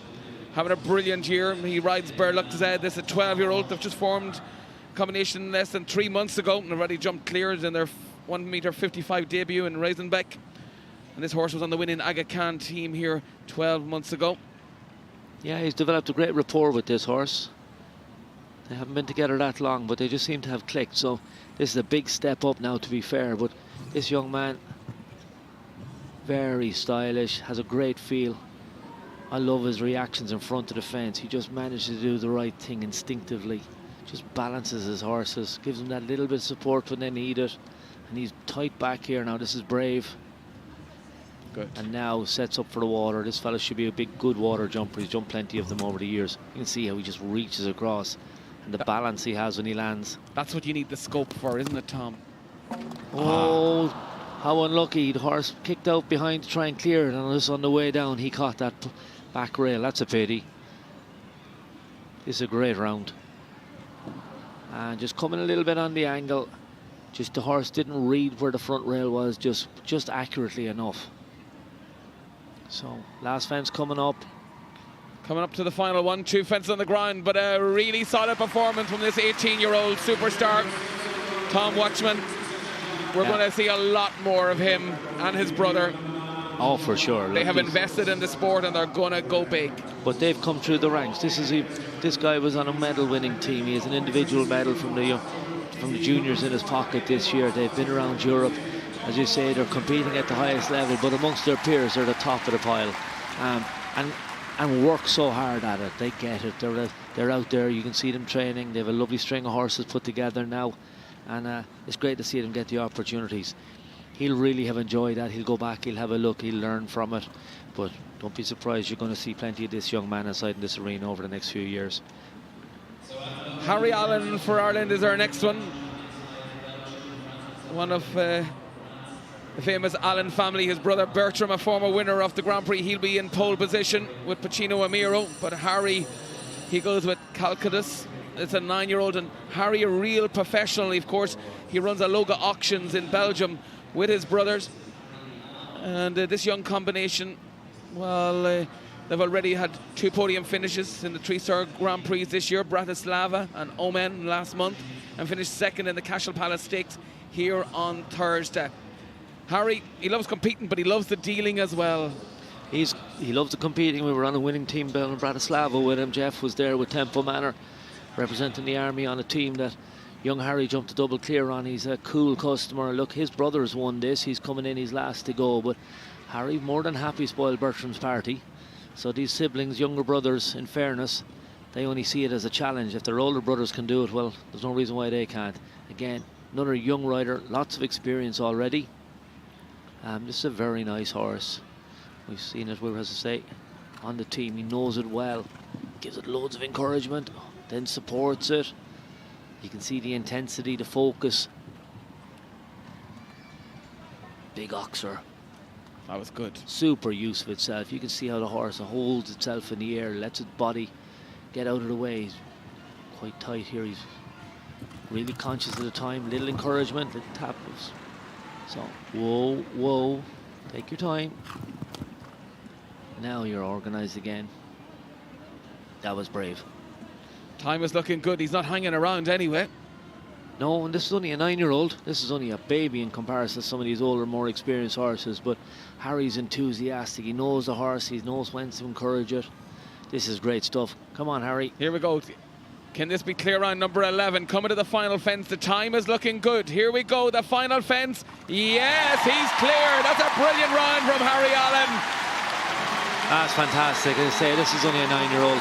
having a brilliant year. He rides Berluck Z. This is a 12-year-old. They've just formed combination less than 3 months ago and already jumped clears in their 1m55 debut in Reisenbeck. And this horse was on the winning Aga Khan team here 12 months ago. Yeah, he's developed a great rapport with this horse. They haven't been together that long, but they just seem to have clicked. So this is a big step up now, to be fair. But this young man, very stylish, has a great feel. I love his reactions in front of the fence. He just manages to do the right thing instinctively. Just balances his horses, gives them that little bit of support when they need it. And he's tight back here now. This is brave. Good. And now sets up for the water. This fella should be a big, good water jumper. He's jumped plenty of them over the years. You can see how he just reaches across and the balance he has when he lands. That's what you need the scope for, isn't it, Tom? Oh, how unlucky. The horse kicked out behind to try and clear it, and just on the way down he caught that back rail. That's a pity. This is a great round. And just coming a little bit on the angle. Just the horse didn't read where the front rail was just accurately enough. So last fence coming up. Coming up to the final one, 2 fences on the ground, but a really solid performance from this 18-year-old superstar, Tom Watchman. We're going to see a lot more of him and his brother. Oh, for sure. They have invested in the sport and they're going to go big. But they've come through the ranks. This guy was on a medal-winning team. He has an individual medal from the juniors in his pocket this year. They've been around Europe. As you say, they're competing at the highest level, but amongst their peers, they're the top of the pile. And work so hard at it. They get it. They're out there. You can see them training. They have a lovely string of horses put together now. And it's great to see them get the opportunities. He'll really have enjoyed that. He'll go back, he'll have a look, he'll learn from it. But don't be surprised, you're going to see plenty of this young man inside in this arena over the next few years. Harry Allen for Ireland is our next one. One of the famous Allen family, his brother Bertram, a former winner of the Grand Prix. He'll be in pole position with Pacino Amiro. But Harry, he goes with Calcadus. It's a 9-year-old, and Harry, a real professional. Of course, he runs Aloga auctions in Belgium with his brothers. And this young combination, well, they've already had 2 podium finishes in the 3-star Grand Prix this year, Bratislava and Omen last month, and finished second in the Cashel Palace Stakes here on Thursday. Harry, he loves competing, but he loves the dealing as well. He loves the competing. We were on a winning team bill in Bratislava with him. Jeff was there with Tempo Manor, representing the army on a team that young Harry jumped a double clear on. He's a cool customer. Look, his brothers won this. He's coming in, he's last to go. But Harry more than happy spoiled Bertram's party. So these siblings, younger brothers, in fairness, they only see it as a challenge. If their older brothers can do it, well, there's no reason why they can't. Again, another young rider, lots of experience already. This is a very nice horse. We've seen it, as I say, on the team. He knows it well. Gives it loads of encouragement, then supports it. You can see the intensity, the focus. Big oxer. That was good. Super use of itself. You can see how the horse holds itself in the air, lets its body get out of the way. He's quite tight here. He's really conscious of the time. Little encouragement, little tap. So, whoa, whoa. Take your time. Now you're organised again. That was brave. Time is looking good. He's not hanging around anyway. No, and this is only a 9-year-old. This is only a baby in comparison to some of these older, more experienced horses. But Harry's enthusiastic. He knows the horse. He knows when to encourage it. This is great stuff. Come on, Harry. Here we go. Can this be clear round number 11? Coming to the final fence. The time is looking good. Here we go. The final fence. Yes, he's clear. That's a brilliant round from Harry Allen. That's fantastic. As I say, this is only a 9-year-old.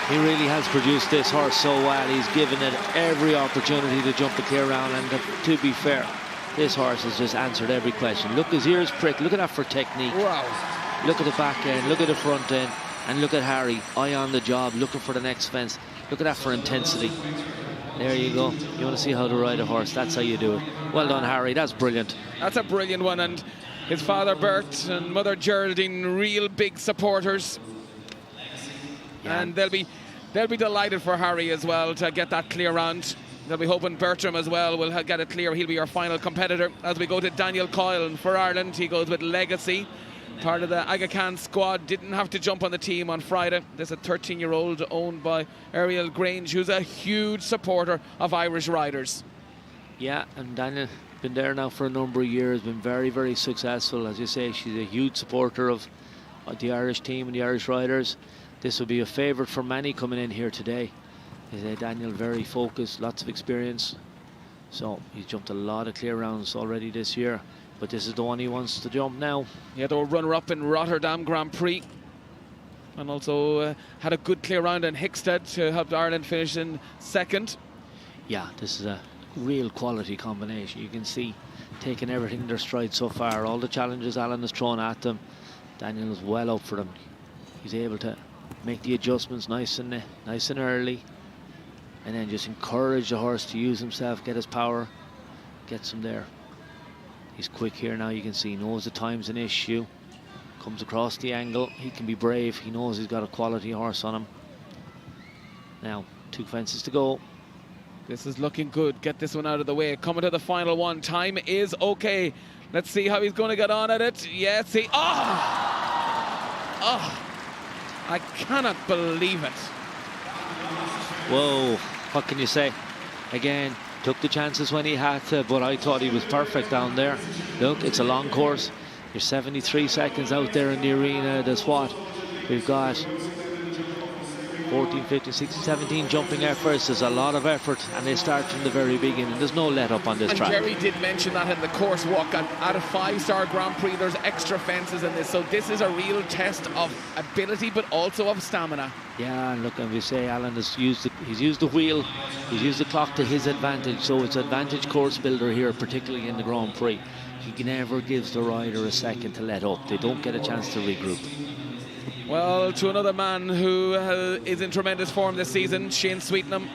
He really has produced this horse so well. He's given it every opportunity to jump the clear round, and to be fair, this horse has just answered every question. Look, his ears prick. Look at that for technique. Wow. Look at the back end, look at the front end, and look at Harry, eye on the job, looking for the next fence. Look at that for intensity. There you go. You want to see how to ride a horse, that's how you do it. Well done, Harry, that's brilliant. That's a brilliant one, and his father Bert and mother Geraldine, real big supporters. Yeah. And they'll be delighted for Harry as well to get that clear round. They'll be hoping Bertram as well will get it clear. He'll be our final competitor. As we go to Daniel Coyle, and for Ireland, he goes with Legacy. Part of the Aga Khan squad, didn't have to jump on the team on Friday. There's a 13-year-old owned by Ariel Grange, who's a huge supporter of Irish riders. Yeah, and Daniel been there now for a number of years, been very, very successful. As you say, she's a huge supporter of the Irish team and the Irish riders. This will be a favourite for many coming in here today. Daniel very focused, lots of experience. So he's jumped a lot of clear rounds already this year, but this is the one he wants to jump now. Yeah, they were runner-up in Rotterdam Grand Prix, and also had a good clear round in Hickstead to help Ireland finish in second. Yeah, this is a real quality combination. You can see taking everything in their stride so far. All the challenges Alan has thrown at them, Daniel is well up for them. He's able to make the adjustments nice and early, and then just encourage the horse to use himself, get his power, gets him there. He's quick here now, you can see, knows the time's an issue, comes across the angle, he can be brave, he knows he's got a quality horse on him. Now, 2 fences to go. This is looking good, get this one out of the way. Coming to the final one, time is okay. Let's see how he's going to get on at it. Yeah, see, I cannot believe it. Whoa, what can you say? Again, took the chances when he had to, but I thought he was perfect down there. Look, it's a long course. You're 73 seconds out there in the arena. That's what we've got. 14, 15, 16, 17 jumping efforts. There's a lot of effort, and they start from the very beginning. There's no let up on this track. Jerry did mention that in the course walk. And at a 5-star Grand Prix, there's extra fences in this. So this is a real test of ability, but also of stamina. Yeah, and look, and we say Alan has used the wheel, he's used the clock to his advantage. So it's advantage course builder here, particularly in the Grand Prix. He never gives the rider a second to let up. They don't get a chance to regroup. Well, to another man who is in tremendous form this season, Shane Sweetenham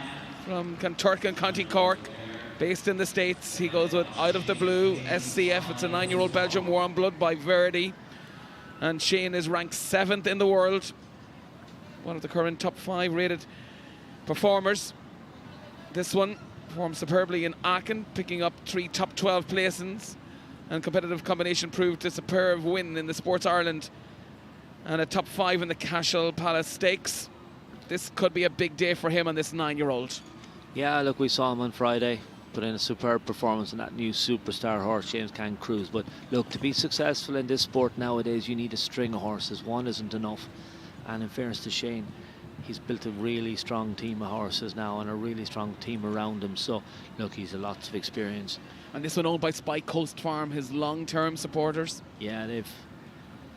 from Kanturk, County Cork, based in the States. He goes with Out of the Blue, SCF. It's a 9-year-old Belgian warm blood by Verdi. And Shane is ranked 7th in the world. One of the current top 5 rated performers. This one performed superbly in Aachen, picking up 3 top 12 placings. And competitive combination proved a superb win in the Sports Ireland and a top 5 in the Cashel Palace Stakes. This could be a big day for him and this 9-year-old. Yeah, look, we saw him on Friday, put in a superb performance in that new superstar horse, James Can Cruz. But look, to be successful in this sport nowadays, you need a string of horses. One isn't enough. And in fairness to Shane, he's built a really strong team of horses now and a really strong team around him. So, look, he's a lots of experience. And this one owned by Spike Coast Farm, his long-term supporters. Yeah, they've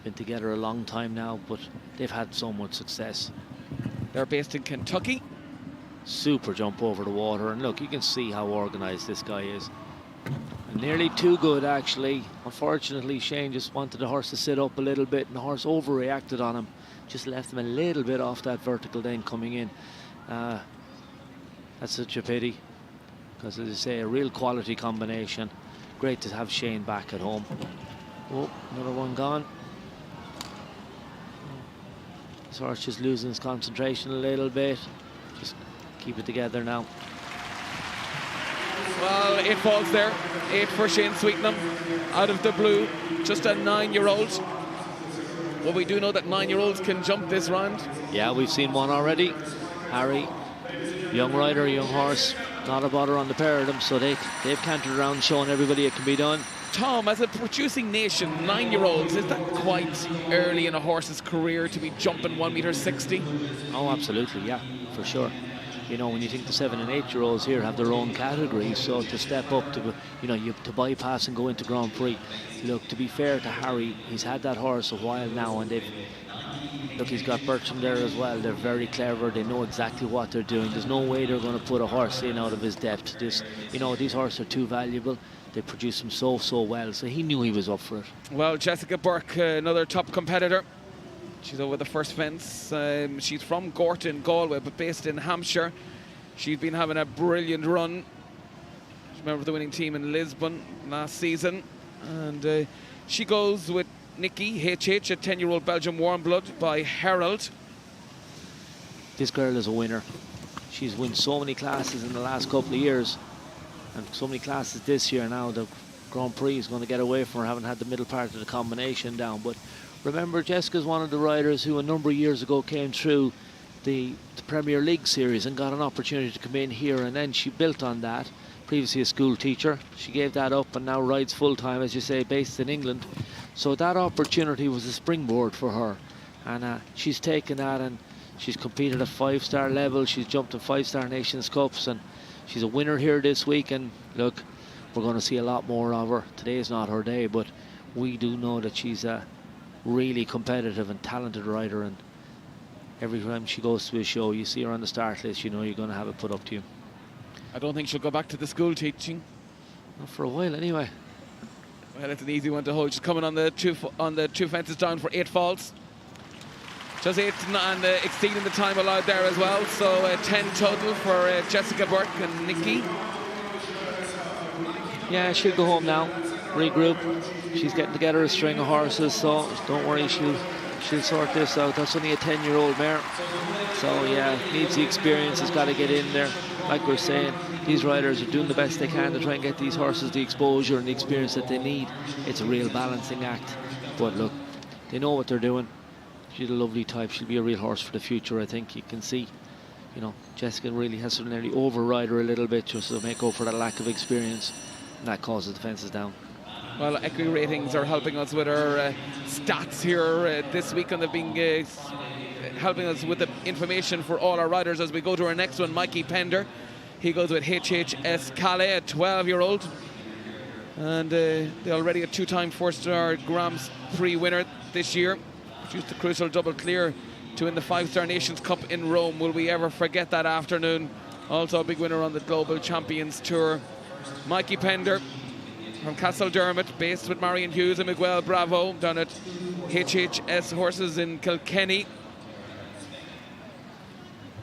been together a long time now, but they've had so much success. They're based in Kentucky. Super jump over the water, and look, you can see how organised this guy is. And nearly too good, actually. Unfortunately, Shane just wanted the horse to sit up a little bit, and the horse overreacted on him. Just left him a little bit off that vertical then coming in. That's such a pity, because as I say, a real quality combination. Great to have Shane back at home. Oh, another one gone. This horse just losing his concentration a little bit. Just keep it together now. Well, 8 falls there. 8 for Shane Sweetenham. Out of the Blue. Just a 9-year-old. Well, we do know that 9-year-olds can jump this round. Yeah, we've seen one already. Harry, young rider, young horse. Not a bother on the pair of them, so they've cantered around showing everybody it can be done. Tom, as a producing nation, 9-year-olds, is that quite early in a horse's career to be jumping 1.60 m? Oh, absolutely, yeah, for sure. You know, when you think the 7 and 8-year-olds here have their own categories, so to step up to, you know, to bypass and go into Grand Prix. Look, to be fair to Harry, he's had that horse a while now, and look, he's got Bertram there as well. They're very clever. They know exactly what they're doing. There's no way they're going to put a horse in out of his depth. You know, these horses are too valuable. They produce him so well, so he knew he was up for it. Well, Jessica Burke, another top competitor. She's over the first fence. She's from Gorton, Galway, but based in Hampshire. She's been having a brilliant run. She's a member of the winning team in Lisbon last season. And she goes with Nikki HH, a 10-year-old Belgian warm blood by Herald. This girl is a winner. She's won so many classes in the last couple of years, and so many classes this year now. The Grand Prix is going to get away from her, having had the middle part of the combination down. But remember, Jessica's one of the riders who a number of years ago came through the Premier League series and got an opportunity to come in here, and then she built on that. Previously a school teacher, she gave that up and now rides full-time, as you say, based in England. So that opportunity was a springboard for her, and she's taken that, and she's competed at 5-star level. She's jumped in 5-star Nations Cups, and she's a winner here this week. And look, we're going to see a lot more of her. Today is not her day, but we do know that she's a really competitive and talented rider, and every time she goes to a show, you see her on the start list, you know you're going to have it put up to you. I don't think she'll go back to the school teaching. Not for a while anyway. Well, it's an easy one to hold. She's coming on the two fences down for 8 faults. Just 8 and exceeding the time allowed there as well. So 10 total for Jessica Burke and Nikki. Yeah, she'll go home now, regroup. She's getting together a string of horses, so don't worry, she'll sort this out. That's only a 10-year-old mare. So yeah, needs the experience, has got to get in there. Like we're saying, these riders are doing the best they can to try and get these horses the exposure and the experience that they need. It's a real balancing act. But look, they know what they're doing. She's a lovely type. She'll be a real horse for the future, I think. You can see, you know, Jessica really has to nearly override her a little bit just to make up for that lack of experience. And that causes the fences down. Well, equity ratings are helping us with our stats here this week, and they've been helping us with the information for all our riders as we go to our next one. Mikey Pender, he goes with HHS Calais, a 12-year-old, and they already a 2-time 4-star Grand Prix winner this year. Produced the crucial double clear to win the 5-star Nations Cup in Rome. Will we ever forget that afternoon? Also a big winner on the Global Champions Tour. Mikey Pender from Castledermot, based with Marion Hughes and Miguel Bravo down at HHS Horses in Kilkenny.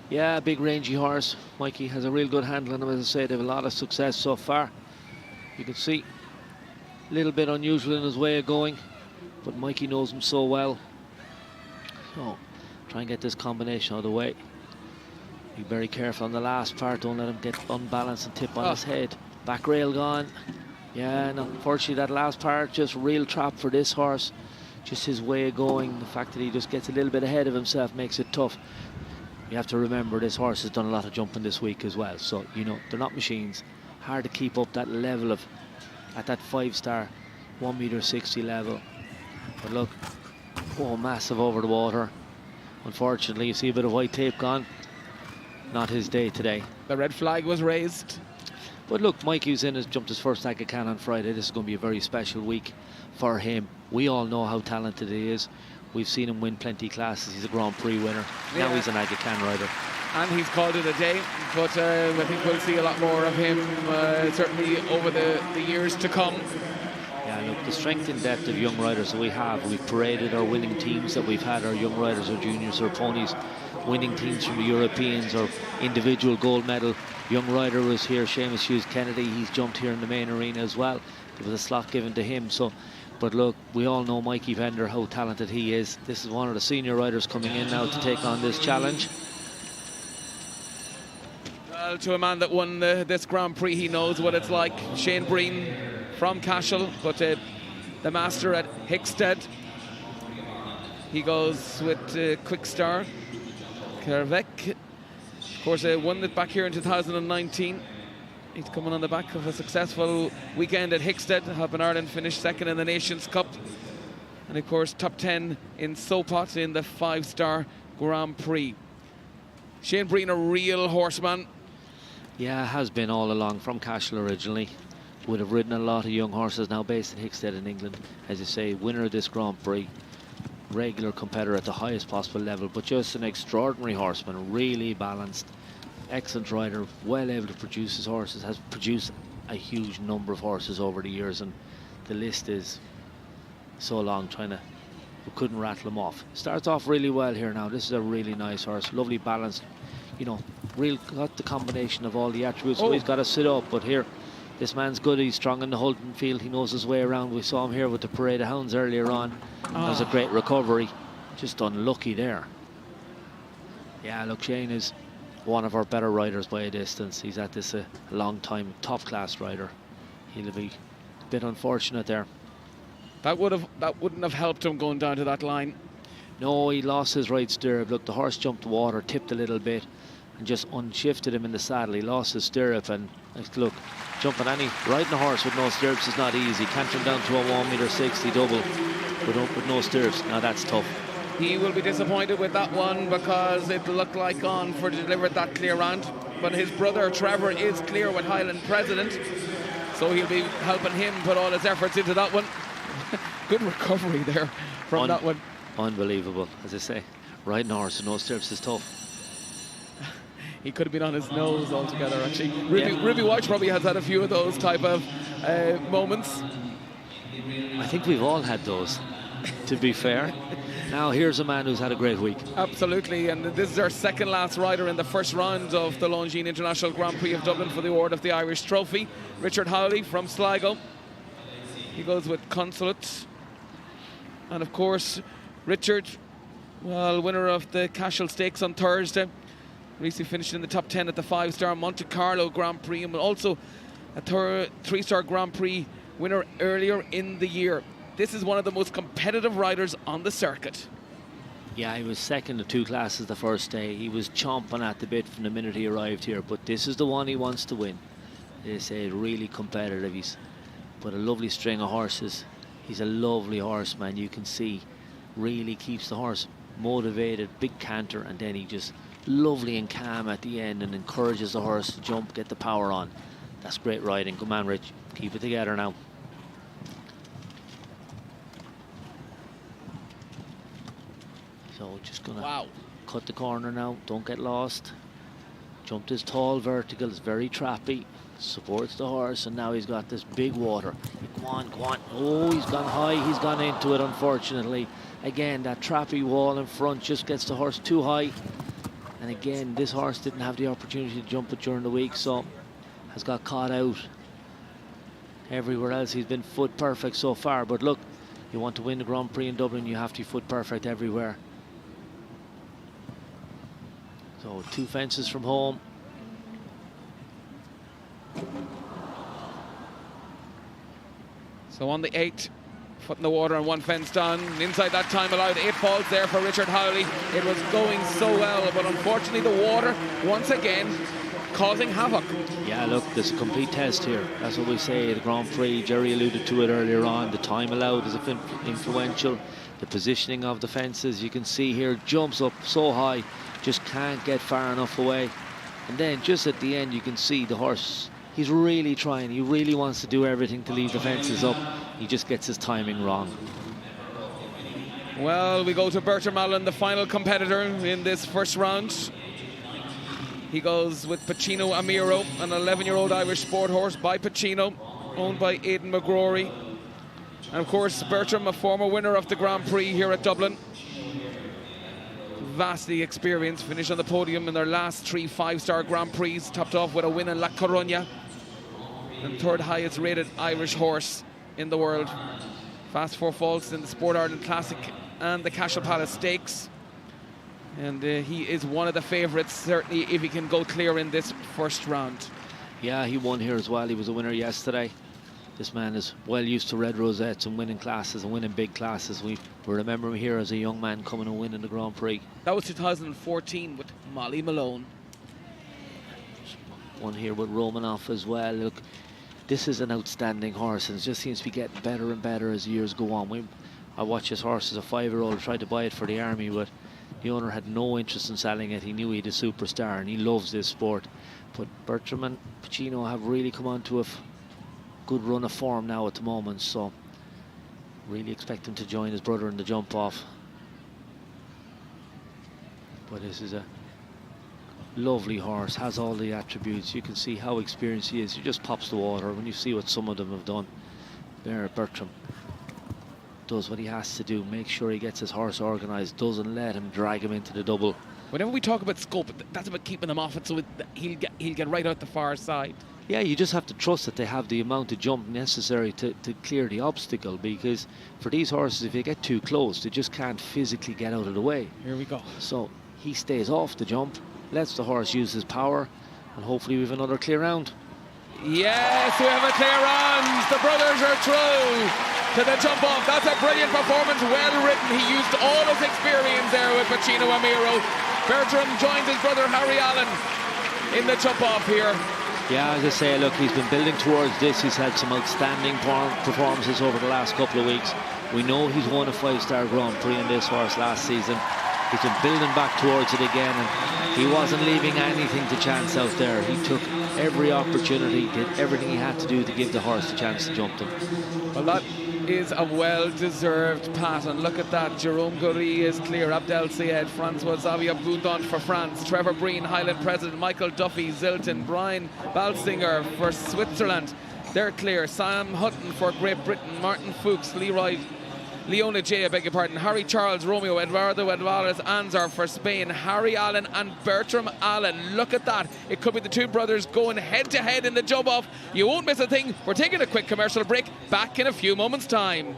Yeah, big rangy horse. Mikey has a real good handle on him, as I say. They've a lot of success so far. You can see a little bit unusual in his way of going, but Mikey knows him so well. So try and get this combination out of the way. Be very careful on the last part. Don't let him get unbalanced and tip on his head. Back rail gone. Yeah, and unfortunately that last part, just real trap for this horse. Just his way of going, the fact that he just gets a little bit ahead of himself makes it tough. You have to remember this horse has done a lot of jumping this week as well, so you know they're not machines. Hard to keep up that level of at that 5-star 1.60 m level. But look, oh, massive over the water. Unfortunately, you see a bit of white tape gone. Not his day today. The red flag was raised. But look, Mikey's in, has jumped his first Aga Khan on Friday. This is going to be a very special week for him. We all know how talented he is. We've seen him win plenty of classes. He's a Grand Prix winner. Yeah. Now he's an Aga Khan rider. And he's called it a day, but I think we'll see a lot more of him certainly over the years to come. Yeah, look, the strength and depth of young riders that we have. We've paraded our winning teams that we've had, our young riders, our juniors, our ponies, winning teams from the Europeans, or individual gold medal. Young rider was here, Seamus Hughes Kennedy. He's jumped here in the main arena as well. There was a slot given to him. So, but look, we all know Mikey Pender, how talented he is. This is one of the senior riders coming in now to take on this challenge. Well, to a man that won this Grand Prix, he knows what it's like. Shane Breen from Cashel, but the master at Hickstead. He goes with Quick Star. Kervek, of course, won it back here in 2019. He's coming on the back of a successful weekend at Hickstead, helping Ireland finish second in the Nations Cup. And of course, top 10 in Sopot in the 5-star Grand Prix. Shane Breen, a real horseman. Yeah, has been all along, from Cashel originally. Would have ridden a lot of young horses, now based in Hickstead in England. As you say, winner of this Grand Prix. Regular competitor at the highest possible level, but just an extraordinary horseman, really balanced, excellent rider, well able to produce his horses, has produced a huge number of horses over the years, and the list is so long, we couldn't rattle him off. Starts off really well here now. This is a really nice horse, lovely balanced, you know, real got the combination of all the attributes. So he's got to sit up, but here this man's good. He's strong in the holding field. He knows his way around. We saw him here with the Parade of Hounds earlier on. That was a great recovery. Just unlucky there. Yeah, look, Shane is one of our better riders by a distance. He's at this a long time, top class rider. He'll be a bit unfortunate there. That wouldn't have helped him going down to that line. No, he lost his right stirrup. Look, the horse jumped the water, tipped a little bit, and just unshifted him in the saddle. He lost his stirrup, and look, riding a horse with no stirrups is not easy. Cantering down to a 1.60 m double with no stirrups. Now that's tough. He will be disappointed with that one because it looked like on for to deliver that clear round. But his brother Trevor is clear with Highland President, so he'll be helping him put all his efforts into that one. Good recovery there from that one. Unbelievable, as I say. Riding a horse with no stirrups is tough. He could have been on his nose altogether, actually. Ruby Watch probably has had a few of those type of moments. I think we've all had those, to be fair. Now here's a man who's had a great week. Absolutely, and this is our second last rider in the first round of the Longines International Grand Prix of Dublin for the award of the Irish Trophy. Richard Howley from Sligo. He goes with Consulate. And of course, Richard, well, winner of the Cashel Stakes on Thursday. Recently finished in the top 10 at the 5-star Monte Carlo Grand Prix, and also a 3-star Grand Prix winner earlier in the year. This is one of the most competitive riders on the circuit. Yeah, he was second in 2 classes the first day. He was chomping at the bit from the minute he arrived here, but this is the one he wants to win. They say really competitive. He's put a lovely string of horses. He's a lovely horseman, you can see. Really keeps the horse motivated, big canter, and then he just lovely and calm at the end and encourages the horse to jump, get the power on. That's great riding. Come on, Rich. Keep it together now. So just gonna cut the corner now. Don't get lost. Jumped his tall vertical. It's very trappy. Supports the horse, and now he's got this big water. Go on, go on. Oh, he's gone high. He's gone into it, unfortunately. Again, that trappy wall in front just gets the horse too high. And again, this horse didn't have the opportunity to jump it during the week, so has got caught out. Everywhere else, he's been foot perfect so far. But look, you want to win the Grand Prix in Dublin, you have to be foot perfect everywhere. So 2 fences from home. So on the 8, foot in the water and 1 fence down. Inside that time allowed, 8 falls there for Richard Howley. It was going so well, but unfortunately the water once again causing havoc. Yeah, look, there's a complete test here. That's what we say at the Grand Prix. Jerry alluded to it earlier on. The time allowed is influential. The positioning of the fences, you can see here, jumps up so high, just can't get far enough away. And then just at the end, you can see the horse, he's really trying. He really wants to do everything to leave the fences up. He just gets his timing wrong. Well, we go to Bertram Allen, the final competitor in this first round. He goes with Pacino Amiro, an 11-year-old Irish sport horse by Pacino, owned by Aidan McGrory. And of course, Bertram, a former winner of the Grand Prix here at Dublin. Vastly experienced, finished on the podium in their last 3 5-star Grand Prix, topped off with a win in La Coruña, and 3rd highest rated Irish horse in the world. Fast 4 faults in the Sport Ireland Classic and the Cashel Palace Stakes. And he is one of the favourites, certainly, if he can go clear in this first round. Yeah, he won here as well. He was a winner yesterday. This man is well used to red rosettes and winning classes and winning big classes. We remember him here as a young man coming and winning the Grand Prix. That was 2014 with Molly Malone. One here with Romanoff as well. Look, this is an outstanding horse, and it just seems to be getting better and better as years go on. I watched this horse as a 5-year-old, tried to buy it for the army, but the owner had no interest in selling it. He knew he had a superstar, and he loves this sport. But Bertram and Pacino have really come on to a good run of form now at the moment, so really expect him to join his brother in the jump off. But this is a lovely horse, has all the attributes. You can see how experienced he is. He just pops the water when you see what some of them have done. There, Bertram does what he has to do, make sure he gets his horse organised, doesn't let him drag him into the double. Whenever we talk about scope, that's about keeping him off it, so he'll get right out the far side. Yeah, you just have to trust that they have the amount of jump necessary to clear the obstacle, because for these horses, if you get too close, they just can't physically get out of the way. Here we go. So he stays off the jump, lets the horse use his power, and hopefully we have another clear round. Yes, we have a clear round. The brothers are through to the jump off. That's a brilliant performance, well written. He used all his experience there with Pacino Amiro. Bertram joined his brother Harry Allen in the jump off here. Yeah, as I say, look, he's been building towards this. He's had some outstanding performances over the last couple of weeks. We know he's won a 5-star Grand Prix in this horse last season. He's been building back towards it again, and he wasn't leaving anything to chance out there. He took every opportunity, did everything he had to do to give the horse a chance to jump them. Well, that is a well-deserved pattern. Look at that. Jerome Goury is clear. Abdel Sayed, Francois Xavier Boudon for France, Trevor Breen, Highland President, Michael Duffy, Zilton, Brian Balsinger for Switzerland. They're clear. Sam Hutton for Great Britain, Martin Fuchs, Leona J, I beg your pardon, Harry Charles, Romeo, Eduardo Alvarez, Anzar for Spain, Harry Allen and Bertram Allen. Look at that. It could be the two brothers going head-to-head in the jump-off. You won't miss a thing. We're taking a quick commercial break. Back in a few moments' time.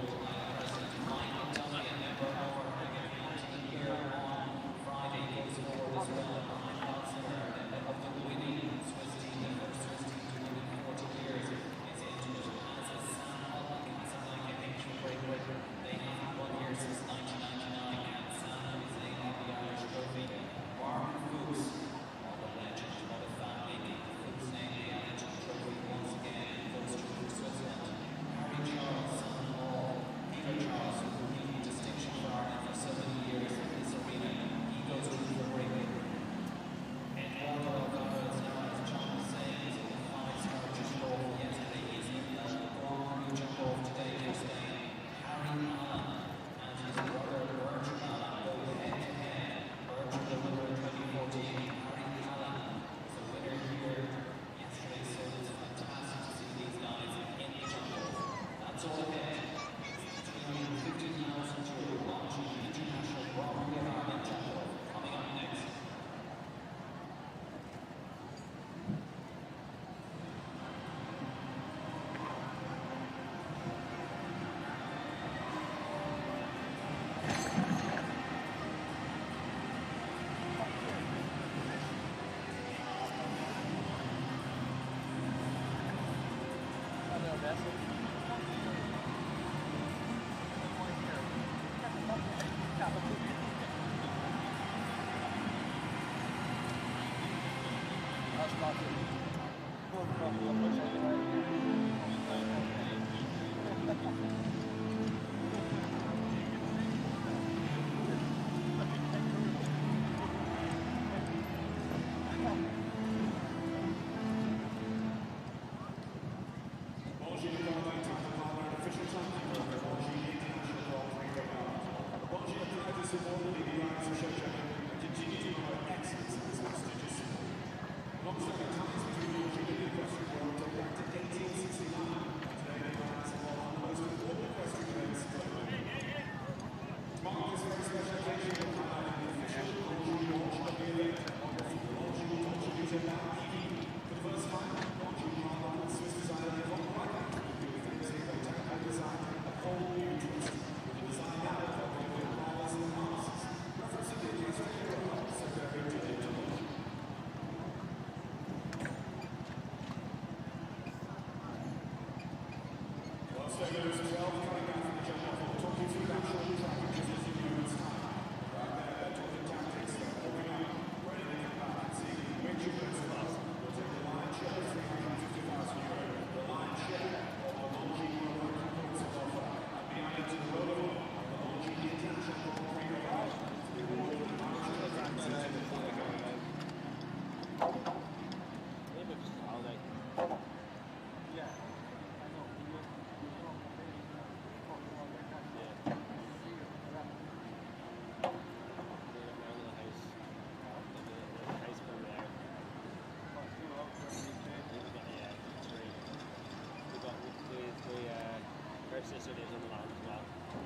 Sisters on the land as well.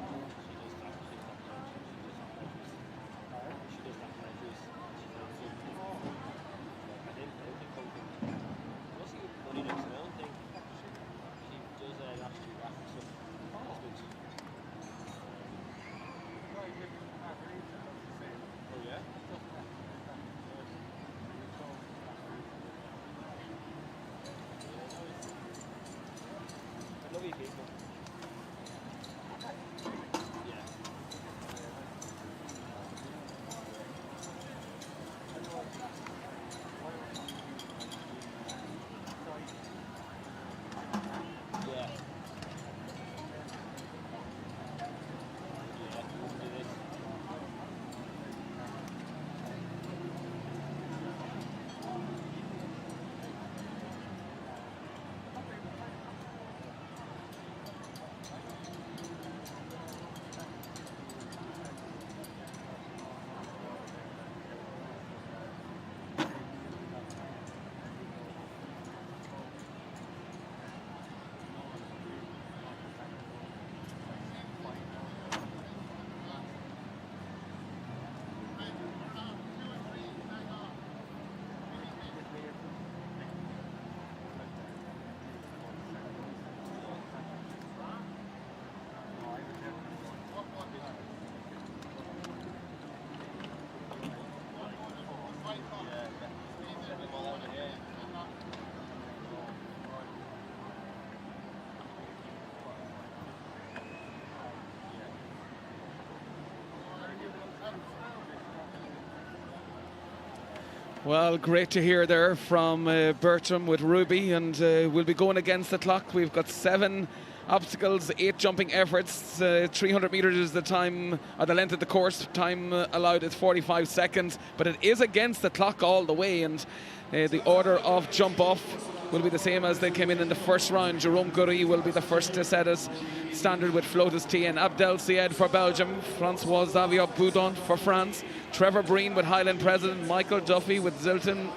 Well, great to hear there from Bertram with Ruby, and we'll be going against the clock. We've got 7 obstacles, 8 jumping efforts. 300 metres is the time, or the length of the course. Time allowed is 45 seconds, but it is against the clock all the way, and the order of jump off will be the same as they came in the first round. Jerome Goury will be the first to set us standard with Flotus Tien, Abdel Sied for Belgium, Francois Xavier Boudon for France, Trevor Breen with Highland President, Michael Duffy with Zilton,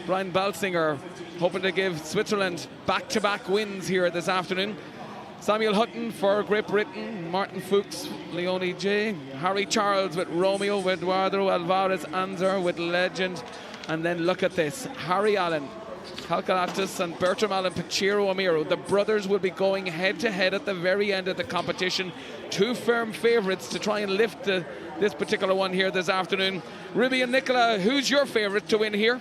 Brian Balsinger hoping to give Switzerland back-to-back wins here this afternoon. Samuel Hutton for Great Britain, Martin Fuchs, Leonie J, Harry Charles with Romeo, with Eduardo Alvarez Anzer with Legend, and then look at this, Harry Allen, Calculatus and Bertram Allen, Pachiro Amiro. The brothers will be going head-to-head at the very end of the competition. 2 firm favourites to try and lift this particular one here this afternoon. Ruby and Nicola, who's your favourite to win here?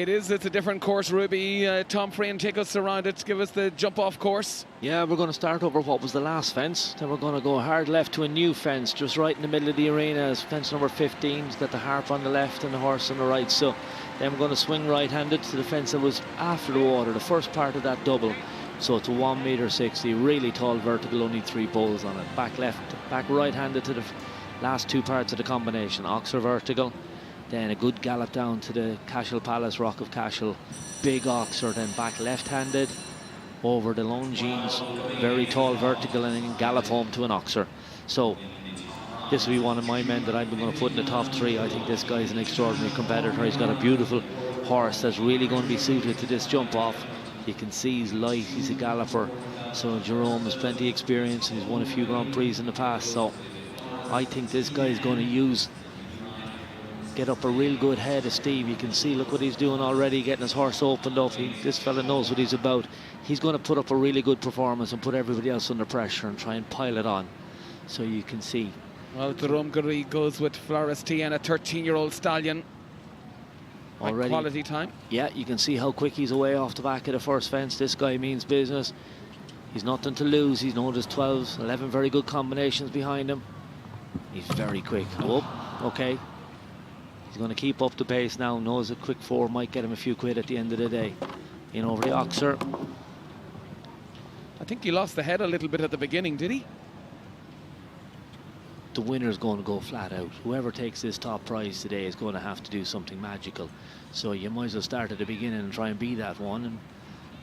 It's a different course, Ruby. Tom Frayne, take us around it, give us the jump off course. Yeah, we're going to start over what was the last fence, then we're going to go hard left to a new fence just right in the middle of the arena. Is fence number 15. It's got the harp on the left and the horse on the right. So then we're going to swing right-handed to the fence that was after the water, the first part of that double. So it's a 1.60 metre, really tall vertical, only 3 poles on it. Back left, back right-handed to the last 2 parts of the combination. Oxer vertical, then a good gallop down to the Cashel Palace, Rock of Cashel. Big Oxer, then back left-handed over the Longines, very tall vertical, and then gallop home to an Oxer. So this will be one of my men that I'm going to put in the top 3. I think this guy's an extraordinary competitor. He's got a beautiful horse that's really going to be suited to this jump off. You can see he's light, he's a galloper. So Jerome has plenty of experience and he's won a few Grand Prix in the past. So I think this guy is going to get up a real good head of Steve. You can see, look what he's doing already, getting his horse opened up. This fella knows what he's about. He's going to put up a really good performance and put everybody else under pressure and try and pile it on. So you can see. Well, Jerome Goury goes with Floris Tien, a 13-year-old stallion. Already quality time. Yeah, you can see how quick he's away off the back of the first fence. This guy means business. He's nothing to lose. He's known as 12, 11 very good combinations behind him. He's very quick. Oh, okay. He's going to keep up the pace now. Knows a quick 4 might get him a few quid at the end of the day. In over the Oxer. I think he lost the head a little bit at the beginning, did he? The winner's going to go flat out. Whoever takes this top prize today is going to have to do something magical. So you might as well start at the beginning and try and be that one. And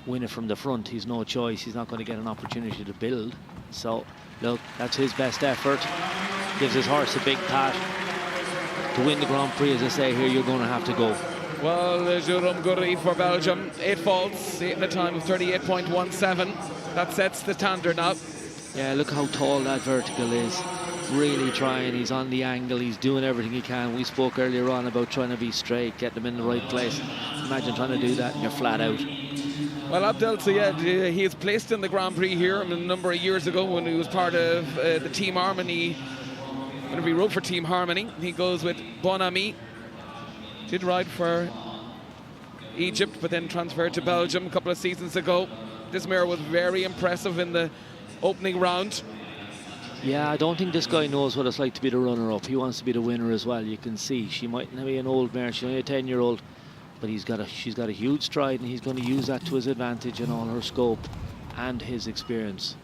win it from the front. He's no choice. He's not going to get an opportunity to build. So, look, that's his best effort. Gives his horse a big pat. To win the Grand Prix, as I say here, you're going to have to go. Well, Jérôme Goury for Belgium, 8 faults, 8 in a time of 38.17. That sets the standard now. Yeah, look how tall that vertical is. Really trying. He's on the angle. He's doing everything he can. We spoke earlier on about trying to be straight, get them in the right place. Imagine trying to do that and you're flat out. Well, Abdel Sayed, he is placed in the Grand Prix here a number of years ago when he was part of the Team Harmony. Whenever he rode for Team Harmony, he goes with Bon Ami. Did ride for Egypt, but then transferred to Belgium a couple of seasons ago. This mare was very impressive in the opening round. Yeah, I don't think this guy knows what it's like to be the runner-up. He wants to be the winner as well. You can see she might not be an old mare. She's only a 10-year-old, but she's got a huge stride, and he's going to use that to his advantage in all her scope and his experience.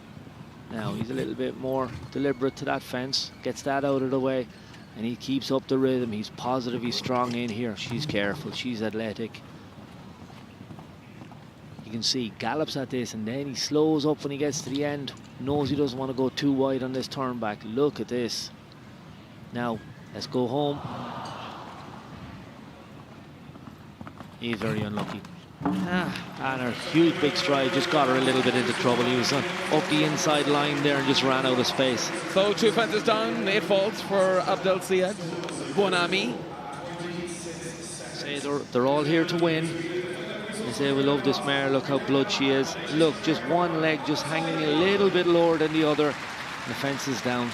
Now he's a little bit more deliberate to that fence, gets that out of the way, and he keeps up the rhythm. He's positive, he's strong in here. She's careful, she's athletic. You can see gallops at this, and then he slows up when he gets to the end. Knows he doesn't want to go too wide on this turn back. Look at this. Now let's go home. He's very unlucky. And her huge big stride just got her a little bit into trouble. He was up the inside line there and just ran out of space. So 2 fences down, 8 faults for Abdel Sayed. Bon Ami. Say they're all here to win. They say we love this mare. Look how blood she is. Look, just one leg just hanging a little bit lower than the other. And the fence is down.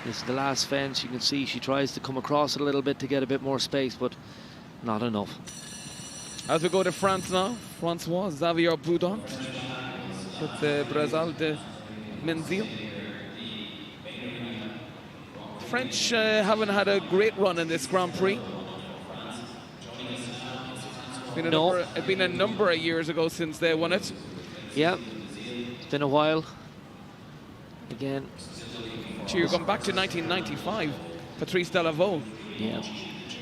This is the last fence. You can see she tries to come across it a little bit to get a bit more space, but not enough. As we go to France now, Francois Xavier Boudon with the Brazil de Menzil. French haven't had a great run in this Grand Prix. It's been a number of years ago since they won it. Yeah, it's been a while. Again. You're going back to 1995, Patrice Delaveau. Yeah.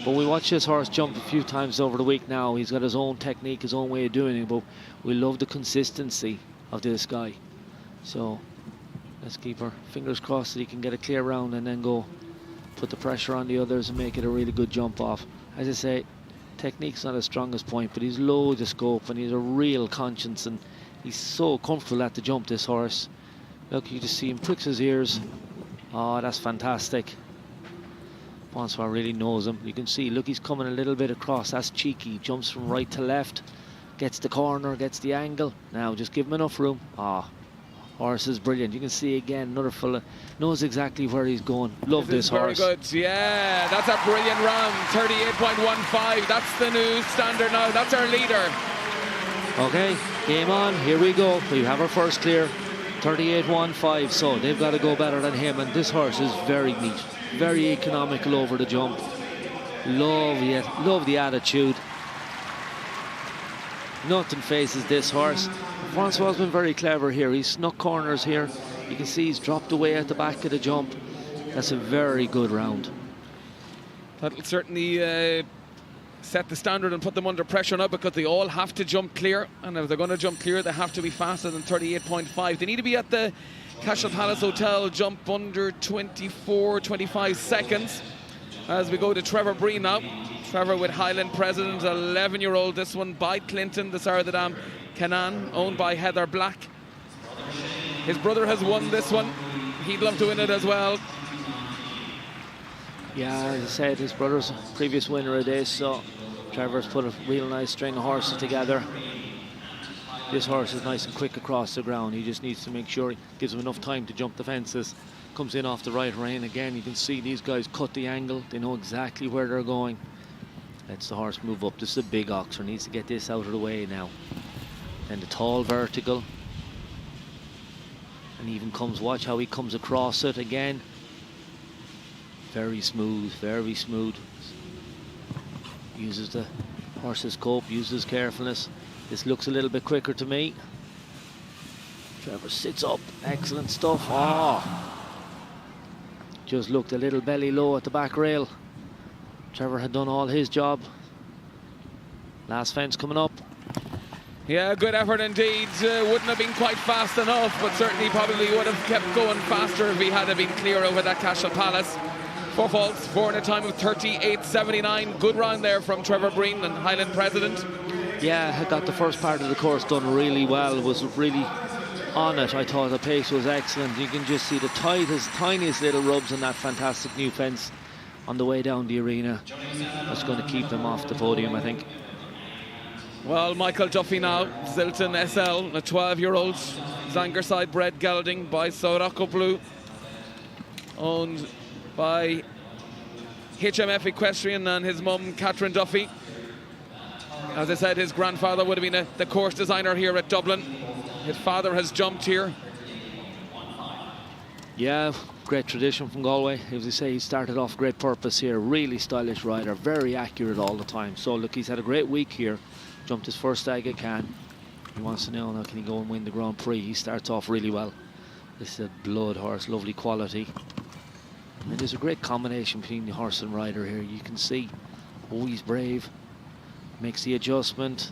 But we watched this horse jump a few times over the week now. He's got his own technique, his own way of doing it, but we love the consistency of this guy. So let's keep our fingers crossed that he can get a clear round and then go put the pressure on the others and make it a really good jump off. As I say, technique's not his strongest point, but he's loads of scope and he's a real conscience, and he's so comfortable at the jump, this horse. Look, you just see him pricks his ears. Oh, that's fantastic. Francois really knows him. You can see, look, he's coming a little bit across. That's cheeky. Jumps from right to left. Gets the corner, gets the angle. Now, just give him enough room. Ah, horse is brilliant. You can see again, another fella knows exactly where he's going. Love this horse. Very good. Yeah, that's a brilliant round. 38.15. That's the new standard now. That's our leader. Okay, game on. Here we go. We have our first clear. 38.15. So they've got to go better than him. And this horse is very neat. Very economical over the jump. Love the attitude. Nothing faces this horse. Francois has been very clever here. He's snuck corners here. You can see he's dropped away at the back of the jump. That's a very good round. That'll certainly set the standard and put them under pressure now, because they all have to jump clear. And if they're going to jump clear, they have to be faster than 38.5. They need to be at the Cashel Palace Hotel, jump under 25 seconds. As we go to Trevor Bree now. Trevor with Highland President, 11-year-old. This one by Clinton, the Sardadam Canan, owned by Heather Black. His brother has won this one. He'd love to win it as well. Yeah, as I said, his brother's a previous winner of this, so Trevor's put a real nice string of horses together. This horse is nice and quick across the ground. He just needs to make sure he gives him enough time to jump the fences. Comes in off the right rein again. You can see these guys cut the angle. They know exactly where they're going. Lets the horse move up. This is a big oxer. Needs to get this out of the way now. And the tall vertical. And even comes, watch how he comes across it again. Very smooth, very smooth. Uses the horse's scope, uses carefulness. This looks a little bit quicker to me. Trevor sits up, excellent stuff. Oh, just looked a little belly low at the back rail. Trevor had done all his job. Last fence coming up. Yeah, good effort indeed. Wouldn't have been quite fast enough, but certainly probably would have kept going faster if he had been clear over that Cashel Palace. 4 faults, 4 in a time of 38.79. Good round there from Trevor Breen and Highland President. Yeah, I got the first part of the course done really well. Was really on it. I thought the pace was excellent. You can just see the tiniest little rubs on that fantastic new fence on the way down the arena. That's going to keep them off the podium, I think. Well, Michael Duffy now, Zilton SL, a 12-year-old Zangerside bred gelding by Sorocco Blue, owned by HMF Equestrian and his mum, Catherine Duffy. As I said, his grandfather would have been the course designer here at Dublin. His father has jumped here. Yeah, great tradition from Galway. As I say, he started off great purpose here. Really stylish rider, very accurate all the time. So look, he's had a great week here. Jumped his first Aga Khan. He wants to know now, can he go and win the Grand Prix? He starts off really well. This is a blood horse, lovely quality. And there's a great combination between the horse and rider here. You can see, oh, he's brave. Makes the adjustment.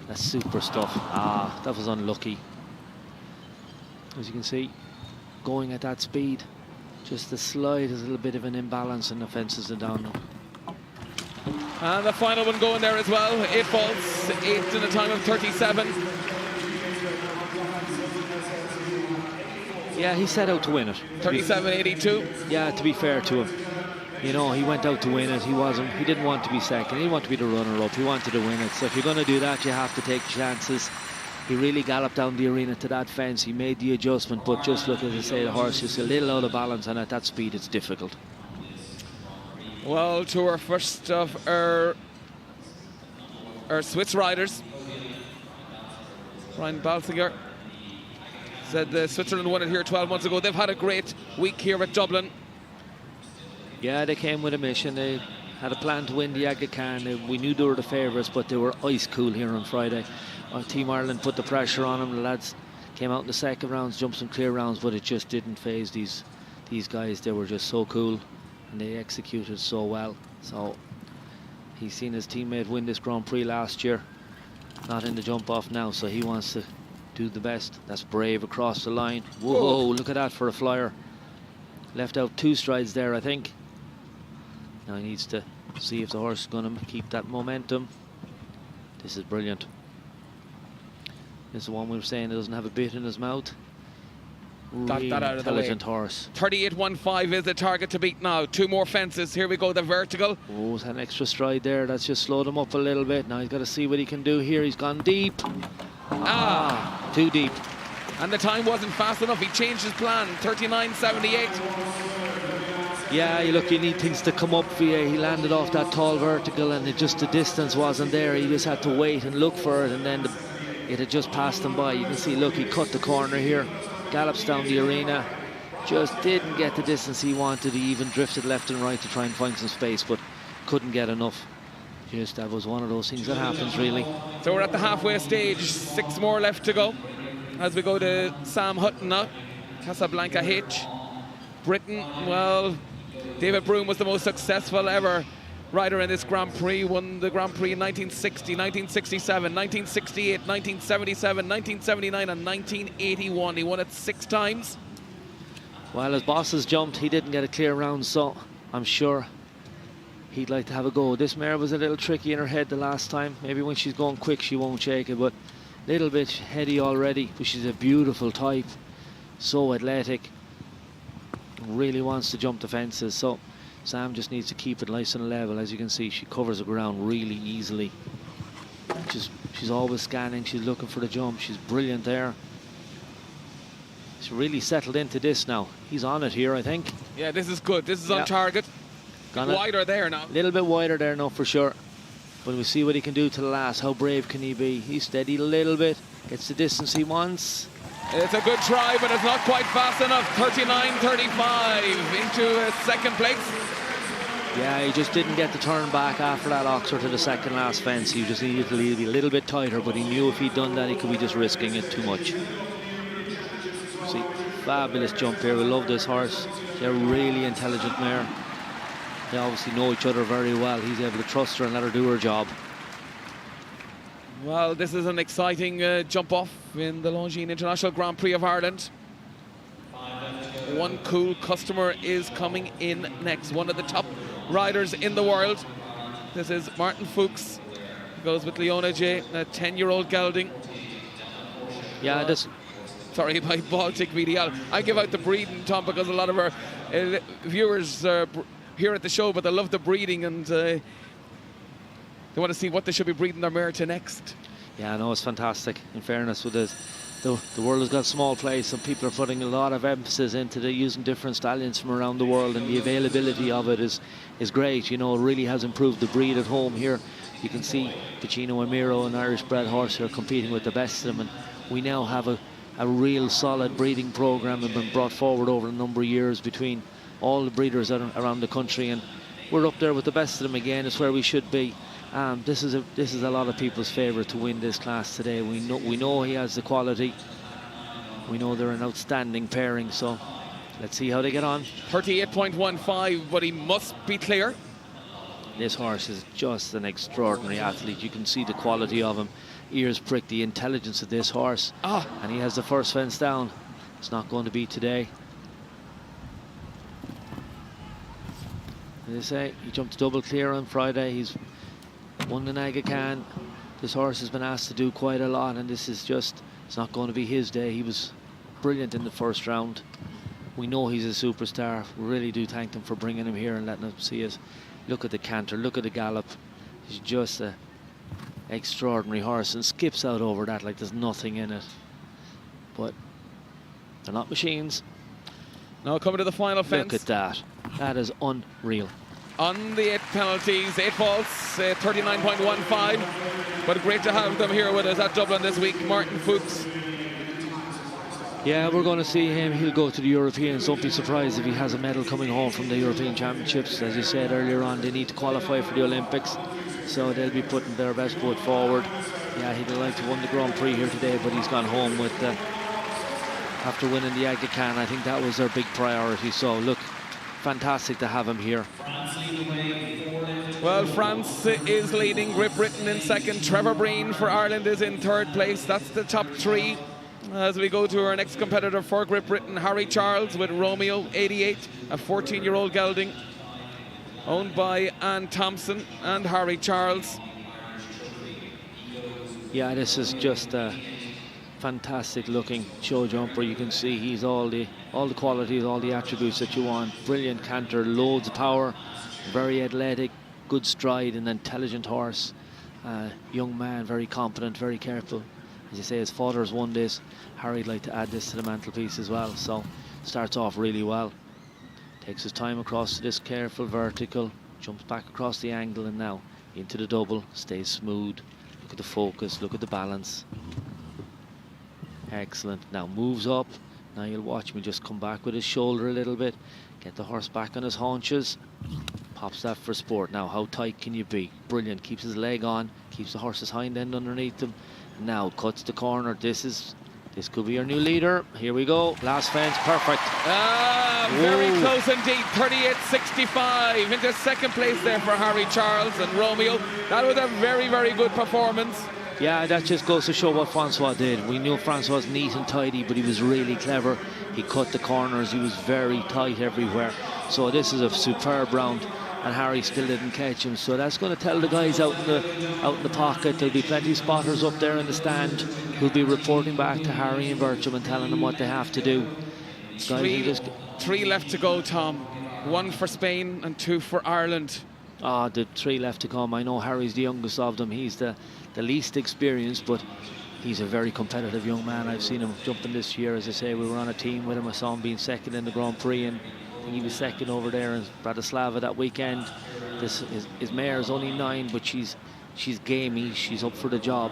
That's super stuff. Ah, that was unlucky. As you can see, going at that speed, just the slide is a little bit of an imbalance and the fences are down. And the final one going there as well. 8 faults, 8 in a time of 37. Yeah, he set out to win it. 37.82. Yeah, to be fair to him. You know, he went out to win it. He didn't want to be second. He didn't want to be the runner-up. He wanted to win it. So if you're going to do that, you have to take chances. He really galloped down the arena to that fence. He made the adjustment, but just look, as I say, the horse is a little out of balance, and at that speed, it's difficult. Well, to our first of our Swiss riders. Ryan Balsinger said Switzerland won it here 12 months ago. They've had a great week here at Dublin. Yeah, they came with a mission. They had a plan to win the Aga Khan. We knew they were the favourites, but they were ice cool here on Friday. Team Ireland put the pressure on them. The lads came out in the second rounds, jumped some clear rounds, but it just didn't faze these guys. They were just so cool, and they executed so well. So he's seen his teammate win this Grand Prix last year. Not in the jump off now, so he wants to do the best. That's brave across the line. Whoa, look at that for a flyer. Left out 2 strides there, I think. Now he needs to see if the horse is going to keep that momentum. This is brilliant. This is the one we were saying, doesn't have a bit in his mouth. Really Got that out of the way. Intelligent horse. 38.15 is the target to beat now. 2 more fences. Here we go, the vertical. Oh, he's had an extra stride there. That's just slowed him up a little bit. Now he's got to see what he can do here. He's gone deep. Too deep. And the time wasn't fast enough. He changed his plan. 39.78. Yeah, you need things to come up for you. He landed off that tall vertical, and the distance wasn't there. He just had to wait and look for it, and then it had just passed him by. You can see, look, he cut the corner here, gallops down the arena, just didn't get the distance he wanted. He even drifted left and right to try and find some space, but couldn't get enough. Just that was one of those things that happens, really. So we're at the halfway stage. 6 more left to go as we go to Sam Hutton now. Casablanca H. Britain, well, David Broom was the most successful ever rider in this Grand Prix. Won the Grand Prix in 1960, 1967, 1968, 1977, 1979 and 1981. He won it 6 times. While his bosses jumped, he didn't get a clear round, so I'm sure he'd like to have a go. This mare was a little tricky in her head the last time. Maybe when she's going quick she won't shake it, but a little bit heady already. But she's a beautiful type, so athletic, really wants to jump the fences. So Sam just needs to keep it nice and level. As you can see, she covers the ground really easily. She's always scanning, she's looking for the jump. She's brilliant there. She's really settled into this now. He's on it here, I think. Yeah, this is good. This is on target. Wider there now. A little bit wider there now for sure. But we'll see what he can do to the last. How brave can he be? He's steadied a little bit. Gets the distance he wants. It's a good try, but it's not quite fast enough. 39.35 into second place. Yeah, he just didn't get the turn back after that Oxford to the second last fence. He just needed to be a little bit tighter, but he knew if he'd done that, he could be just risking it too much. See, fabulous jump here. We love this horse. They're a really intelligent mare. They obviously know each other very well. He's able to trust her and let her do her job. Well, this is an exciting jump off in the Longines International Grand Prix of Ireland. One cool customer is coming in next, one of the top riders in the world. This is Martin Fuchs. He goes with Leona J, a 10-year-old gelding. Yeah, this. Sorry, by Baltic VDL. I give out the breeding, Tom, because a lot of our viewers here at the show, but they love the breeding and they want to see what they should be breeding their mare to next. Yeah, no, it's fantastic. In fairness, with the world has got small place, and people are putting a lot of emphasis into using different stallions from around the world, and the availability of it is great. You know, it really has improved the breed at home here. You can see Pacino and Miro, an Irish bred horse, who are competing with the best of them, and we now have a real solid breeding program and been brought forward over a number of years between all the breeders around the country, and we're up there with the best of them again. It's where we should be. This is a lot of people's favourite to win this class today. We know he has the quality. We know they're an outstanding pairing, so let's see how they get on. 38.15, but he must be clear. This horse is just an extraordinary athlete. You can see the quality of him. Ears prick, the intelligence of this horse. And he has the first fence down. It's not going to be today. As they say, he jumped double clear on Friday. He's won the Aga Khan. This horse has been asked to do quite a lot, and this is just, it's not going to be his day. He was brilliant in the first round. We know he's a superstar. We really do thank them for bringing him here and letting him see us. Look at the canter, look at the gallop. He's just an extraordinary horse, and skips out over that like there's nothing in it. But they're not machines. Now coming to the final fence. Look at that. That is unreal. On the 8 penalties, 8 faults, 39.15. But great to have them here with us at Dublin this week. Martin Fuchs. Yeah, we're going to see him. He'll go to the Europeans. Don't be surprised if he has a medal coming home from the European Championships. As you said earlier on, they need to qualify for the Olympics, so they'll be putting their best foot forward. Yeah, he'd like to win the Grand Prix here today, but he's gone home with after winning the Aga Khan. I think that was their big priority. So look, fantastic to have him here. Well, France is leading. Great Britain in second. Trevor Breen for Ireland is in third place. That's the top 3. As we go to our next competitor for Great Britain, Harry Charles with Romeo 88, a 14-year-old gelding owned by Anne Thompson and Harry Charles. Yeah, this is just a fantastic looking show jumper. You can see he's all the qualities, all the attributes that you want. Brilliant canter, loads of power, very athletic, good stride, an intelligent horse. Young man, very confident, very careful. As you say, his father's won this. Harry'd like to add this to the mantelpiece as well. So starts off really well. Takes his time across to this careful vertical. Jumps back across the angle, and now into the double. Stays smooth. Look at the focus. Look at the balance. Excellent. Now moves up. Now you'll watch me just come back with his shoulder a little bit. Get the horse back on his haunches. Pops that for sport. Now how tight can you be? Brilliant. Keeps his leg on. Keeps the horse's hind end underneath him. Now cuts the corner. This could be our new leader. Here we go. Last fence. Perfect. Very close indeed. 38.65 into second place there for Harry Charles and Romeo. That was a very, very good performance. Yeah, that just goes to show what Francois did. We knew Francois was neat and tidy, but he was really clever. He cut the corners. He was very tight everywhere. So this is a superb round, and Harry still didn't catch him. So that's going to tell the guys out in the pocket. There'll be plenty of spotters up there in the stand who'll be reporting back to Harry and Bircham and telling them what they have to do. Three left to go, Tom. 1 for Spain and 2 for Ireland. The 3 left to come. I know Harry's the youngest of them. He's the least experienced, but he's a very competitive young man. I've seen him jumping this year. As I say, we were on a team with him. I saw him being second in the Grand Prix, and I think he was second over there in Bratislava that weekend. His mare is only 9, but she's gamey. She's up for the job.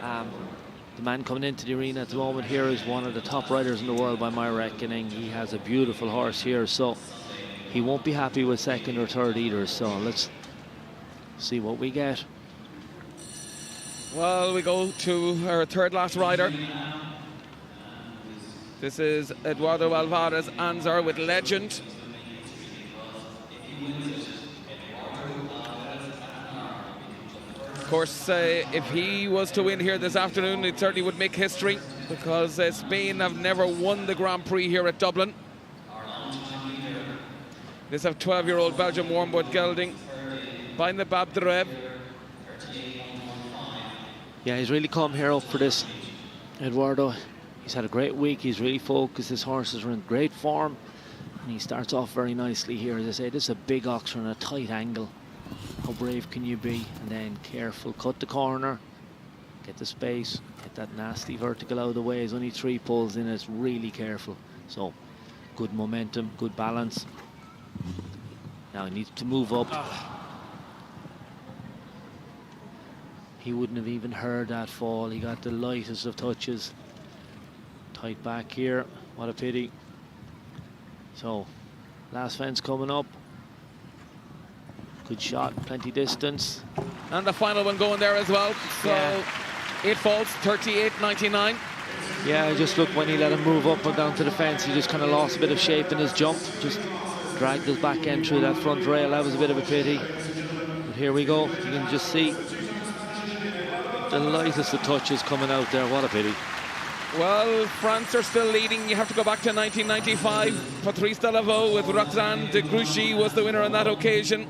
The man coming into the arena at the moment here is one of the top riders in the world by my reckoning. He has a beautiful horse here, so he won't be happy with second or third either. So let's see what we get. Well, we go to our third last rider. This is Eduardo Alvarez Anzar with Legend. course, if he was to win here this afternoon, it certainly would make history, because Spain have never won the Grand Prix here at Dublin. This have 12-year-old Belgium Warmblood gelding by the Babderev. Yeah, he's really come here up for this, Eduardo. He's had a great week. He's really focused. His horses are in great form. And he starts off very nicely here. As I say, this is a big oxer on a tight angle. How brave can you be? And then careful, cut the corner, get the space, get that nasty vertical out of the way. There's only 3 pulls in it. It's really careful. So, good momentum, good balance. Now he needs to move up. He wouldn't have even heard that fall. He got the lightest of touches. Tight back here. What a pity. So, last fence coming up. Good shot, plenty distance. And the final one going there as well. So, yeah. 8 falls, 38.99. Yeah, just look, when he let him move up and down to the fence, he just kind of lost a bit of shape in his jump. Just dragged his back end through that front rail. That was a bit of a pity. But here we go. You can just see the lightest of touches coming out there. What a pity. Well, France are still leading. You have to go back to 1995. Patrice Delaveau with Roxane de Grouchy was the winner on that occasion.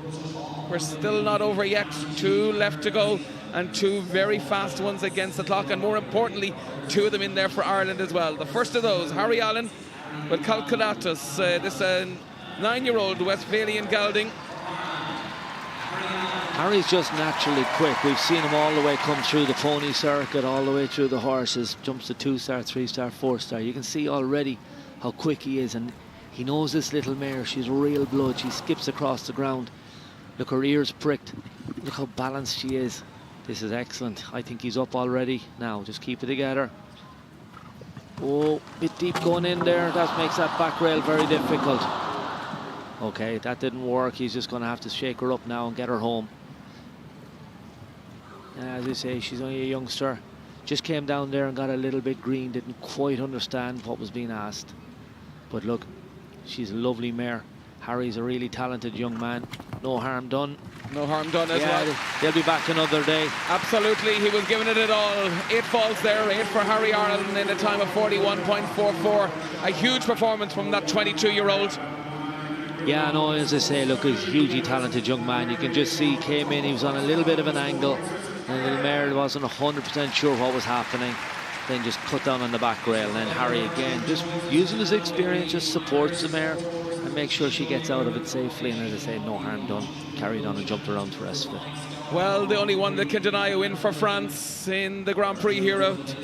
We're still not over yet. 2 left to go, and 2 very fast ones against the clock, and more importantly, 2 of them in there for Ireland as well. The first of those, Harry Allen with Calculatus. This 9-year-old Westphalian gelding. Harry's just naturally quick. We've seen him all the way come through the pony circuit, all the way through the horses. Jumps to 2-star, 3-star, 4-star. You can see already how quick he is, and he knows this little mare. She's real blood. She skips across the ground. Look, her ears pricked. Look how balanced she is. This is excellent. I think he's up already. Now, just keep it together. Oh, bit deep going in there. That makes that back rail very difficult. Okay, that didn't work. He's just going to have to shake her up now and get her home. As I say, she's only a youngster. Just came down there and got a little bit green. Didn't quite understand what was being asked. But look, she's a lovely mare. Harry's a really talented young man. No harm done. No harm done as well. They'll be back another day. Absolutely, he was giving it all. 8 falls there, 8 for Harry Ireland in a time of 41.44. A huge performance from that 22-year-old. Yeah, no, as I say, look, he's a hugely talented young man. You can just see he came in, he was on a little bit of an angle, and the mare wasn't 100% sure what was happening. Then just cut down on the back rail, and then Harry again, just using his experience, just supports the mare and makes sure she gets out of it safely. And as I say, no harm done. Carried on and jumped around the rest of it. Well, the only one that can deny a win for France in the Grand Prix here at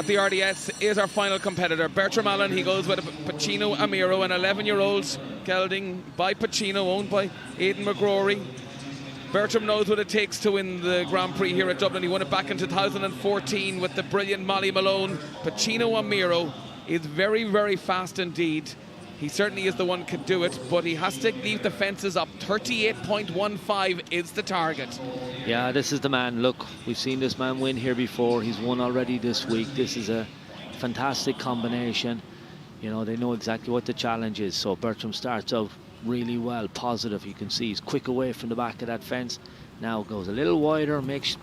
the RDS is our final competitor, Bertram Allen. He goes with a Pacino Amiro, an 11-year-old gelding by Pacino, owned by Aidan McGrory. Bertram knows what it takes to win the Grand Prix here at Dublin. He won it back in 2014 with the brilliant Molly Malone. Pacino Amiro is very, very fast indeed. He certainly is the one who can do it, but he has to leave the fences up. 38.15 is the target. Yeah, this is the man. Look, we've seen this man win here before. He's won already this week. This is a fantastic combination. You know, they know exactly what the challenge is. So Bertram starts out really well, positive. You can see he's quick away from the back of that fence. Now goes a little wider, makes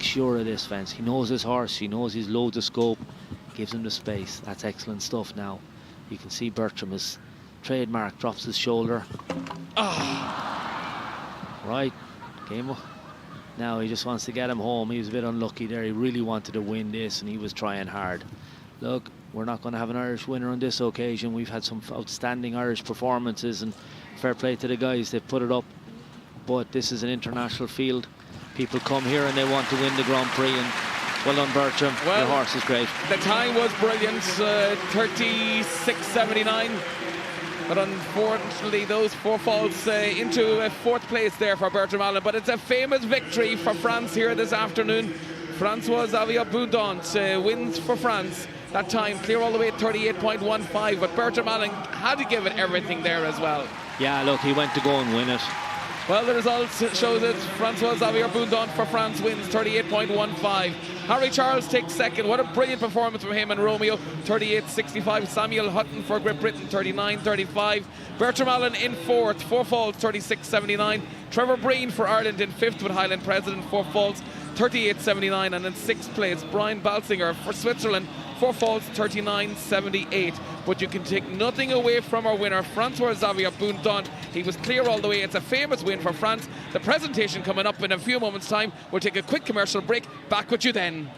sure of this fence. He knows his horse, he knows he's loads of scope, gives him the space. That's excellent stuff. Now you can see Bertram, his trademark, drops his shoulder. Right, game up. Now he just wants to get him home. He was a bit unlucky there. He really wanted to win this and he was trying hard. Look, we're not going to have an Irish winner on this occasion. We've had some outstanding Irish performances, and fair play to the guys, they put it up. But this is an international field. People come here and they want to win the Grand Prix, and well done, Bertram. Well, your horse is great. The time was brilliant, 36.79. But unfortunately, those 4 falls into 4th place there for Bertram Allen. But it's a famous victory for France here this afternoon. Francois Xavier Boudon wins for France. That time clear all the way at 38.15, but Bertram Allen had to give it everything there as well. Yeah, look, he went to go and win it. Well, the result shows it. Francois Xavier Boundon for France wins 38.15. Harry Charles takes second. What a brilliant performance from him and Romeo, 38.65. Samuel Hutton for Great Britain, 39.35. Bertram Allen in fourth, 4 faults, 36.79. Trevor Breen for Ireland in fifth with Highland President, 4 faults, 38.79. And in sixth place, Brian Balsinger for Switzerland, 4 faults, 39.78. But you can take nothing away from our winner, Francois Xavier Boundon. He was clear all the way. It's a famous win for France. The presentation coming up in a few moments' time. We'll take a quick commercial break. Back with you then.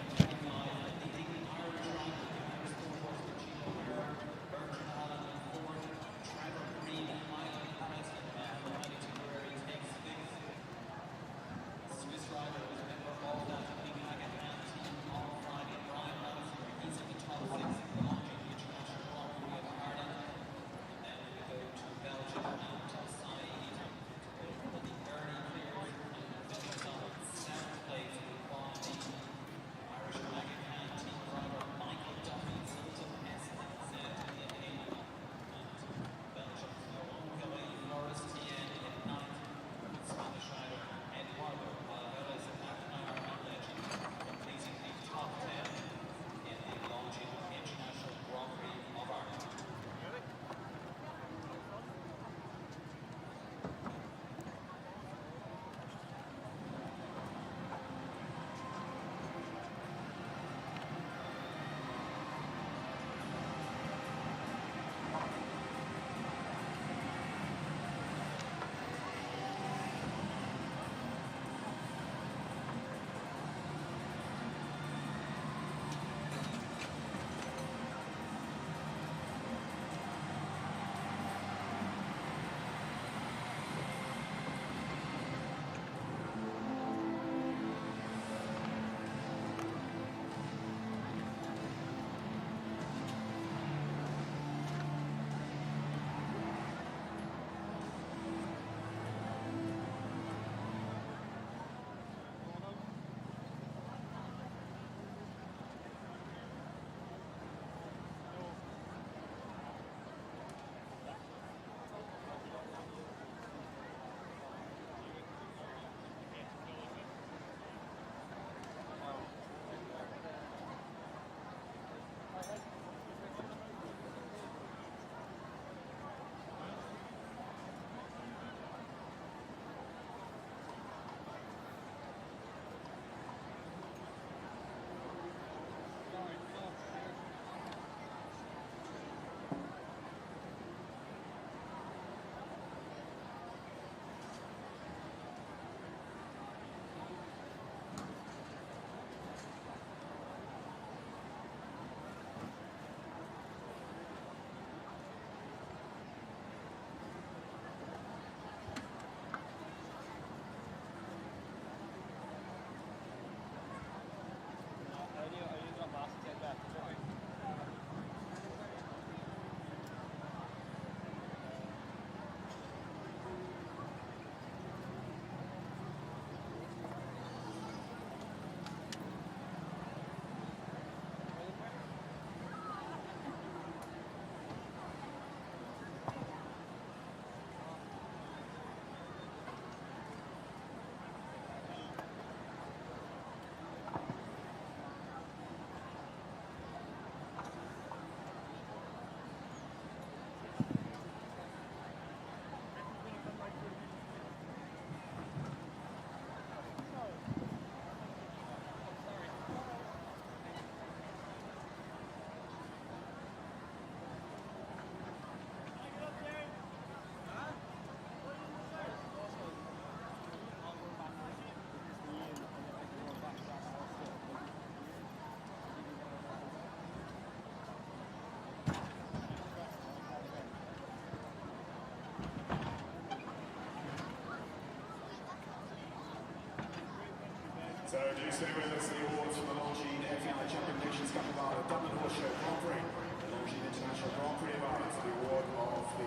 So do stay with us, the awards for the Longines equine Champion Nations Cup of Ireland, Dublin Horse Show Grand Prix, the Longines International Grand Prix of Ireland for the award of the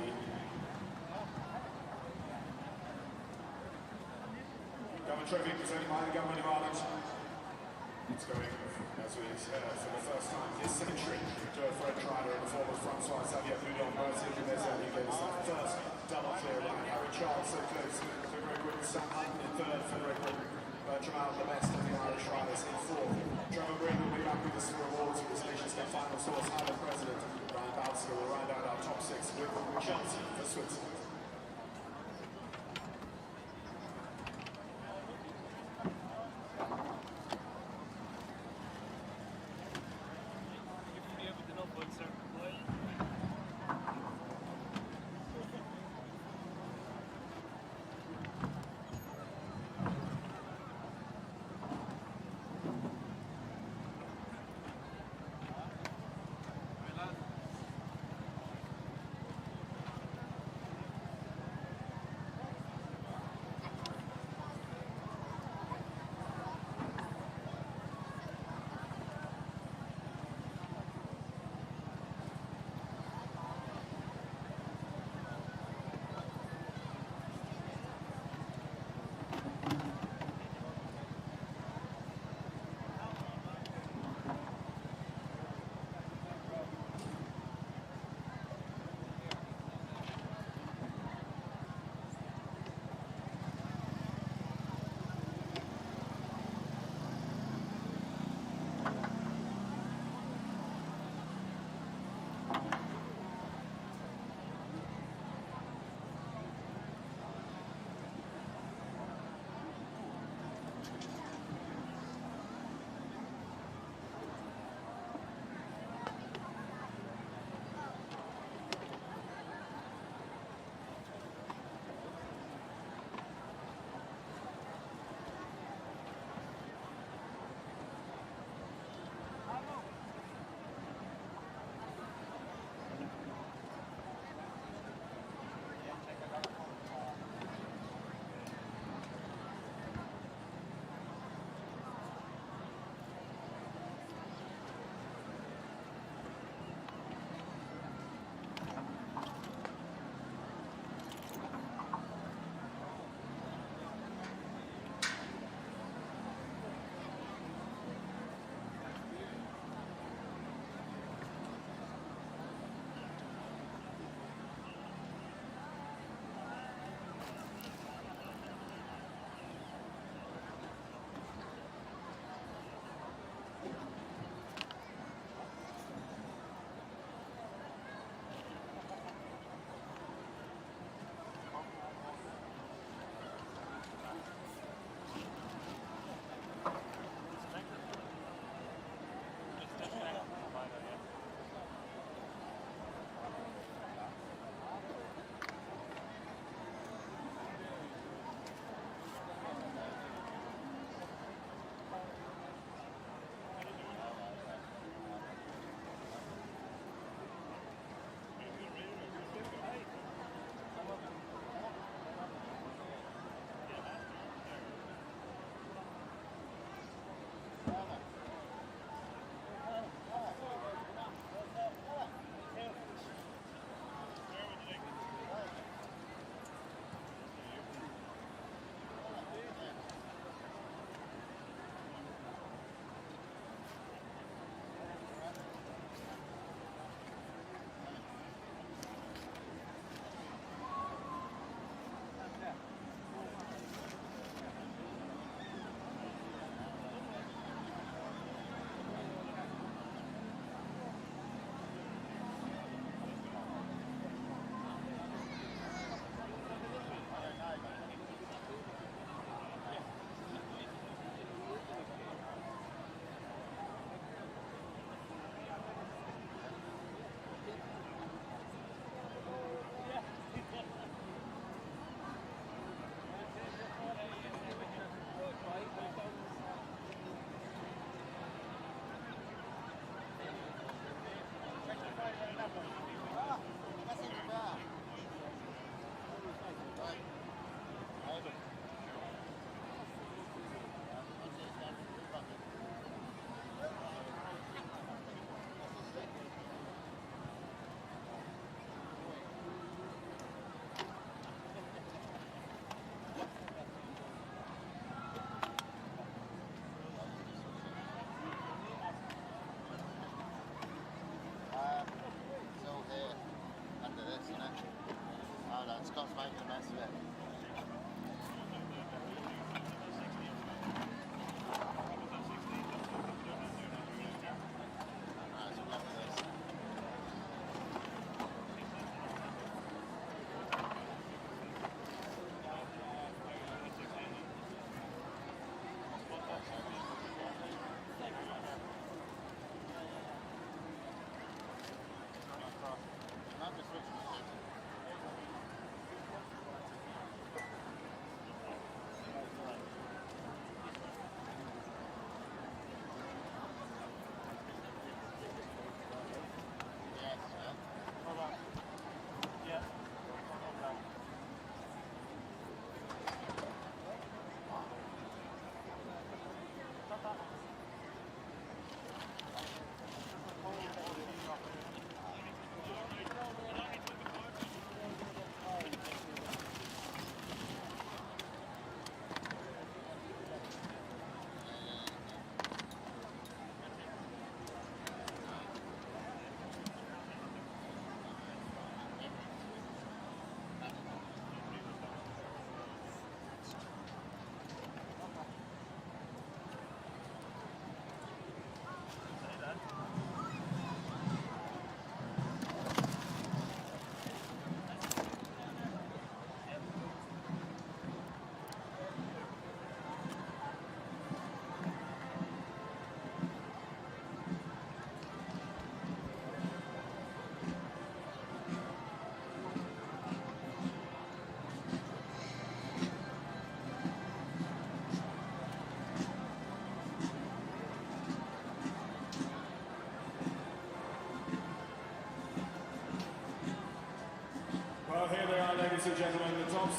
Government Trophy presented by the Government of Ireland. It's going, as we heard, for the first time this century to a French rider in the form of Francois Xavier Boundon. He gave us that first double clear line. Harry Charles so close to a great Sam Hutton in third, Frederick Jamal, the best of the Irish riders, in fourth. Trevor Green will be back with us for awards for his Nations Cup final source. Ireland President Ryan Bowsker will round out our top six with Chelsea for Switzerland.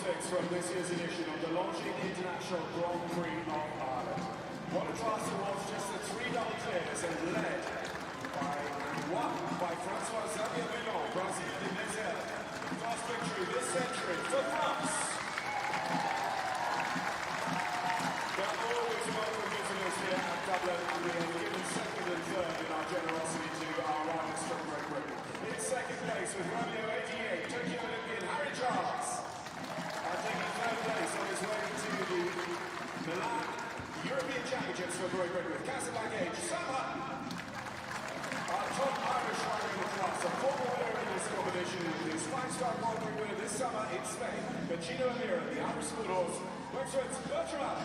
stakes from this year's edition of the Longines International Grand Prix of Ireland. What a class it was, just the three double clears and led by Francois Xavier Bouillon, Brazil de Nezel. First victory this century for France. They're always welcome visitors here at Dublin, and we have given second and third in our generosity to our riders from Great Britain. In second place with Romeo 88, Tokyo Olympian Harry Charles. Taking third place on his way to the Milan European Championships for Great Britain with Casablanca Age, Sam Hutton. Our top Irish rider in the class, a former winner in this competition with his five-star Grand Prix winner this summer in Spain, Pacino Amira, the Irish sport horse, Wexford's Bertram.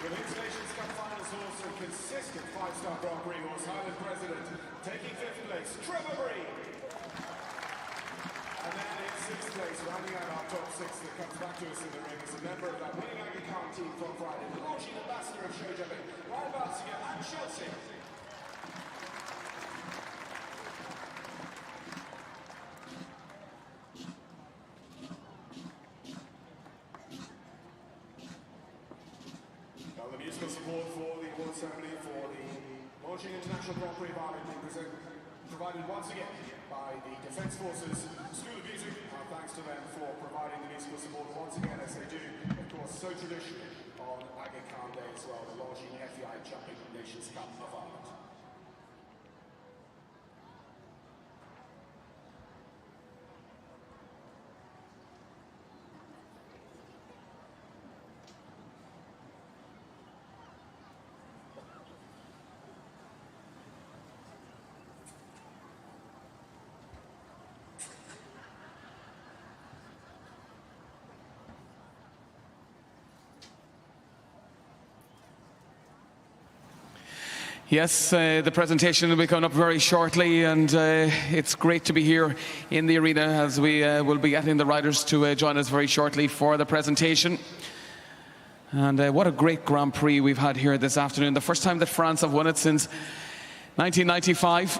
With his Nations Cup finals horse and consistent five-star Grand Prix horse, Highland President, taking fifth place, Trevor Prix. And then in sixth place, rounding out our top six that comes back to us in the ring, is a member of that winning Icon team from Friday, the Longines ambassador of show jumping, Ryan Balsinger and Chelsea. Now the musical support for the award ceremony for the Longines International Grand Prix of Ireland being provided once again by the Defence Forces School of Music. Our thanks to them for providing the musical support once again, as they do, of course, so traditional on Aga Khan Day as well, the Longines FEI Jumping Nations Cup of Ireland. Yes, the presentation will be coming up very shortly, and it's great to be here in the arena as we will be getting the riders to join us very shortly for the presentation. And what a great Grand Prix we've had here this afternoon. The first time that France have won it since 1995.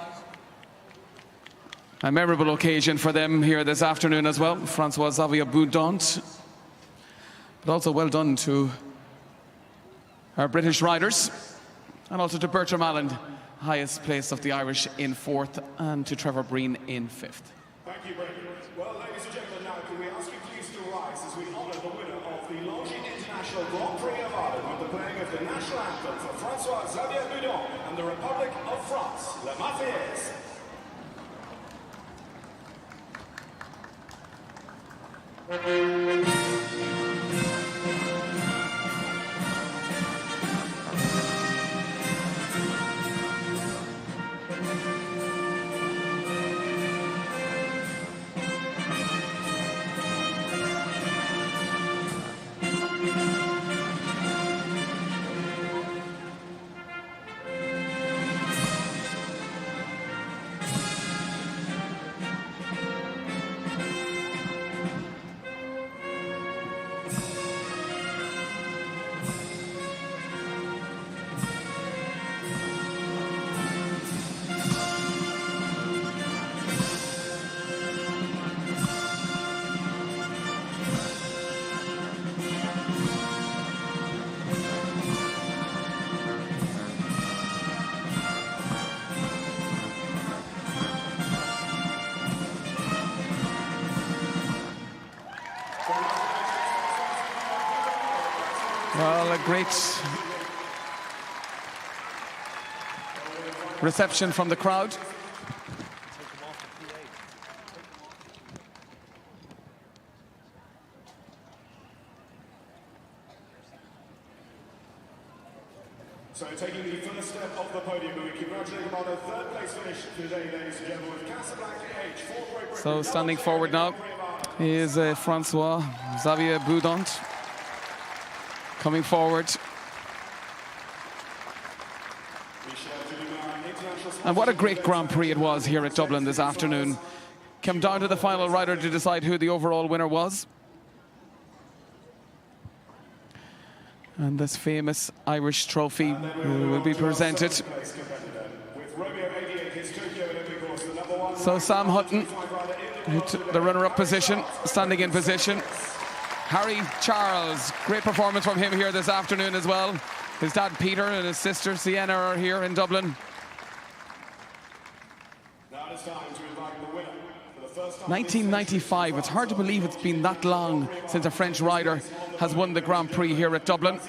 A memorable occasion for them here this afternoon as well. Francois Xavier Bouillon. But also well done to our British riders. And also to Bertram Allen, highest place of the Irish in fourth, and to Trevor Breen in fifth. Thank you, Brendan. Well, ladies and gentlemen, now can we ask you please to rise as we honour the winner of the Longines International Grand Prix of Ireland with the playing of the national anthem for Francois Xavier Bouillon and the Republic of France, La Marseillaise. Well, a great reception from the crowd. So taking the first step of the podium, we congratulate him on a third place finish today, ladies and gentlemen, with Casablanca Age, fourth Great Britain. So standing forward now is Francois Xavier Bouillon. Coming forward. And what a great Grand Prix it was here at Dublin this afternoon. Came down to the final rider to decide who the overall winner was. And this famous Irish trophy will be presented. So Sam Hutton The runner-up position, standing in position. Harry Charles, great performance from him here this afternoon as well. His dad Peter and his sister Sienna are here in Dublin. Now it's time to invite the winner for the first time. 1995, it's hard to believe it's been that long since a French rider has won the Grand Prix here at Dublin.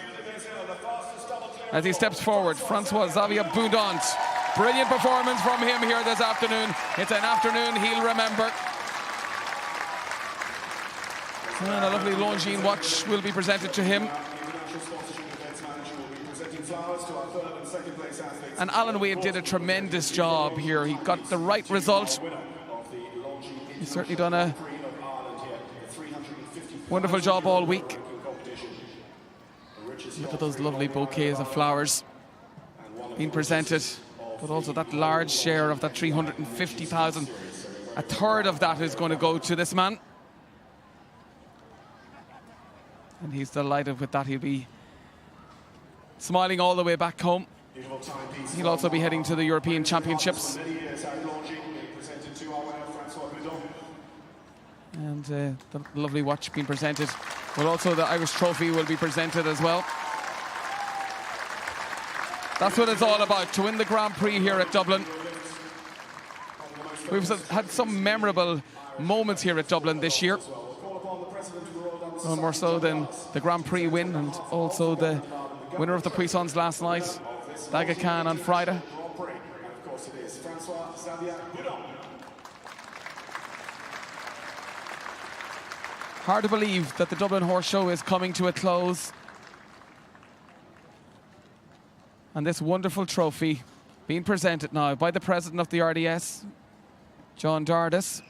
As he steps forward, Francois-Xavier Boudant. Brilliant performance from him here this afternoon. It's an afternoon he'll remember. And a lovely Longines watch will be presented to him. And Alan Wade did a tremendous job here. He got the right result. He's certainly done a wonderful job all week. Look at those lovely bouquets of flowers being presented, but also that large share of that 350,000. A third of that is going to go to this man. And he's delighted with that. He'll be smiling all the way back home. He'll also be heading to the European Championships. And the lovely watch being presented. Well, also the Irish trophy will be presented as well. That's what it's all about, to win the Grand Prix here at Dublin. We've had some memorable moments here at Dublin this year. No more so than the Grand Prix win, and also the winner of the Prix last night, Aga Khan on Friday. Hard to believe that the Dublin Horse Show is coming to a close. And this wonderful trophy being presented now by the president of the RDS, John Dardis.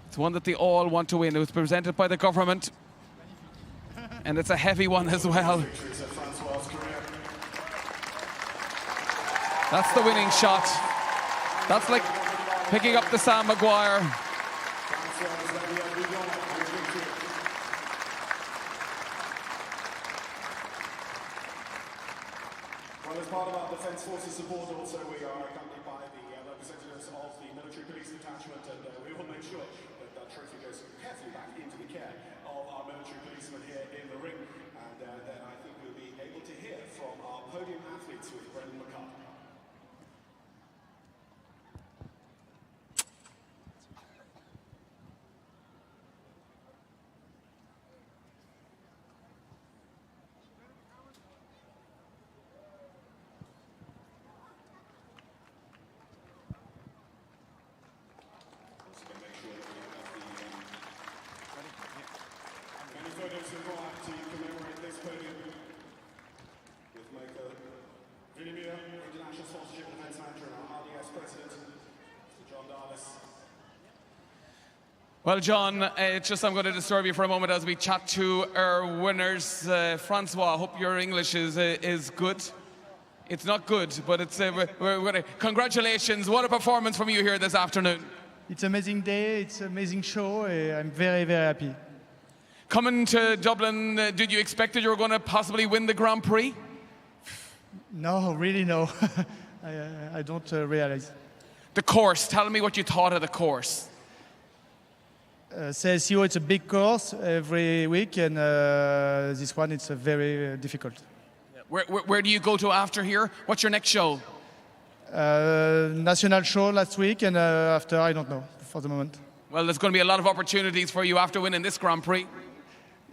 It's one that they all want to win. It was presented by the government. And it's a heavy one as well. That's the winning shot. That's like picking up the Sam Maguire. Well, as part of our Defence Forces support also, we are accompanied by the representatives of the military police detachment, and we will make sure that that trophy goes carefully back into the care of our military policemen here in the ring. And then I think we'll be able to hear from our podium athletes with Brendan McCarthy. To commemorate this podium with Michael Villemure, International Sponsorship and Events Manager, and our RDS President, Mr. John Dardis. Well, John, it's just I'm going to disturb you for a moment as we chat to our winners. Francois, I hope your English is good. It's not good, but it's congratulations. What a performance from you here this afternoon. It's an amazing day, it's an amazing show. I'm very, very happy. Coming to Dublin, did you expect that you were going to possibly win the Grand Prix? No, really no. I don't realize. The course, tell me what you thought of the course. CSEO, it's a big course every week, and this one, it's very difficult. Where do you go to after here? What's your next show? National show last week, and after, I don't know, for the moment. Well, there's going to be a lot of opportunities for you after winning this Grand Prix.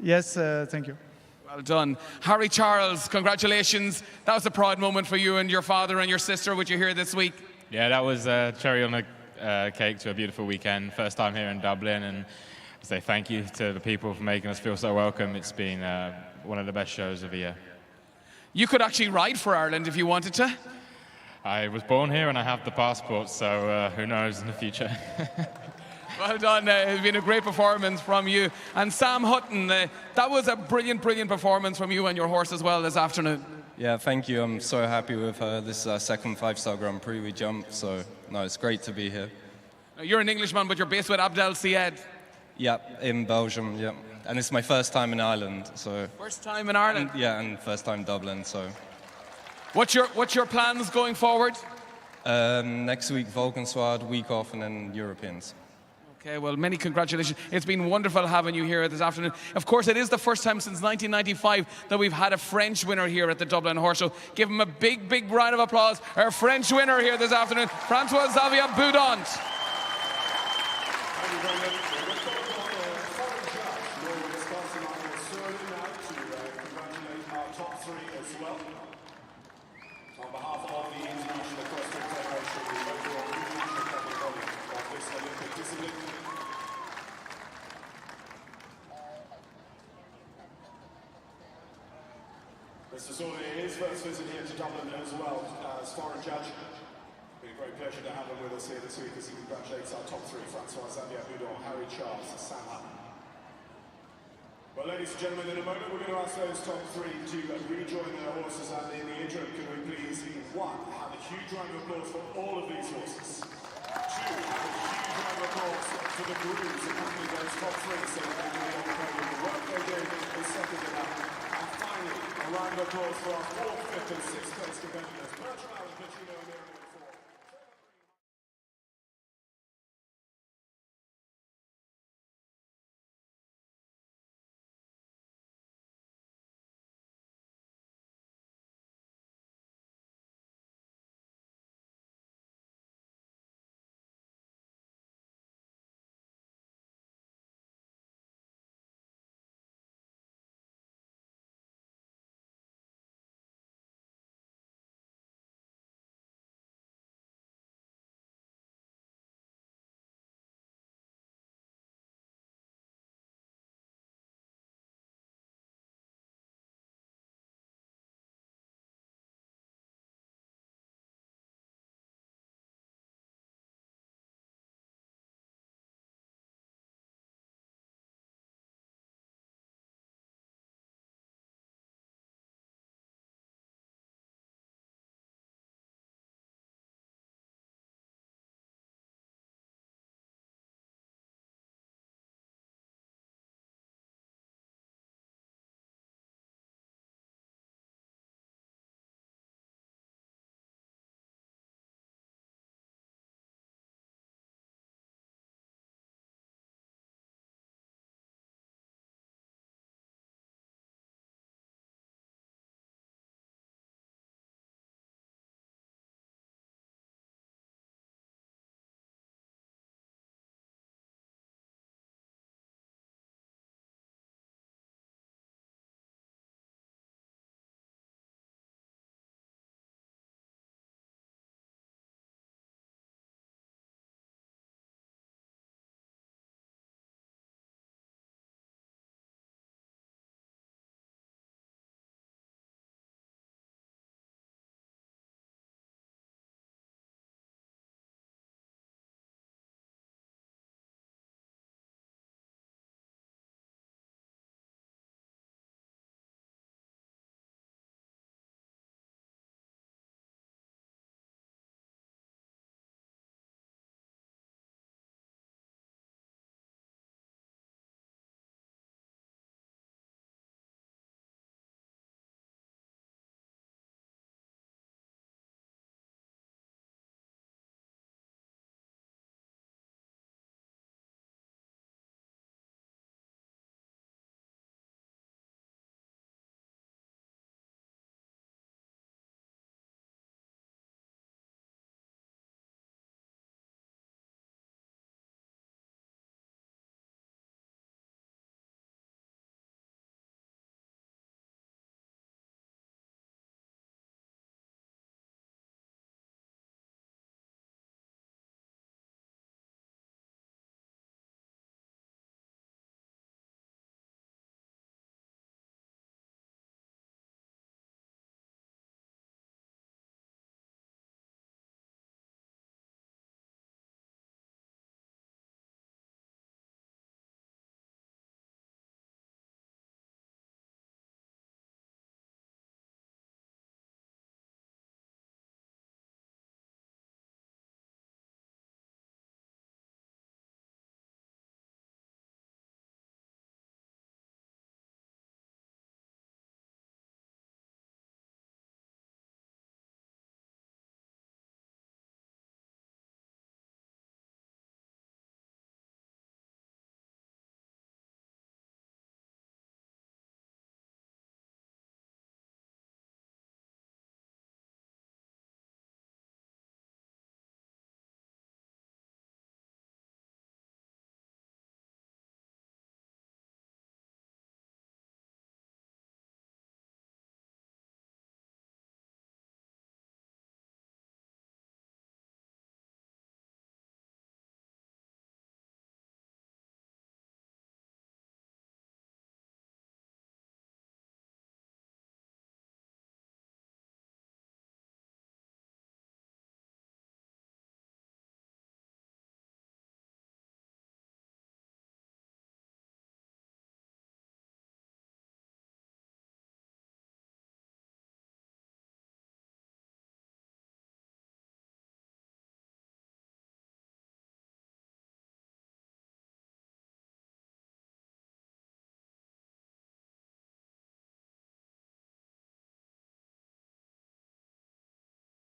Yes, thank you. Well done. Harry Charles, congratulations. That was a proud moment for you and your father and your sister, which you hear this week. Yeah, that was a cherry on the cake to a beautiful weekend. First time here in Dublin, and I say thank you to the people for making us feel so welcome. It's been one of the best shows of the year. You could actually ride for Ireland if you wanted to. I was born here and I have the passport, so who knows in the future. Well done. It's been a great performance from you. And Sam Hutton, that was a brilliant, brilliant performance from you and your horse as well this afternoon. Yeah, thank you. I'm so happy with this second five-star Grand Prix we jumped. So, no, it's great to be here. You're an Englishman, but you're based with Abdel Syed. Yeah, in Belgium, yeah. And it's my first time in Ireland, so... First time in Ireland? Yeah, and first time Dublin, so... What's your plans going forward? Next week, Volkenswaard, week off, and then Europeans. Okay, well, many congratulations. It's been wonderful having you here this afternoon. Of course, it is the first time since 1995 that we've had a French winner here at the Dublin Horse Show. Give him a big, big round of applause. Our French winner here this afternoon, François-Xavier Boudon. Thank you very much. We'll call on the foreign judge, Norway, Wisconsin, Ireland, Surrey now to congratulate our top three as well. On behalf of the International Equestrian Federation, the overall international body of this Olympic discipline. Mr. Sawley, his first visit here to Dublin as well as foreign judge. It's been a great pleasure to have him with us here this week as he congratulates our top three, François-Xavier Boudon, Harry Charles, Sam Hutton. Well, ladies and gentlemen, in a moment we're going to ask those top three to rejoin their horses, and in the interim, can we please, one, have a huge round of applause for all of these horses. Two, have a huge round of applause for the grooms accompanying those top three, so that they can be on the podium. The work they do is second to none. And finally, a round of applause for our fourth, fifth and sixth place competitors. Bertrand, Pacino, and